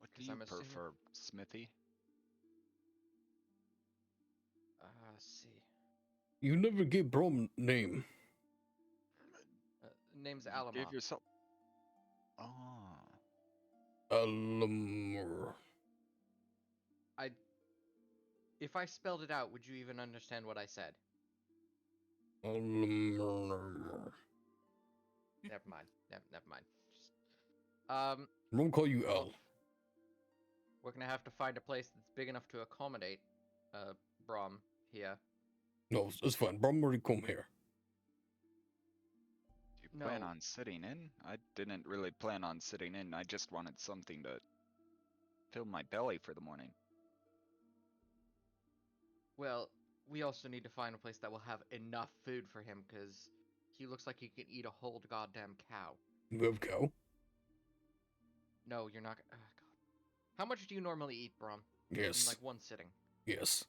What do you I'm assuming- prefer, Smithy? See. You never gave Braum name. Name's You Alimar. Give yourself. Oh. Alimar. If I spelled it out, would you even understand what I said? Alimar. Never mind. Never mind. I'm gonna call you L. We're gonna have to find a place that's big enough to accommodate Braum here. No, it's fine. Braum already come here. Do you plan No. on sitting in? I didn't really plan on sitting in. I just wanted something to fill my belly for the morning. Well, we also need to find a place that will have enough food for him, because he looks like he can eat a whole goddamn cow. You have cow? No, you're not. God. How much do you normally eat, Braum? Yes. In like one sitting. Yes.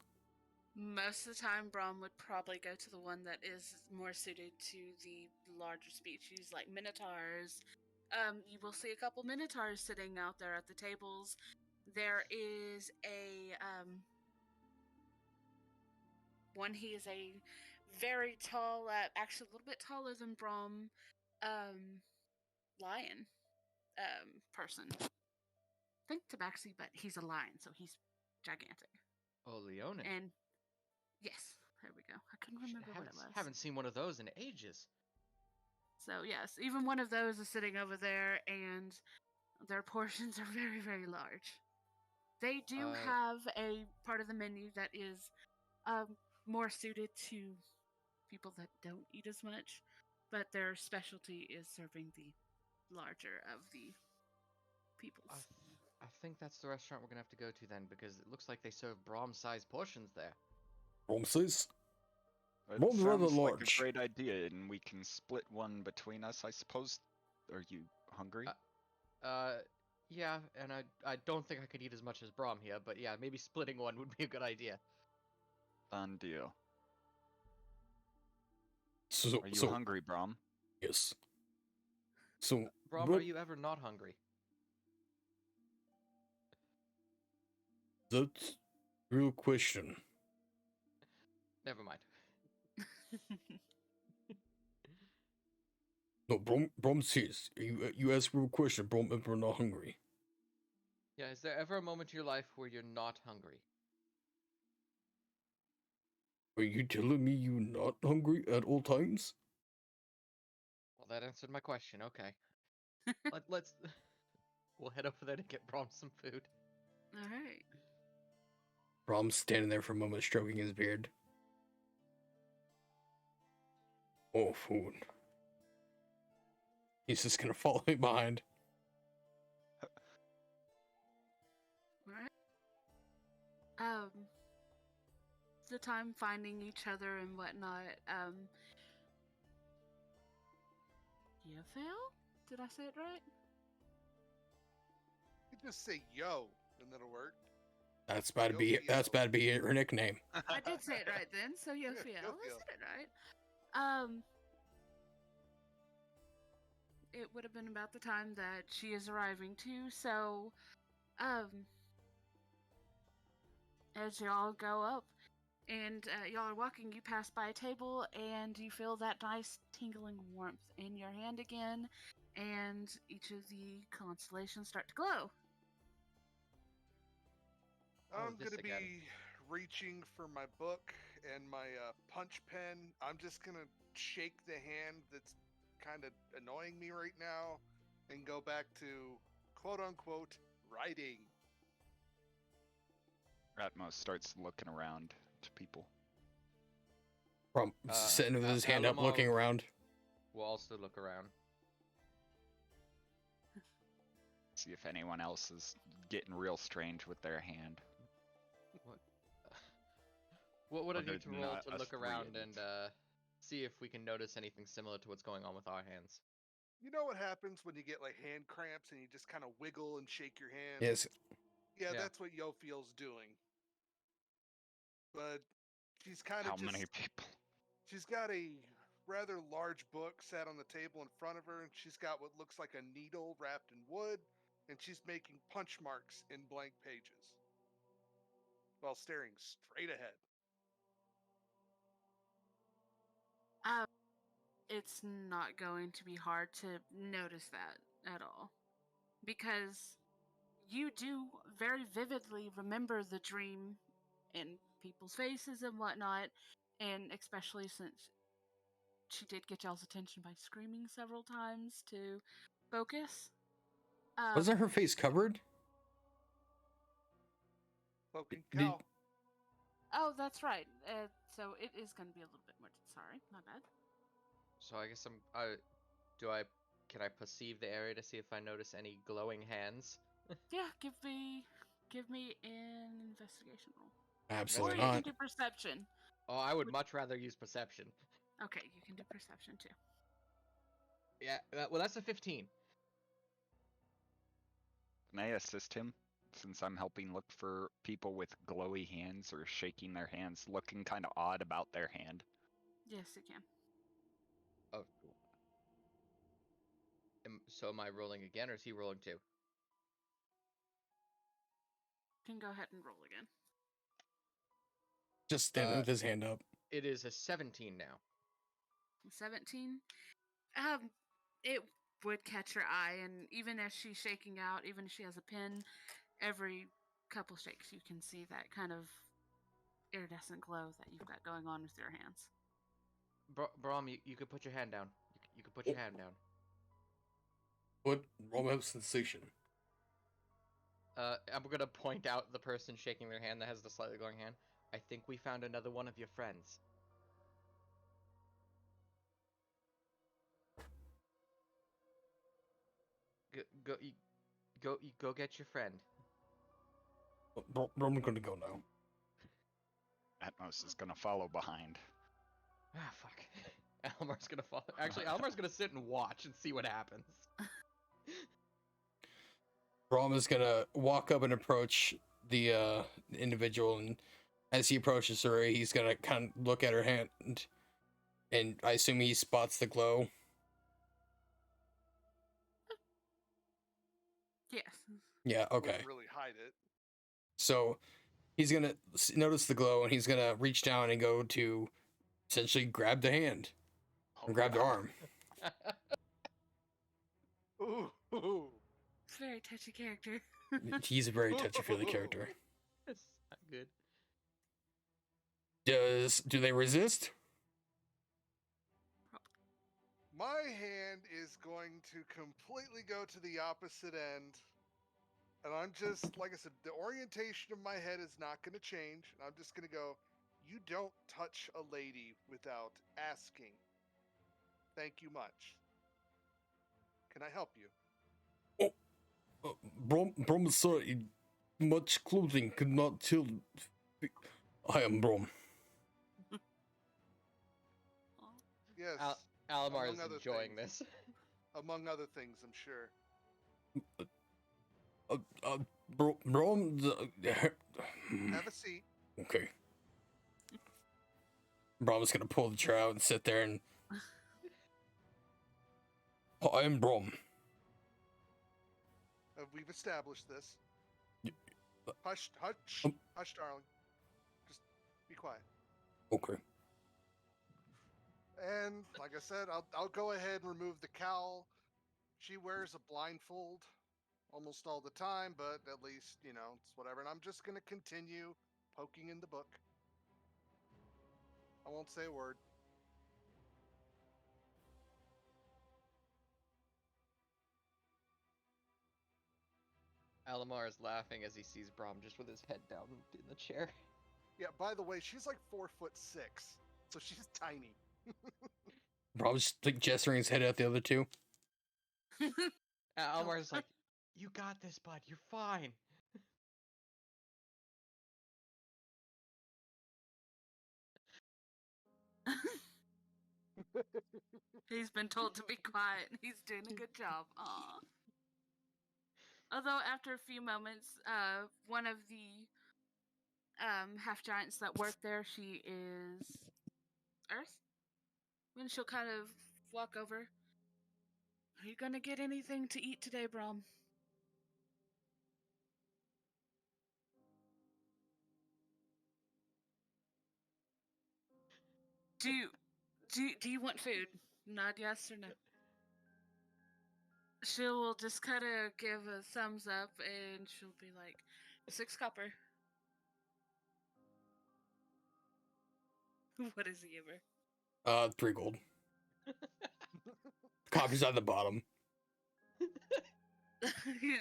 Most of the time, Braum would probably go to the one that is more suited to the larger species, like minotaurs. You will see a couple minotaurs sitting out there at the tables. There is a one. He is a very tall, actually a little bit taller than Braum, lion person. Think tabaxi, but he's a lion, so he's gigantic. Oh, Leonin. And yes, there we go. I couldn't remember what it was. Haven't seen one of those in ages. So yes, even one of those is sitting over there, and their portions are very, very large. They do have a part of the menu that is more suited to people that don't eat as much, but their specialty is serving the larger of the peoples. I think that's the restaurant we're gonna have to go to then, because it looks like they serve Braum-sized portions there. Braum says, It Braum's rather sounds like a large. great idea, and we can split one between us, I suppose. Are you hungry? Yeah, and I don't think I could eat as much as Braum here, but yeah, maybe splitting one would be a good idea. Done deal. So, Are you hungry, Braum? yes. So, Braum, what, are you ever not hungry? that's a real question. Never mind. No, Braum says, you ask a real question, Braum ever not hungry. Yeah, is there ever a moment in your life where you're not hungry? Are you telling me you're not hungry at all times? Well, that answered my question. Okay. Let's. We'll head over there to get Braum some food. All right. Braum's standing there for a moment, stroking his beard. Oh, food. He's just gonna follow me behind. All right. The time finding each other and whatnot. Yofiel? Did I say it right? You just say yo, and that'll work. That's about to be her nickname. I did say it right then, so Yofiel. I Yofiel. said it right. It would have been about the time that she is arriving too, so as y'all go up and y'all are walking, you pass by a table and you feel that nice tingling warmth in your hand again, and each of the constellations start to glow. I'm this gonna again. be reaching for my book and my punch pen. I'm just gonna shake the hand that's kind of annoying me right now and go back to quote unquote writing. Atmos starts looking around to people. Braum sitting with his hand up, Alimar looking around. We'll also look around. See if anyone else is getting real strange with their hand. What would I Other need to than roll us to look three, around at and see if we can notice anything similar to what's going on with our hands? You know what happens when you get like hand cramps and you just kind of wiggle and shake your hand? Yes. Yeah, Yeah. that's what Yofiel's doing. But she's kind of How just. many people? She's got a rather large book sat on the table in front of her, and she's got what looks like a needle wrapped in wood, and she's making punch marks in blank pages while staring straight ahead. It's not going to be hard to notice that at all, because you do very vividly remember the dream in people's faces and whatnot, and especially since she did get y'all's attention by screaming several times to focus. Wasn't her face covered? Cloaking Did- cow. Oh, that's right. So it is going to be a little bit more. Sorry, my bad. So I guess can I perceive the area to see if I notice any glowing hands? Yeah, give me an investigation roll. Absolutely Or you not. can do perception. Oh, I would much rather use perception. Okay, you can do perception too. Yeah, well, that's a 15. Can I assist him? Since I'm helping look for people with glowy hands or shaking their hands, looking kind of odd about their hand. Yes, you can. Oh, cool. So am I rolling again, or is he rolling too? You can go ahead and roll again. Just standing with his hand up. It is a 17 now. 17. It would catch your eye, and even as she's shaking out, even if she has a pen, every couple shakes you can see that kind of iridescent glow that you've got going on with your hands. Braum, you could put your hand down. You could put your hand down. What? Roll up sensation. I'm gonna point out the person shaking their hand that has the slightly glowing hand. I think we found another one of your friends. Go get your friend. I'm gonna go now. Atmos is gonna follow behind. Ah, fuck. Alimar's gonna follow. Actually, Alimar's gonna sit and watch and see what happens. Braum is gonna walk up and approach the individual, and as he approaches her, he's gonna kind of look at her hand, and I assume he spots the glow. Yes. Yeah, okay. Wouldn't really hide it. So he's gonna notice the glow, and he's gonna reach down and go to essentially grab the hand Oh, and grab the God. arm. Ooh. It's a very touchy character. He's a very touchy-feely character. It's not good. Do they resist? My hand is going to completely go to the opposite end. And I'm just, like I said, the orientation of my head is not going to change. And I'm just going to go, you don't touch a lady without asking. Thank you much. Can I help you? Braum, sorry. Much clothing could not chill. I am Braum. Yes. Alimar among is other enjoying things. this. Among other things, I'm sure. Braum. Have a seat. Okay. Braum's gonna pull the chair out and sit there and. I am Braum. We've established this. Y- Hush, hush, darling. Just be quiet. Okay. And like I said, I'll go ahead and remove the cowl. She wears a blindfold almost all the time, but at least, it's whatever. And I'm just going to continue poking in the book. I won't say a word. Alimar is laughing as he sees Braum just with his head down in the chair. Yeah, by the way, she's like 4'6", so she's tiny. Braum's like gesturing his head at the other two. Alimar's like, you got this, bud. You're fine. He's been told to be quiet. He's doing a good job. Aw. Although after a few moments, one of the half giants that work there, she is Earth. And she'll kind of walk over. Are you gonna get anything to eat today, Braum? Do you want food? Nod yes or no. She will just kind of give a thumbs up, and she'll be like, 6 copper. What does he give her? 3 gold. Copy's on the bottom.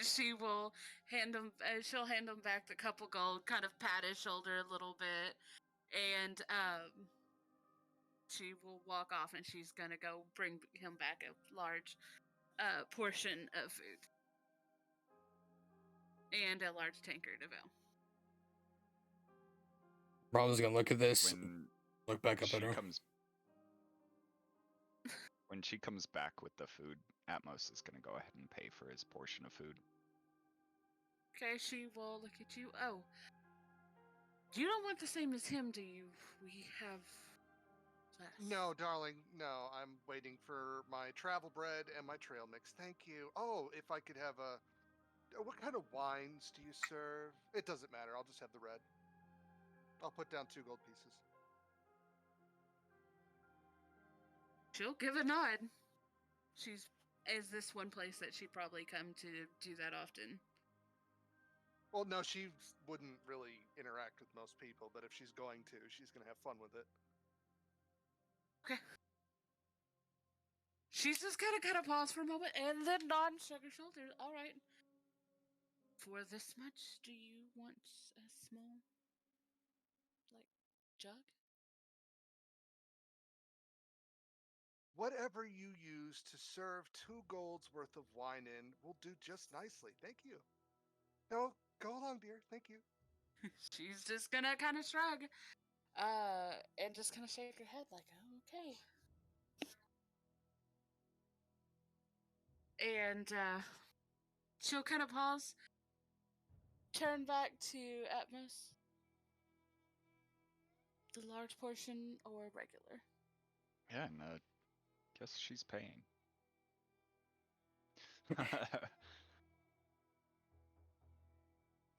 She will hand him. She'll hand him back the couple gold, kind of pat his shoulder a little bit, and she will walk off, and she's gonna go bring him back a large portion of food and a large tankard of ale. Braum's gonna look at this, When look back up she at her. when she comes back with the food, Atmos is gonna go ahead and pay for his portion of food. Okay, she will look at you. Oh, you don't want the same as him, do you? We have less. No, darling, no. I'm waiting for my travel bread and my trail mix. Thank you. Oh, if I could have what kind of wines do you serve? It doesn't matter. I'll just have the red. I'll put down 2 gold pieces. She'll give a nod. Is this one place that she probably come to do that often? Well, no, she wouldn't really interact with most people, but if she's going to, she's going to have fun with it. Okay. She's just gonna kind of pause for a moment and then nod and shrug her shoulders. All right. For this much, do you want a small, jug? Whatever you use to serve 2 golds worth of wine in will do just nicely. Thank you. No, go along, dear. Thank you. She's just gonna kind of shrug, and just kind of shake her head like, okay. And she'll kind of pause, turn back to Atmos. The large portion or regular? Yeah, and guess she's paying.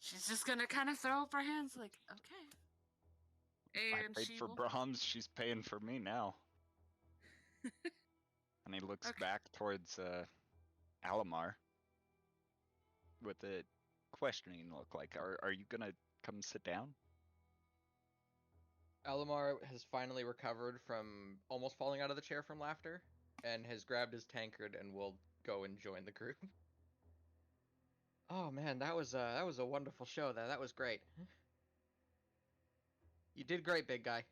She's just gonna kind of throw up her hands like, okay. I And paid she for will... Brahms, she's paying for me now. And he looks Okay. back towards Alimar with a questioning look like, are you gonna come sit down? Alimar has finally recovered from almost falling out of the chair from laughter, and has grabbed his tankard and will go and join the group. Oh man, that was a wonderful show. That was great. You did great, big guy.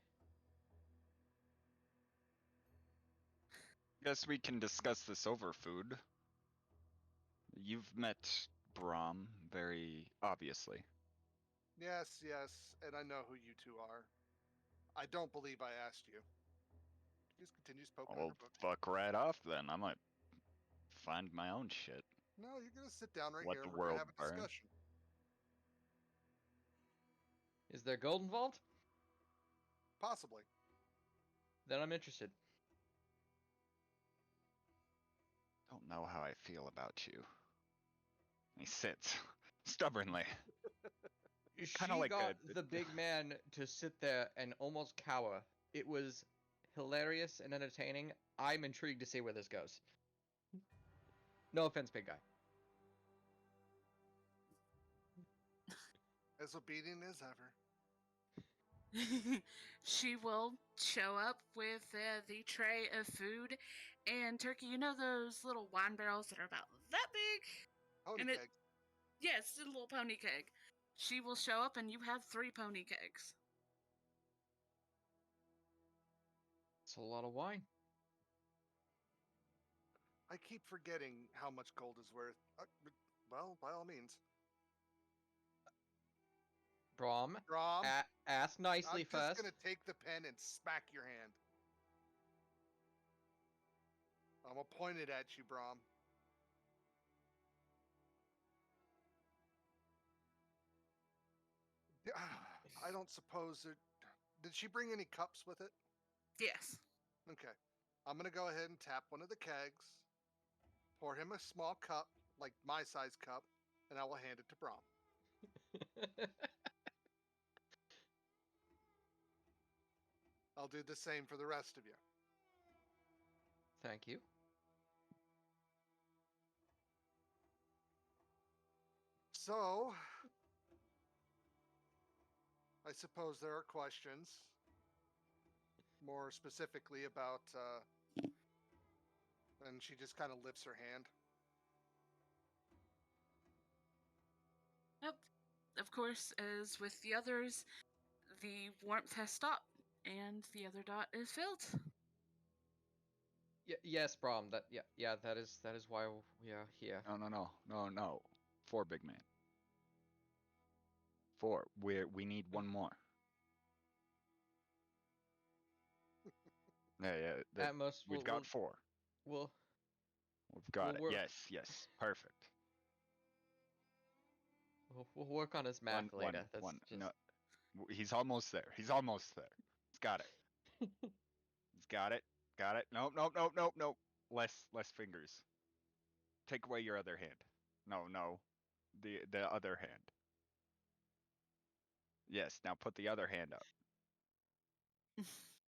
Guess we can discuss this over food. You've met Braum, very obviously. Yes, and I know who you two are. I don't believe I asked you. She just continues poking at Well, her book. fuck right off then. I might find my own shit. No, you're gonna sit down right Let here the and we're gonna world have a burn. discussion. Is there gold involved? Possibly. Then I'm interested. Don't know how I feel about you. He sits stubbornly. She like got the big man to sit there and almost cower. It was hilarious and entertaining. I'm intrigued to see where this goes. No offense, big guy. As obedient as ever. She will show up with the tray of food and turkey. You know those little wine barrels that are about that big? Pony And keg. Yes, a little pony keg. She will show up and you have 3 pony kegs. It's a lot of wine. I keep forgetting how much gold is worth. Well, by all means. Braum, Braum, ask nicely I'm first. just gonna take the pen and smack your hand. I'm gonna point it at you, Braum. I don't suppose it. Did she bring any cups with it? Yes. Okay. I'm gonna go ahead and tap one of the kegs, pour him a small cup, like my size cup, and I will hand it to Braum. I'll do the same for the rest of you. Thank you. So, I suppose there are questions, more specifically about, and she just kind of lifts her hand. Yep. Of course, as with the others, the warmth has stopped and the other dot is filled. Yes, Braum. That that is why we are here. No. 4, big man. 4. We need one more. Yeah. Atmos, We've got 4. We'll We've got we'll it. work- Yes. Perfect. we'll work on his math later. That's one. just... No, he's almost there. He's got it. He's got it. Nope. Less fingers. Take away your other hand. No. The other hand. Yes, now put the other hand up.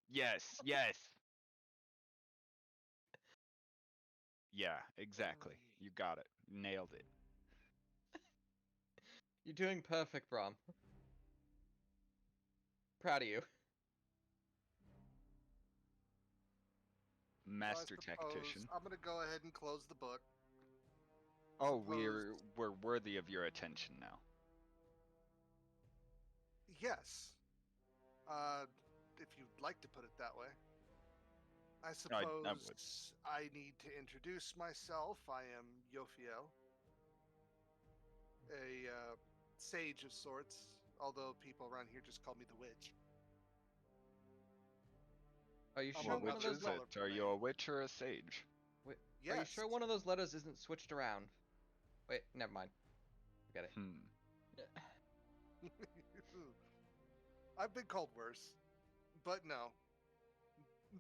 Yes. Yeah, exactly. You got it. Nailed it. You're doing perfect, Braum. Proud of you. Master So I suppose tactician. I'm gonna go ahead and close the book. Oh, Suppose- we're worthy of your attention now. Yes. if you'd like to put it that way. I I suppose would. I need to introduce myself. I am Yofiel, a sage of sorts, although people around here just call me the witch. Are you Among sure What one of witch other those is it? colorful Are you a names. witch or a sage? Wait, are you Yes. sure one of those letters isn't switched around? Wait, never mind. Forget it. I've been called worse, but no.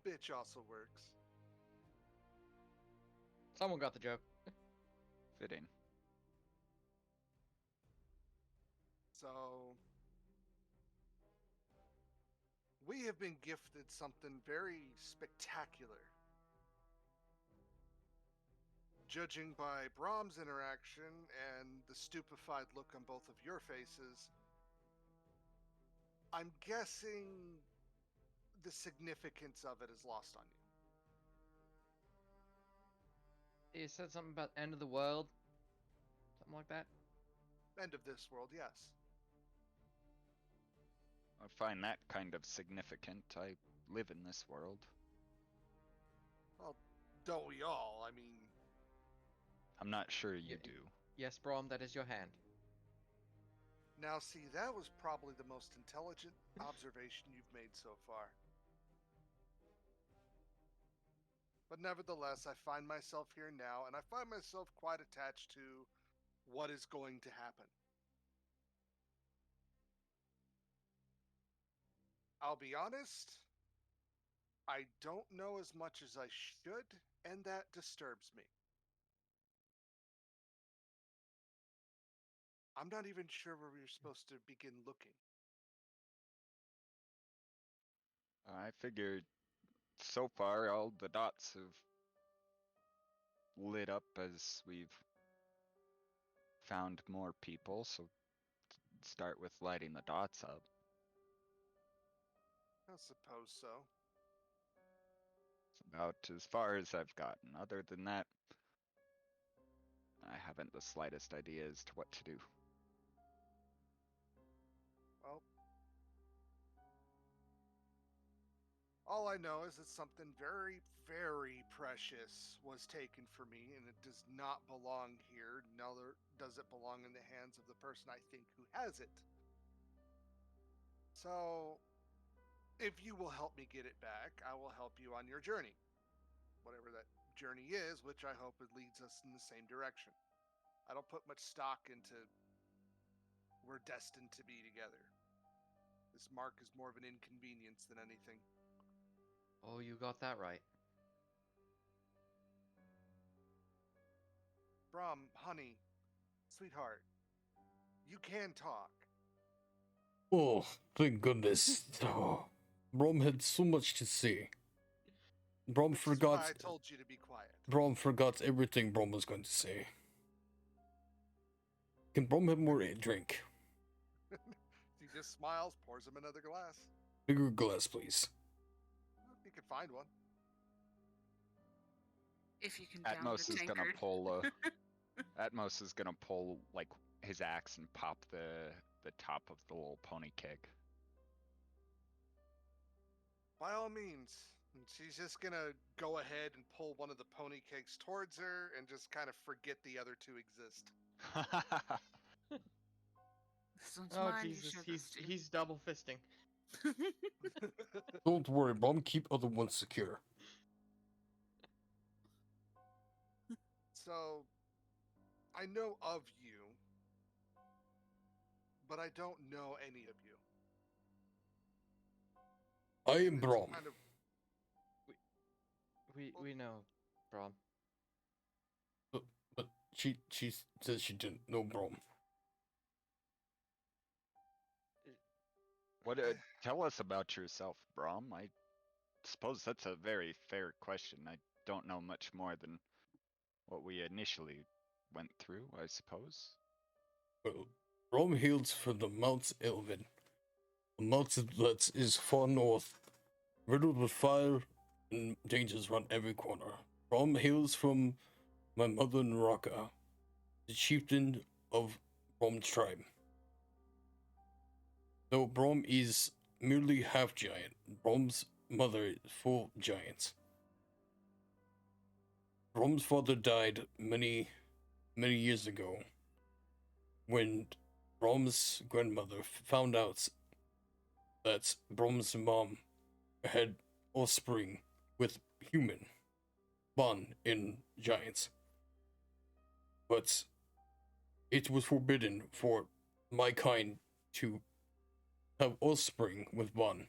Bitch also works. Someone got the joke. Fitting. So, we have been gifted something very spectacular. Judging by Braum's interaction and the stupefied look on both of your faces, I'm guessing the significance of it is lost on you. You said something about end of the world? Something like that? End of this world, yes. I find that kind of significant. I live in this world. Well, don't we all? I mean, I'm not sure you Yeah. do. Yes, Braum, that is your hand. now see, that was probably the most intelligent observation you've made so far. But nevertheless, I find myself here now, and I find myself quite attached to what is going to happen. I'll be honest, I don't know as much as I should, and that disturbs me. I'm not even sure where we're supposed to begin looking. I figured so far all the dots have lit up as we've found more people, so start with lighting the dots up. I suppose so. It's about as far as I've gotten. Other than that, I haven't the slightest idea as to what to do. Well, all I know is that something very, very precious was taken from me, and it does not belong here, nor does it belong in the hands of the person I think who has it. So, if you will help me get it back, I will help you on your journey. Whatever that journey is, which I hope it leads us in the same direction. I don't put much stock into we're destined to be together. This mark is more of an inconvenience than anything. Oh, you got that right. Braum, honey, sweetheart, you can talk. Oh, thank goodness. Oh, Braum had so much to say. Braum Which is forgot. why I told you to be quiet. Braum forgot everything Braum was going to say. Can Braum have more drink? He just smiles, pours him another glass. Bigger glass, please. You can find one. If you can down Atmos the is gonna tankard. pull. Atmos is gonna pull like his axe and pop the top of the little pony keg. By all means. And she's just gonna go ahead and pull one of the pony kegs towards her and just kind of forget the other two exist. This one's Oh mine. Jesus, you share this he's double fisting. Don't worry, Braum. Keep other ones secure. So, I know of you, but I don't know any of you. I am And it's Braum. kind of We know, Braum. But she says she didn't know Braum. What? Tell us about yourself, Braum. I suppose that's a very fair question. I don't know much more than what we initially went through, I suppose. Well, Braum hails from the Mount Elvin. The mountain that is far north, riddled with fire and dangers around every corner. Braum hails from my mother Naraka, the chieftain of Braum's tribe. Though Braum is merely half giant. Braum's mother is full giant. Braum's father died many years ago when Braum's grandmother found out that Braum's mom had offspring with human born in giants. But it was forbidden for my kind to have offspring with one.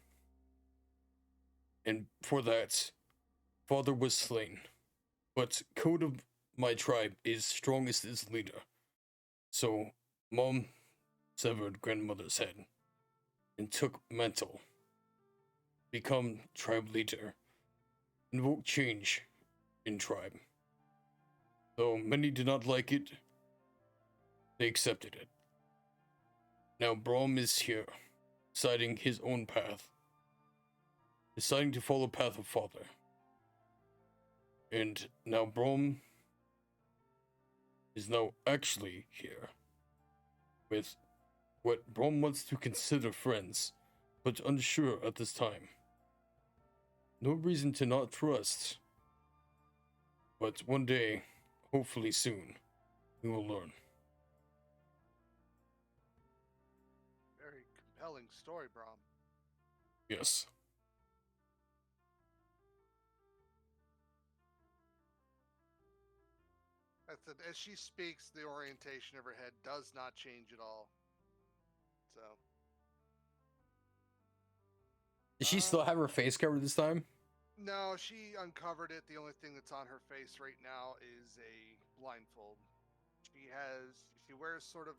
And for that, father was slain. But code of my tribe is strongest is leader. So mom severed grandmother's head and took mantle, become tribe leader, invoke change in tribe. Though many did not like it, they accepted it. Now Braum is here, deciding his own path, deciding to follow path of father. And now Braum is now actually here with what Braum wants to consider friends, but unsure at this time. No reason to not trust, but one day, hopefully soon, we will learn. Very compelling story, Braum. Yes. As she speaks, the orientation of her head does not change at all. So. Does she still have her face covered this time? No, she uncovered it. The only thing that's on her face right now is a blindfold. She wears sort of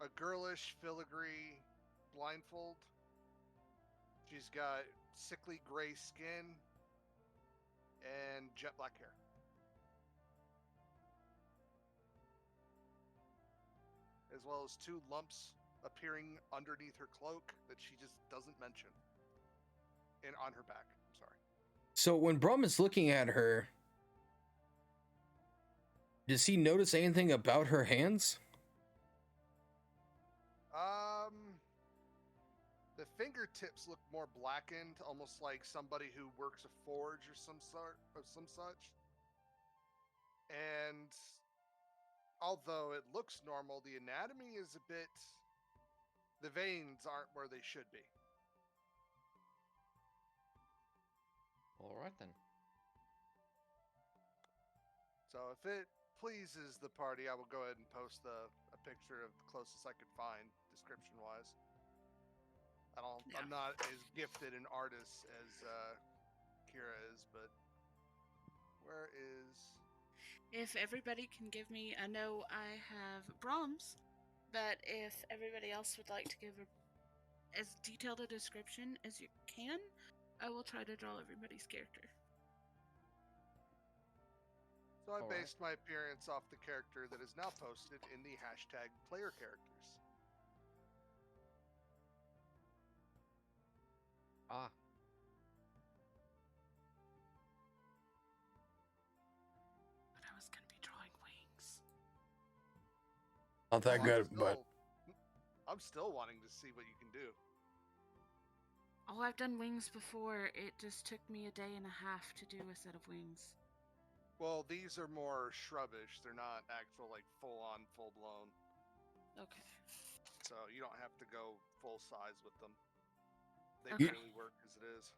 a girlish filigree blindfold. She's got sickly gray skin and jet black hair. As well as 2 lumps appearing underneath her cloak that she just doesn't mention. And on her back. I'm sorry. So when Braum is looking at her, does he notice anything about her hands? The fingertips look more blackened, almost like somebody who works a forge or some such. And although it looks normal, the anatomy is a bit. The veins aren't where they should be. All right then. So if it pleases the party, I will go ahead and post a picture of the closest I could find, description-wise. I'm not as gifted an artist as Kira is, but where is? If everybody can give me, I know I have Braum's, but if everybody else would like to give as detailed a description as you can, I will try to draw everybody's character. So I based my appearance off the character that is now posted in the hashtag player characters. Ah. But I was going to be drawing wings. Not that good, but I'm still wanting to see what you can do. Oh, I've done wings before. It just took me a day and a half to do a set of wings. Well, these are more shrubbish. They're not actual, like, full-on, full-blown. Okay. So you don't have to go full size with them. They Okay. barely work as it is.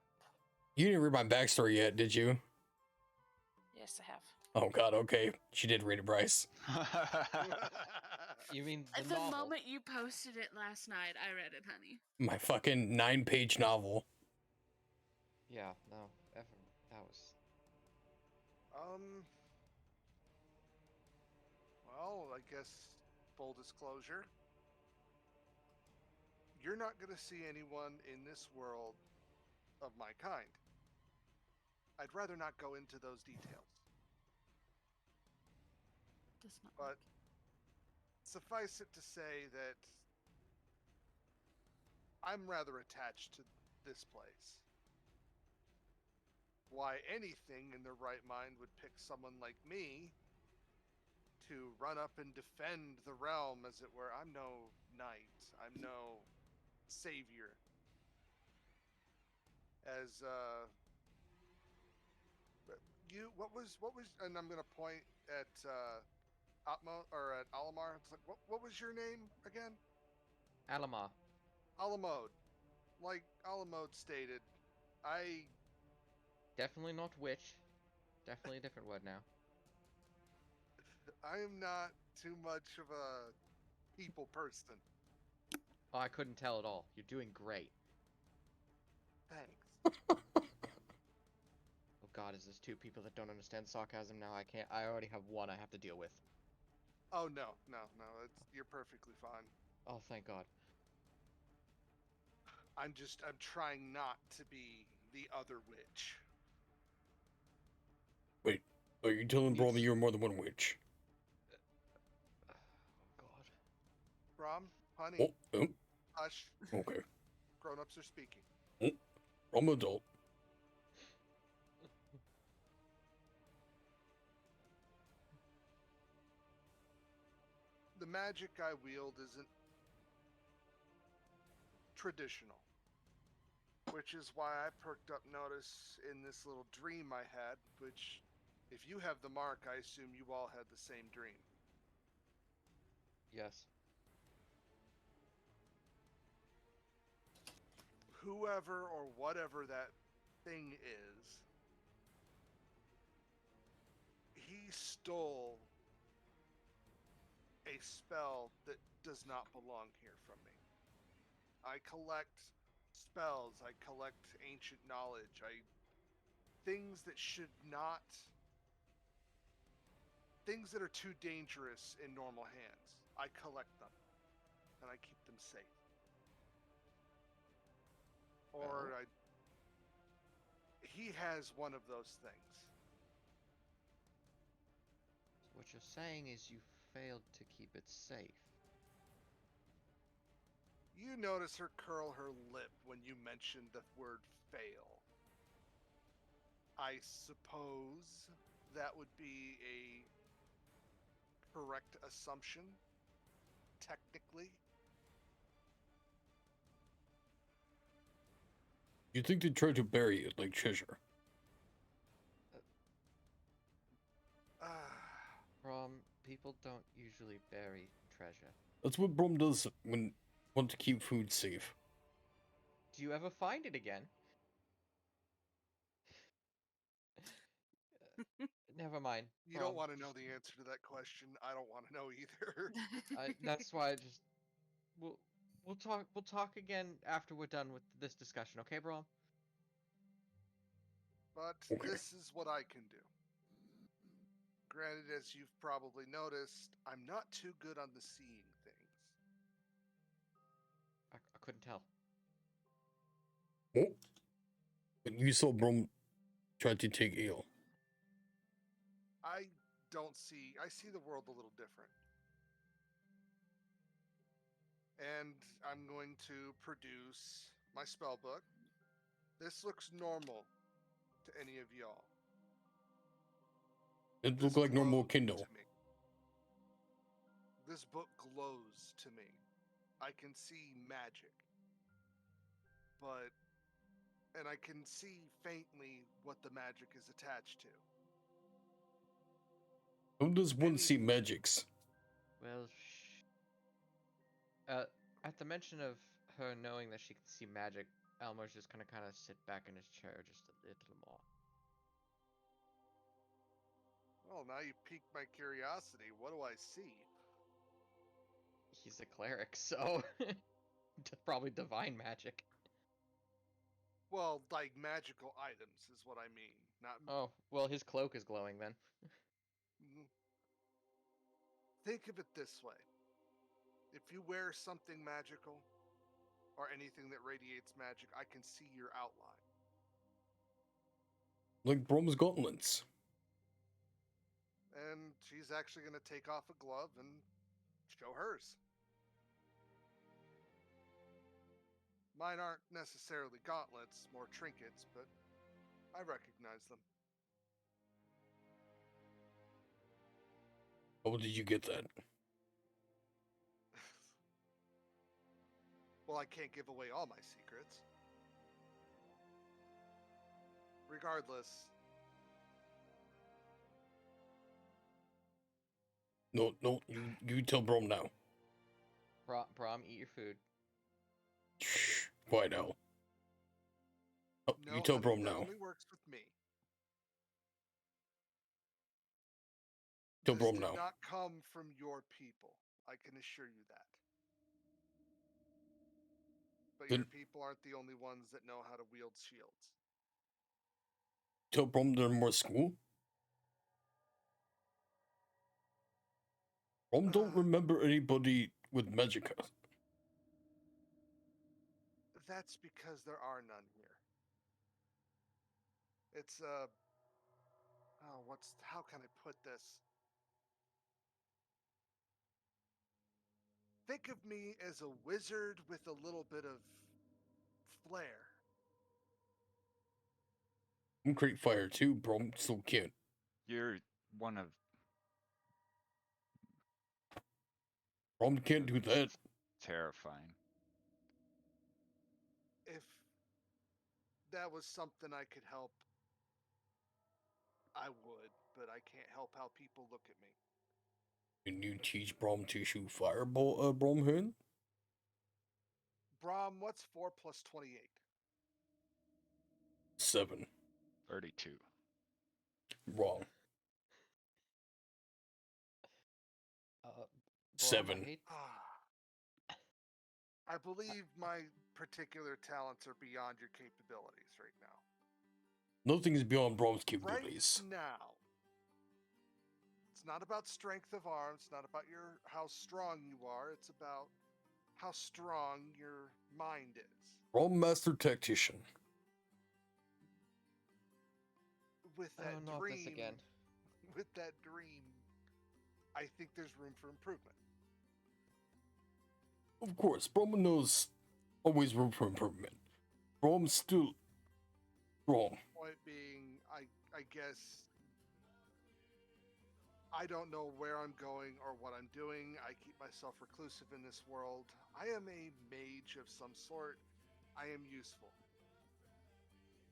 You didn't read my backstory yet, did you? Yes, I have. Oh god, okay. She did read it, Bryce. You mean At the the novel? moment you posted it last night, I read it, honey. My fucking 9-page novel. Yeah, no, that was... Well, I guess full disclosure. You're not going to see anyone in this world of my kind. I'd rather not go into those details. Does not. But suffice it to say that I'm rather attached to this place. Why anything in their right mind would pick someone like me to run up and defend the realm, as it were. I'm no knight. I'm no savior. As what was, and I'm gonna point at Atmo or at Alimar. It's like, what was your name again? Alimar. Alamode. Like Alamode stated, I Definitely not witch. Definitely a different word now. am not too much of a people person. Oh, I couldn't tell at all. You're doing great. Thanks. Oh god, is this two people that don't understand sarcasm now? I already have one I have to deal with. Oh no. You're perfectly fine. Oh, thank god. I'm trying not to be the other witch. Wait, are you telling He's- Braum you're more than one witch? Oh god. Braum, honey, Oh, hush. okay. Grown-ups are speaking. I'm adult. The magic I wield isn't traditional, which is why I perked up notice in this little dream I had, which, if you have the mark, I assume you all had the same dream. Yes. Whoever or whatever that thing is, he stole a spell that does not belong here from me. I collect spells, I collect ancient knowledge, things that should not, things that are too dangerous in normal hands. I collect them and I keep them safe. Or he has one of those things. So what you're saying is you failed to keep it safe. You notice her curl her lip when you mention the word fail. I suppose that would be a correct assumption, technically. You think they tried to bury it like treasure? People don't usually bury treasure. That's what Braum does when want to keep food safe. Do you ever find it again? Never mind. You don't want to know the answer to that question. I don't want to know either. That's why I just we'll talk again after we're done with this discussion, okay, bro? But Okay. this is what I can do. Granted, as you've probably noticed, I'm not too good on the seeing things. I couldn't tell. Oh. But you saw Braum try to take ale. I see the world a little different. And I'm going to produce my spell book. This looks normal to any of y'all. It looked like normal Kindle. To me. This book glows to me. I can see magic. And I can see faintly what the magic is attached to. How does one see magics? Well, at the mention of her knowing that she can see magic, Elmer's just gonna kind of sit back in his chair just a little more. Well, now you piqued my curiosity. What do I see? He's a cleric, so probably divine magic. Well, like magical items is what I mean. Not. Oh, well, his cloak is glowing then. Think of it this way. If you wear something magical, or anything that radiates magic, I can see your outline. Like Braum's gauntlets. And she's actually going to take off a glove and show hers. Mine aren't necessarily gauntlets, more trinkets, but I recognize them. How did you get that? Well, I can't give away all my secrets. Regardless, No, you tell Braum now. Braum, eat your food. Shh, why now? Oh, no, you tell honey, Braum that now. only works with me. Tell This Braum did now. not come from your people. I can assure you that. But Then your people aren't the only ones that know how to wield shields. tell Braum they're more school. Braum don't remember anybody with magicka. That's because there are none here. It's how can I put this? Think of me as a wizard with a little bit of flair. I'm create fire too, Braum still can't. You're one of. Braum can't do that. It's terrifying. If that was something I could help, I would, but I can't help how people look at me. Can you teach Braum to shoot fireball, Braum? Braum, what's 4 plus 28? 7. 32. Wrong. Braum, 7. I believe my particular talents are beyond your capabilities right now. Nothing is beyond Braum's capabilities. Right now, it's not about strength of arms, it's not about how strong you are, it's about how strong your mind is. Braum master tactician. With that not dream, this again. with that dream, I think there's room for improvement. Of course, Braum knows always room for improvement. Braum's still wrong. Point being, I guess I don't know where I'm going or what I'm doing. I keep myself reclusive in this world. I am a mage of some sort. I am useful.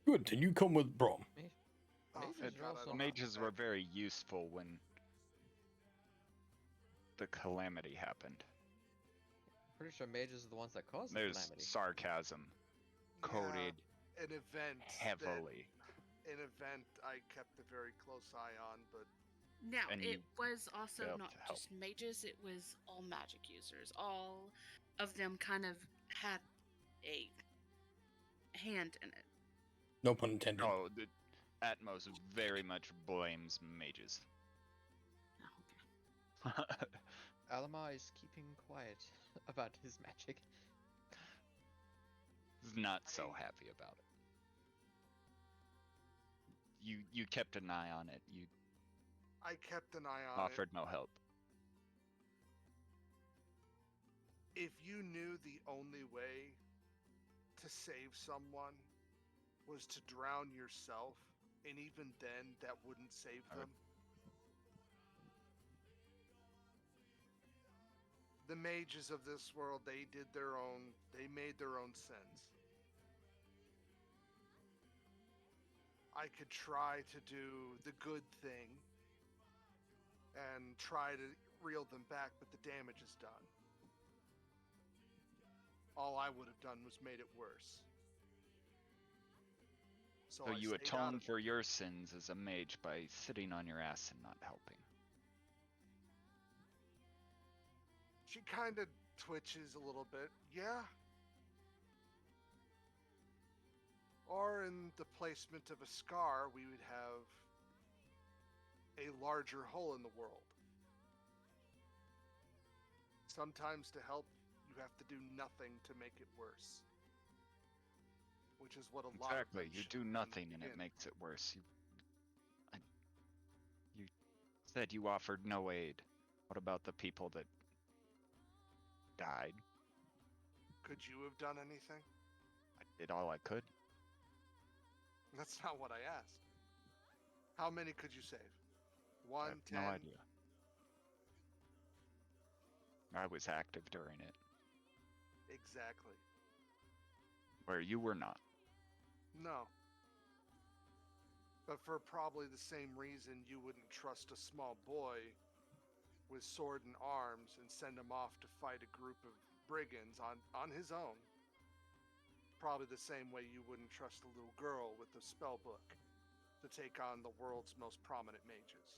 Good, then you come with Braum. Mages were very useful when the calamity happened. Pretty sure mages are the ones that caused the There's calamity. sarcasm coded an event heavily. An event I kept a very close eye on, but now And it you was also failed not to help. just mages; it was all magic users. All of them kind of had a hand in it. No pun intended. Oh, the Atmos very much blames mages. Oh, okay. Alimar is keeping quiet about his magic. He's not so happy about it. You kept an eye on it. You I kept an eye on offered no help. If you knew the only way to save someone was to drown yourself, and even then that wouldn't save them. The mages of this world, they made their own sins. I could try to do the good thing and try to reel them back, but the damage is done. All I would have done was made it worse. So you atone for your sins as a mage by sitting on your ass and not helping. She kind of twitches a little bit. Yeah. Or in the placement of a scar, we would have a larger hole in the world. Sometimes to help, you have to do nothing to make it worse. Which is what a lot of them You should do have done nothing to and it begin. makes it worse. You said you offered no aid. What about the people that died? Could you have done anything? I did all I could. That's not what I asked. How many could you save? 1, I have 10? no idea. I was active during it. Exactly. Where you were not. No. But for probably the same reason you wouldn't trust a small boy with sword and arms and send him off to fight a group of brigands on his own. Probably the same way you wouldn't trust a little girl with a spell book to take on the world's most prominent mages.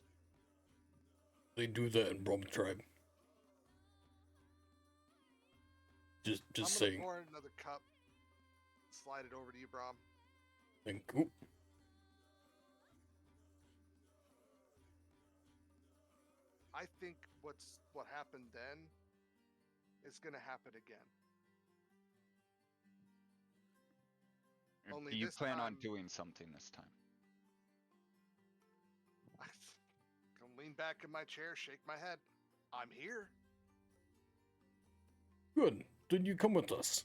They do that in Braum tribe. Just I'm gonna saying. pour another cup. Slide it over to you, Braum. Thank you. I think what happened then is gonna happen again. Only Do you this plan on time- doing something this time? I can lean back in my chair, shake my head. I'm here. Good. Then you come with us.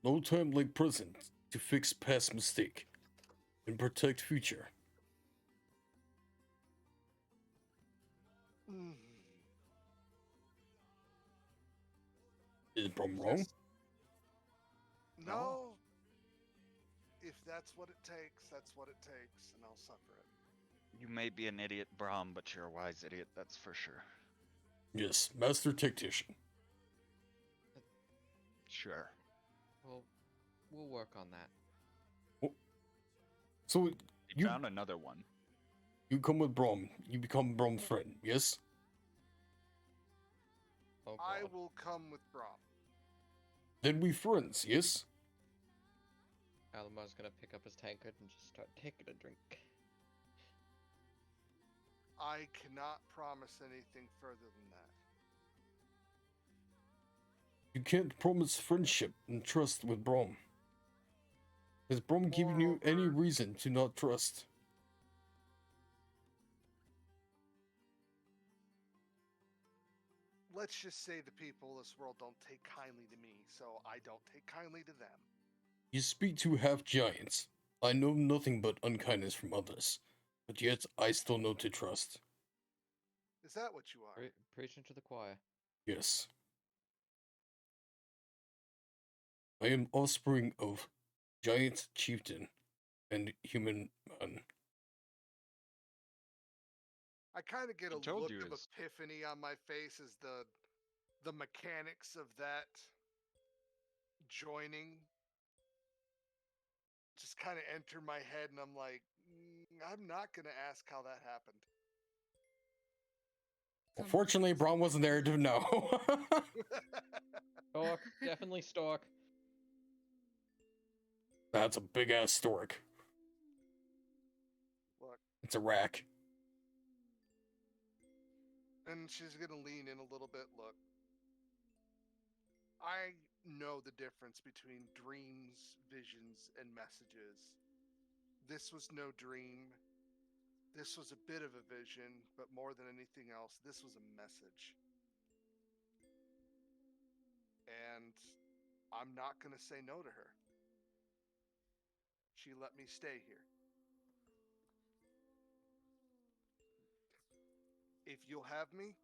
No time like present to fix past mistake and protect future. Mm. Is Braum wrong? Just- No. If that's what it takes, that's what it takes, and I'll suffer it. You may be an idiot, Braum, but you're a wise idiot, that's for sure. Yes, master tactician. Sure. Well, we'll work on that. So You You- found another one. you come with Braum. You become Braum's friend. Yes. Oh I god. will come with Braum. Then we friends. Yes. Alimar's gonna pick up his tankard and just start taking a drink. I cannot promise anything further than that. You can't promise friendship and trust with Braum. Has Braum given you any Moreover- reason to not trust? Let's just say the people of this world don't take kindly to me, so I don't take kindly to them. You speak to half giants. I know nothing but unkindness from others, but yet I still know to trust. Is that what you are? Preaching to the choir. Yes. I am offspring of giant chieftain and human man. I kind of get I a told look you of it's- epiphany on my face as the mechanics of that joining just kind of enter my head, and I'm like, I'm not gonna ask how that happened. Unfortunately, Braum wasn't there to know. Stork, definitely Stork. That's a big ass stork. Look, It's a rack. and she's gonna lean in a little bit. Look, I know the difference between dreams, visions, and messages. This was no dream. This was a bit of a vision, but more than anything else, this was a message. And I'm not going to say no to her. She let me stay here. If you'll have me,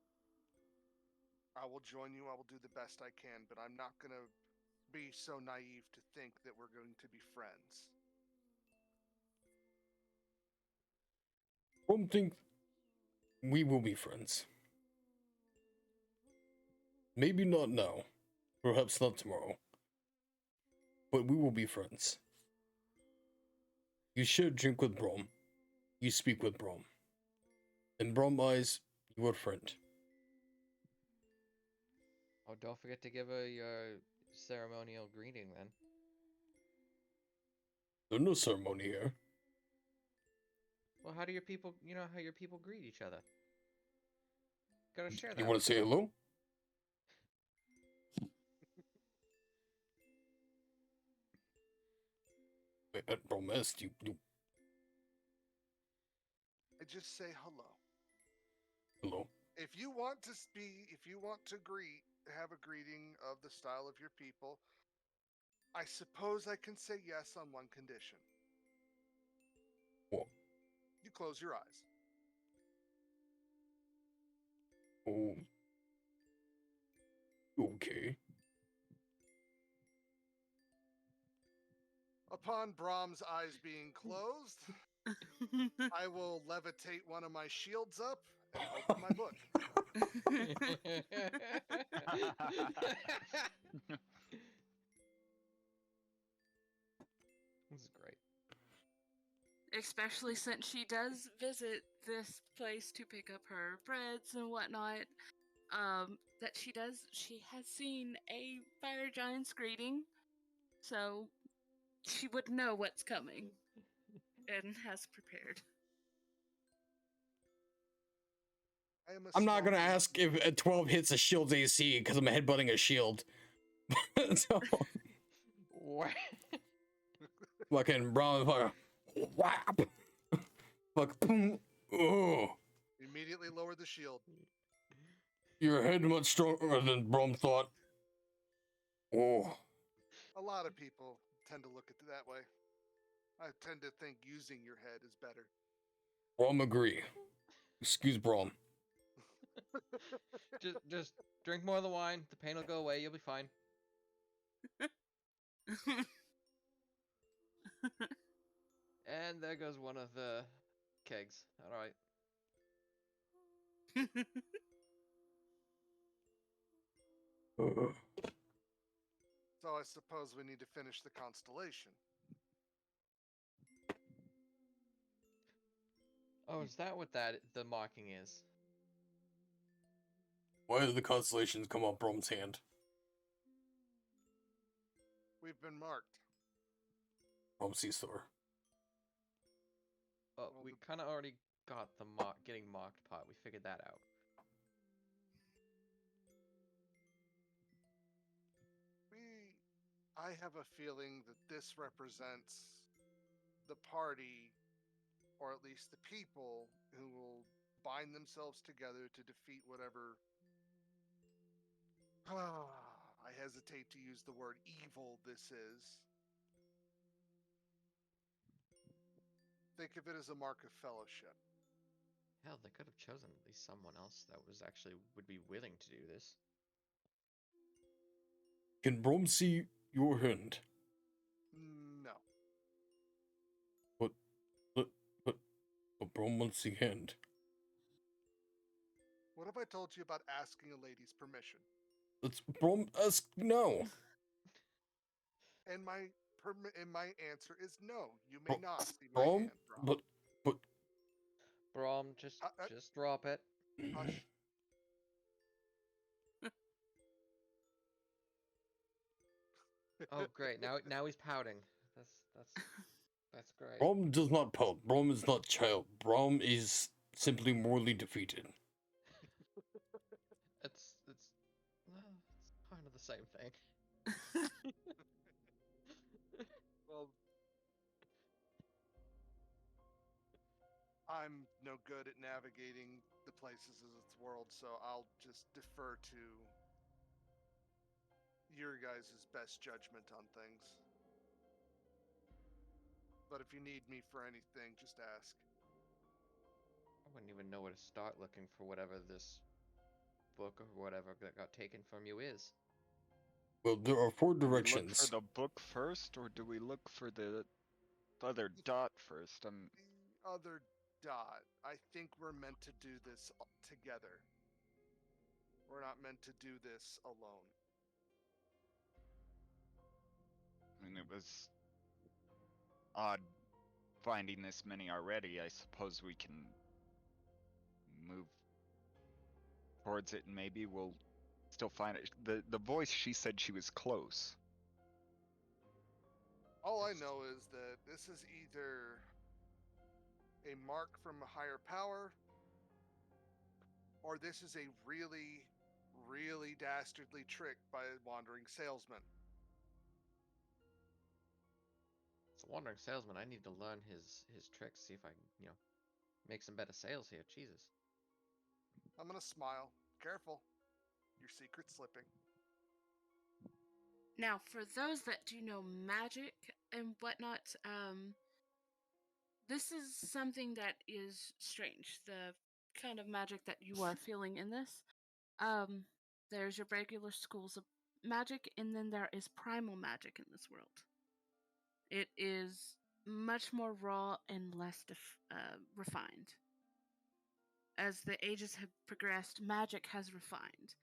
I will join you. I will do the best I can, but I'm not going to be so naive to think that we're going to be friends. Braum think we will be friends. Maybe not now. Perhaps not tomorrow. But we will be friends. You share drink with Braum. You speak with Braum. In Braum eyes, you are friend. Oh, don't forget to give her your ceremonial greeting then. There's no ceremony here. Well, how do your people, you know how your people greet each other? Gotta share that. You want to say hello? Wait, at Braum asked you. I just say hello. Hello. If you want to if you want to have a greeting of the style of your people, I suppose I can say yes on one condition. What? You close your eyes. Oh. Okay. Upon Braum's eyes being closed, I will levitate one of my shields up and open my book. This is great. Especially since she does visit this place to pick up her breads and whatnot. She has seen a fire giant's greeting, so she would know what's coming and has prepared. I am a I'm not small gonna creature. ask if a 12 hits a shield's AC because I'm headbutting a shield. So, What? fucking Braum, fucking whap. Fuck, boom. Oh, Immediately lower the shield. your head much stronger than Braum thought. Oh, A lot of people tend to look at it that way. I tend to think using your head is better. Braum agree. Excuse Braum. Just drink more of the wine. The pain will go away. You'll be fine. And there goes one of the kegs. All right. So I suppose we need to finish the constellation. Oh, is that what the mocking is? Why did the constellations come off Braum's hand? We've been marked. Braum sees Thor. Oh, Well, we the- kind of already got the getting mocked part. We figured that out. I have a feeling that this represents the party, or at least the people, who will bind themselves together to defeat whatever. I hesitate to use the word evil this is. Think of it as a mark of fellowship. Hell, they could have chosen at least someone else that would be willing to do this. Can Braum see your hand? No. But Braum wants the hand. What have I told you about asking a lady's permission? Let's Braum ask no. And my answer is no. You may not see my Braum, hand, Braum. but Braum, just drop it. Hush. Oh, great. Now he's pouting. That's great. Braum does not pout. Braum is not child. Braum is simply morally defeated. It's kind of the same thing. Well, I'm no good at navigating the places of this world, so I'll just defer to your guys' best judgment on things. But if you need me for anything, just ask. I wouldn't even know where to start looking for whatever this book or whatever that got taken from you is. Well, there are 4 Do we look directions. for the book first, or do we look for the other dot first? The other dot. I think we're meant to do this together. We're not meant to do this alone. I mean, it was odd finding this many already. I suppose we can move towards it and maybe we'll still find it. The voice, she said she was close. All I know is that this is either a mark from a higher power, or this is a really, really dastardly trick by a wandering salesman. It's a wandering salesman. I need to learn his tricks, see if I can, make some better sales here. Jesus. I'm gonna smile. Careful. Your secret's slipping. Now, for those that do know magic and whatnot, this is something that is strange. The kind of magic that you are feeling in this. There's your regular schools of magic, and then there is primal magic in this world. It is much more raw and less refined. As the ages have progressed, magic has refined.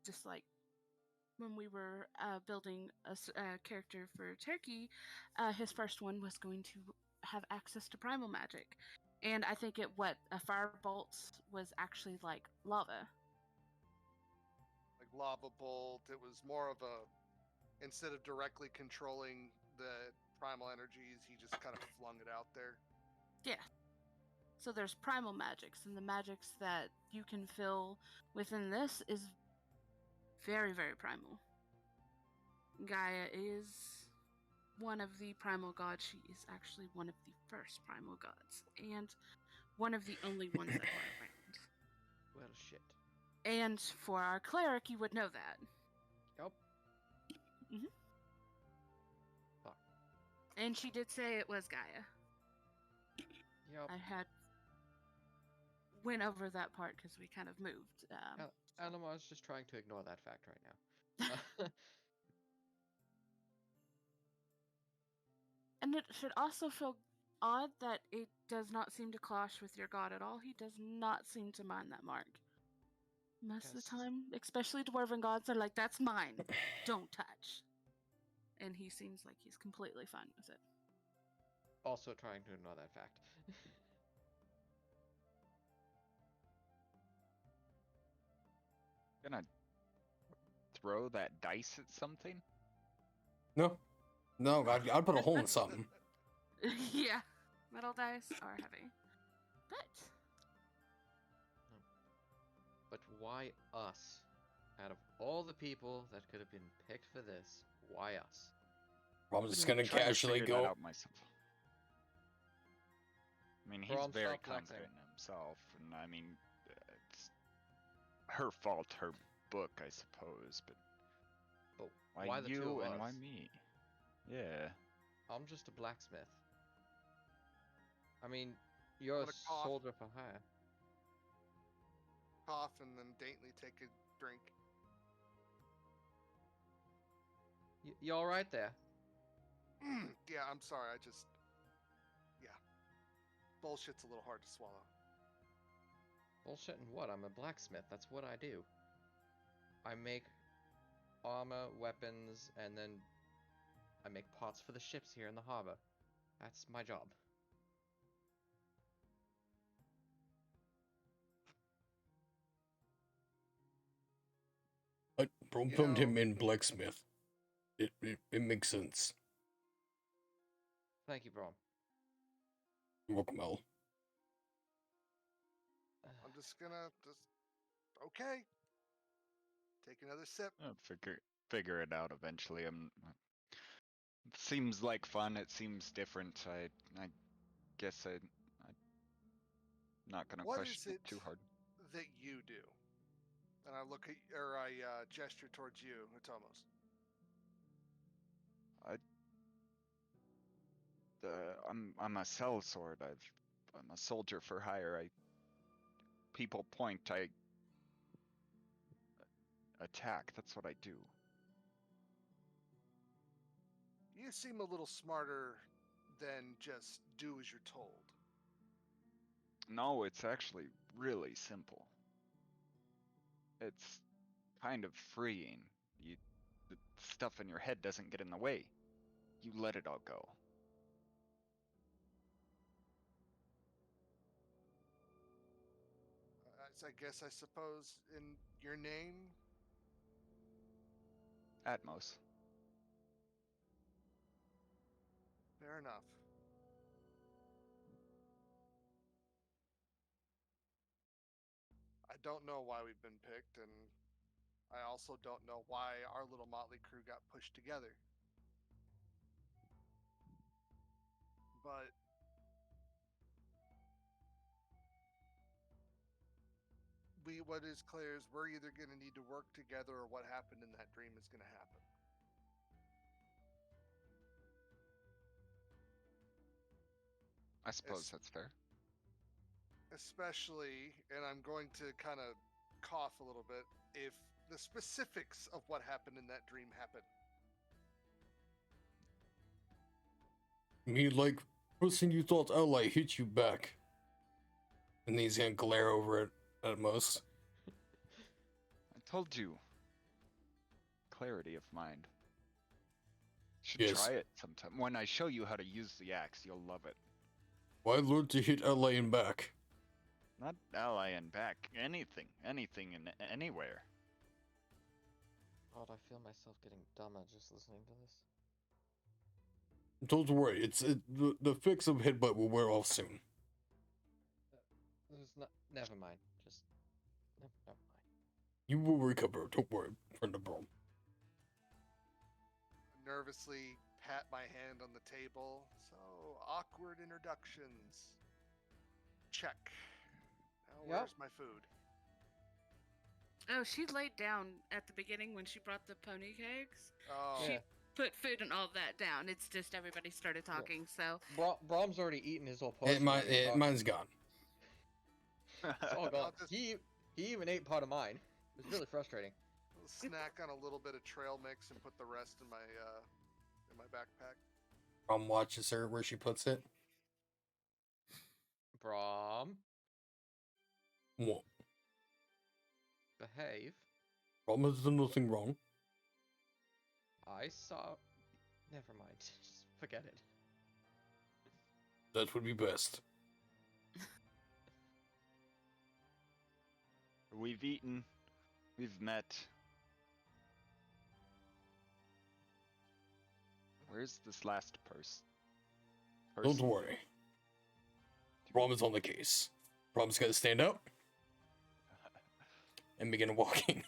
Just like when we were building a character for Turkey, his first one was going to have access to primal magic. And I think a firebolt was actually like lava. Like lava bolt, it was more of a, instead of directly controlling the primal energies, he just kind of flung it out there. Yeah. So there's primal magics, and the magics that you can feel within this is very, very primal. Gaia is one of the primal gods. She is actually one of the first primal gods, and one of the only ones that are around. Well, shit. And for our cleric, you would know that. Yup. Mm-hmm. Fuck. And she did say it was Gaia. Yup. I had went over that part because we kind of moved. Alimar's just trying to ignore that fact right now. And it should also feel odd that it does not seem to clash with your god at all. He does not seem to mind that mark. Most of the Yes. time, especially dwarven gods, are like, that's mine. Don't touch. And he seems like he's completely fine with it. Also trying to ignore that fact. Gonna throw that dice at something? No, I'd put a hole in something. Yeah. Metal dice are heavy. But why us? Out of all the people that could have been picked for this, why us? I'm just gonna Trying to casually figure that go. out myself. I mean, he's Braum, very stop flexing. confident in himself, and I mean, it's her fault, her book, I suppose, but But why, why the you two of and us? why me? Yeah. I'm just a blacksmith. I mean, you're a gonna cough. soldier for hire. Cough and then daintily take a drink. You all right there? Yeah, I'm sorry. Yeah. Bullshit's a little hard to swallow. Bullshit and what? I'm a blacksmith. That's what I do. I make armor, weapons, and then I make pots for the ships here in the harbor. That's my job. I put him in blacksmith. It makes sense. Thank you, Braum. You're welcome, Al. I'm just gonna okay. Take another sip. I'll figure it out eventually. It seems like fun. It seems different. I guess I'm not gonna What question is it too hard. that you do? And I look at, or I gesture towards you, Atomos. I'm a sellsword. I'm a soldier for hire. People point. I attack. That's what I do. You seem a little smarter than just do as you're told. No, it's actually really simple. It's kind of freeing. The stuff in your head doesn't get in the way. You let it all go. I guess I suppose in your name. Atmos. Fair enough. I don't know why we've been picked, and I also don't know why our little motley crew got pushed together. But what is clear is we're either going to need to work together, or what happened in that dream is going to happen. I suppose that's fair. Especially, and I'm going to kind of cough a little bit, if the specifics of what happened in that dream happened. Me like person you thought ally hit you back. And he's gonna glare over at Atmos. I told you. Clarity of mind. Should Yes. try it sometime. When I show you how to use the axe, you'll love it. Why learn to hit ally in back? Not ally and back. Anything and anywhere. God, I feel myself getting dumber just listening to this. Don't worry, the fix of headbutt will wear off soon. There's not. Never mind. Just. Never mind. You will recover. Don't worry, friend of Braum. Nervously pat my hand on the table. So, awkward introductions. Check. Now, Yep. where's my food? Oh, she laid down at the beginning when she brought the pony kegs. Oh, She Yeah. put food and all that down. It's just everybody started talking, so Braum's already eaten his whole portion. while you were talking. Mine's gone. It's all gone. just- He even ate part of mine. It was really frustrating. I'll snack on a little bit of trail mix and put the rest in my backpack. Braum watches her where she puts it. Braum, What? behave. Braum has done nothing wrong. I saw. Never mind. Just forget it. That would be best. We've eaten. We've met. Where's this last person? Don't worry. Braum is on the case. Braum's gonna stand up and begin walking.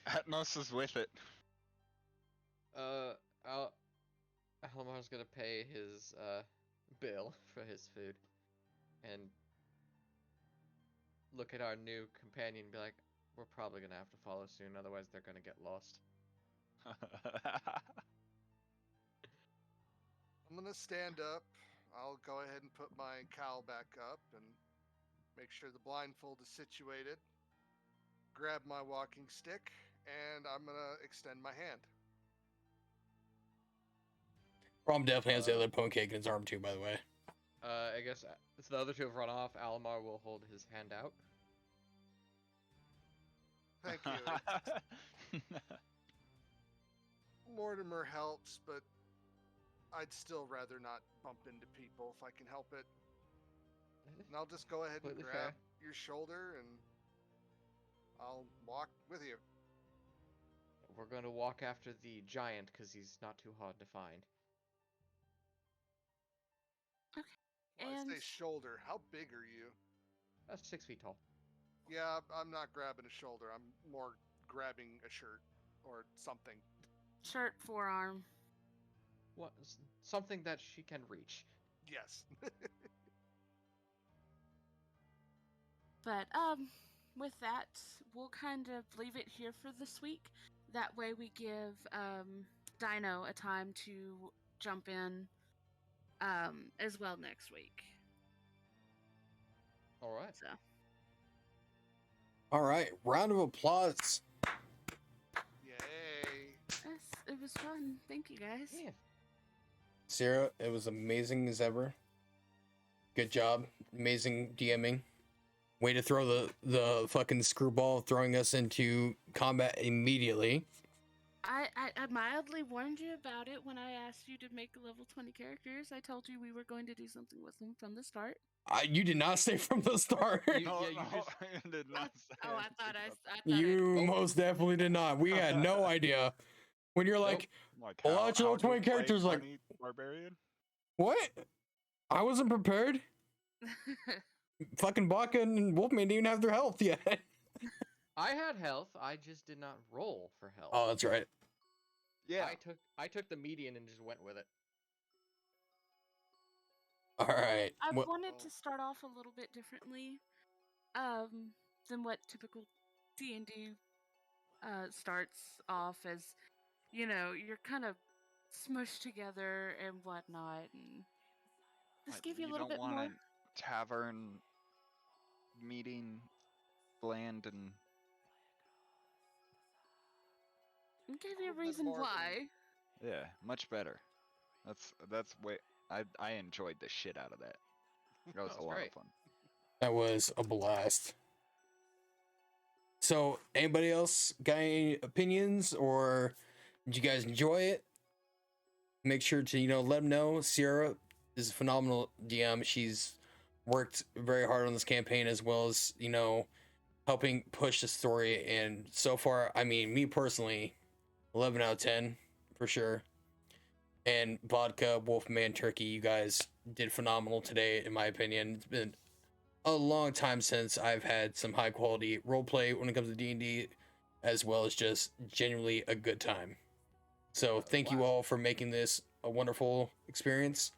Atmos is with it. Alimar's gonna pay his bill for his food, and look at our new companion and be like, "We're probably gonna have to follow soon, otherwise they're gonna get lost." I'm gonna stand up. I'll go ahead and put my cowl back up and make sure the blindfold is situated. Grab my walking stick, and I'm gonna extend my hand. Braum definitely has the other pone cake in his arm too, by the way. I guess if the other two have run off, Alimar will hold his hand out. Thank you. Mortimer helps, but I'd still rather not bump into people if I can help it. And I'll just go ahead and Completely grab fair. your shoulder and I'll walk with you. We're going to walk after the giant because he's not too hard to find. Well, I And- say shoulder. How big are you? That's 6 feet tall. Yeah, I'm not grabbing a shoulder. I'm more grabbing a shirt or something. shirt, forearm. What? Something that she can reach. Yes. But with that, we'll kind of leave it here for this week. That way we give Dino a time to jump in as well next week. All right. So All right, round of applause. Yay. yes, it was fun. Thank you guys. Yeah. Sira, it was amazing as ever. Good job. Amazing DMing. Way to throw the fucking screwball, throwing us into combat immediately. I mildly warned you about it when I asked you to make level 20 characters. I told you we were going to do something with them from the start. You did not say from the start. You- No, yeah, you no, just- I did not say Oh, I anything thought about You most definitely did not. We had no idea. When you're like, Like Well, how, watch all how to 20 play characters, like- bunny barbarian. what? I wasn't prepared. Fucking Baka and Wolfman didn't even have their health yet. I had health. I just did not roll for health. Oh, that's right. Yeah. I took the median and just went with it. All right. I Well, wanted to start off a little bit differently than what typical D&D starts off as. You know, you're kind of smushed together and whatnot, and just give you a little bit don't want more. a tavern meeting, bland, and It gave you a Little bit reason more than- why. yeah, much better. That's way I enjoyed the shit out of that. That was That a was lot great. of fun. That was a blast. So, anybody else got any opinions, or did you guys enjoy it? Make sure to let them know. Sierra is a phenomenal DM. She's worked very hard on this campaign, as well as helping push the story. And so far, I mean, me personally, 11 out of 10 for sure. And Vodka, Wolfman, Turkey, you guys did phenomenal today, in my opinion. It's been a long time since I've had some high quality roleplay when it comes to D&D, as well as just genuinely a good time. So thank you all for making this a wonderful experience,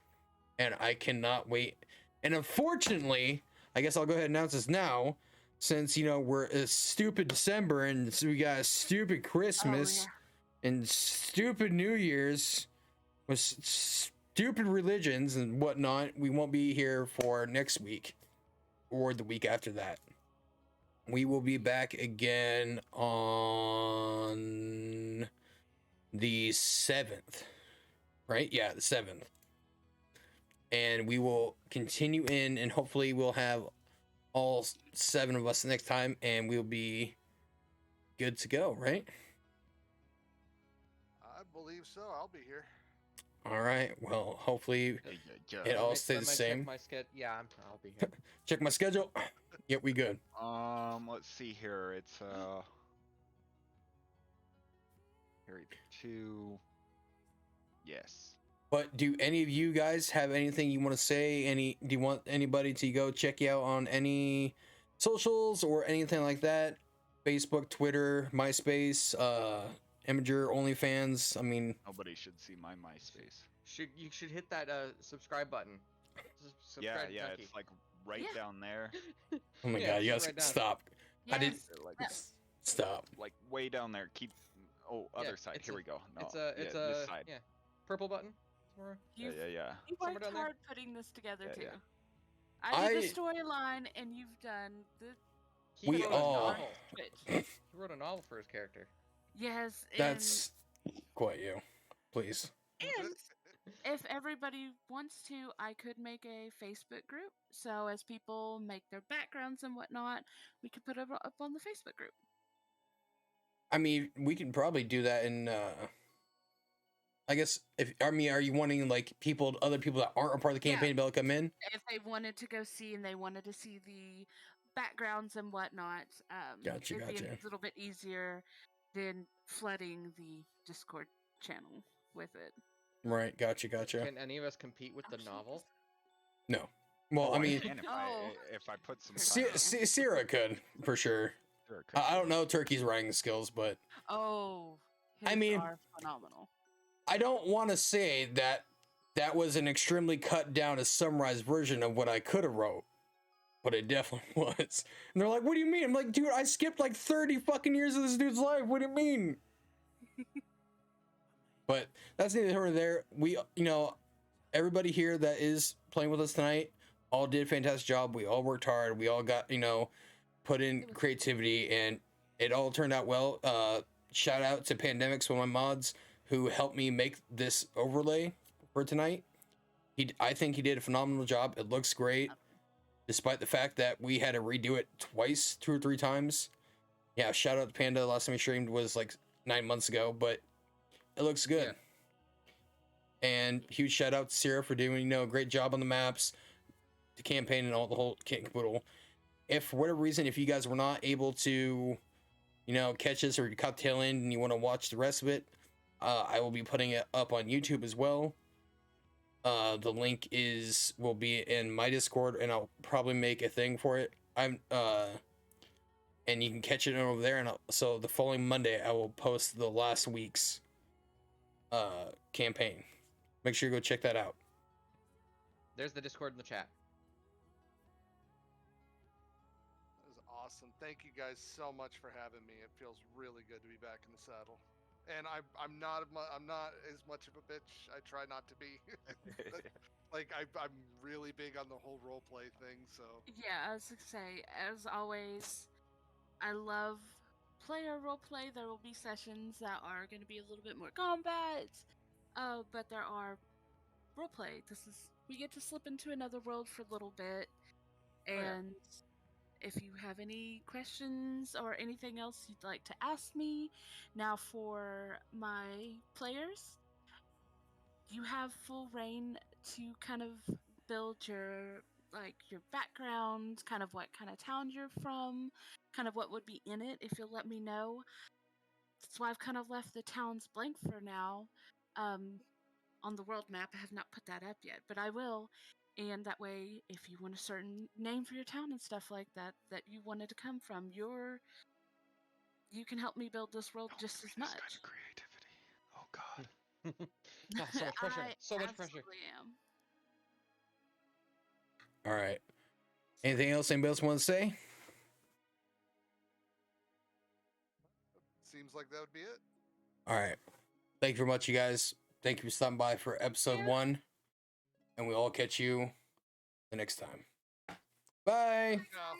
and I cannot wait. And unfortunately, I guess I'll go ahead and announce this now, since we're a stupid December and so we got a stupid Christmas and stupid New Year's with stupid religions and whatnot. We won't be here for next week or the week after that. We will be back again on the 7th, right? Yeah, the 7th. And we will continue in, and hopefully we'll have all 7 of us next time, and we'll be good to go, right? I believe so. I'll be here. All right. Well, hopefully it all stays the same. I'll be here. Check my schedule. Yep, we good. Let's see here. It's Harry the 2. Yes. But do any of you guys have anything you want to say? Do you want anybody to go check you out on any socials or anything like that? Facebook, Twitter, MySpace, Imager, OnlyFans. I mean, Nobody should see my MySpace. You should hit that subscribe button. Subscribe to Yeah, Junkie. it's like right down there. oh my Yeah, god, you it's guys right down. stop. I didn't Like stop. like way down there. Keep other side. it's Here a- we go. No, It's this side. purple button. Somewhere. Yeah. You Somewhere worked down there. hard putting this together Yeah, too. yeah. I did the storyline, and you've done the He wrote a all- novel. Twitch. He wrote a novel for his character. Yes, and That's quite you. Please. And if everybody wants to, I could make a Facebook group. So as people make their backgrounds and whatnot, we could put it up on the Facebook group. I mean, we can probably do that in I guess are you wanting like other people that aren't a part of the campaign to be able to come in? If they wanted to go see and they wanted to see the backgrounds and whatnot, Gotcha, it'd be gotcha. a little bit easier than flooding the Discord channel with it. Right, gotcha. Can any of us compete with the novel? No. Well, I mean, can if I put some time. Sierra could for sure. Sure, I don't know Turkey's writing skills, but Oh, I mean, are phenomenal. I don't want to say that was an extremely cut down, a summarized version of what I could have wrote, but it definitely was. And they're like, "What do you mean?" I'm like, "Dude, I skipped like 30 fucking years of this dude's life. What do you mean?" But that's neither here nor there. We, everybody here that is playing with us tonight all did a fantastic job. We all worked hard. We all got, put in creativity, and it all turned out well. Shout out to Pandemics, one of my mods, who helped me make this overlay for tonight. I think he did a phenomenal job. It looks great, despite the fact that we had to redo it twice, 2 or 3 times. Yeah, shout out to Panda. Last time he streamed was like 9 months ago, but it looks good. Yeah. And huge shout out to Sierra for doing, a great job on the maps, the campaign, and all the whole kit and caboodle. If for whatever reason, if you guys were not able to, catch this or you caught the tail end and you want to watch the rest of it, I will be putting it up on YouTube as well. The link will be in my Discord, and I'll probably make a thing for it. And you can catch it over there. And so the following Monday, I will post the last week's campaign. Make sure you go check that out. There's the Discord in the chat. That was awesome. Thank you guys so much for having me. It feels really good to be back in the saddle. And I'm not as much of a bitch. I try not to be. Like I'm really big on the whole role play thing, so Yeah, I was gonna say, as always, I love player roleplay. There will be sessions that are going to be a little bit more combat, but there are roleplay. We get to slip into another world for a little bit, Oh, yeah. and if you have any questions or anything else you'd like to ask me, now for my players, you have full reign to kind of build your background, kind of what kind of town you're from, kind of what would be in it if you'll let me know. So I've kind of left the towns blank for now. On the world map, I have not put that up yet, but I will. And that way, if you want a certain name for your town and stuff like that, that you wanted to come from, you can help me build this world just as This kind much. of creativity. Oh God. Ah, so much pressure. I So much pressure. absolutely am. All right. Anything else anybody else want to say? seems like that would be it. All right. Thank you very much, you guys. Thank you for stopping by for episode Yeah. 1. And we'll all catch you the next time. Bye. Yeah.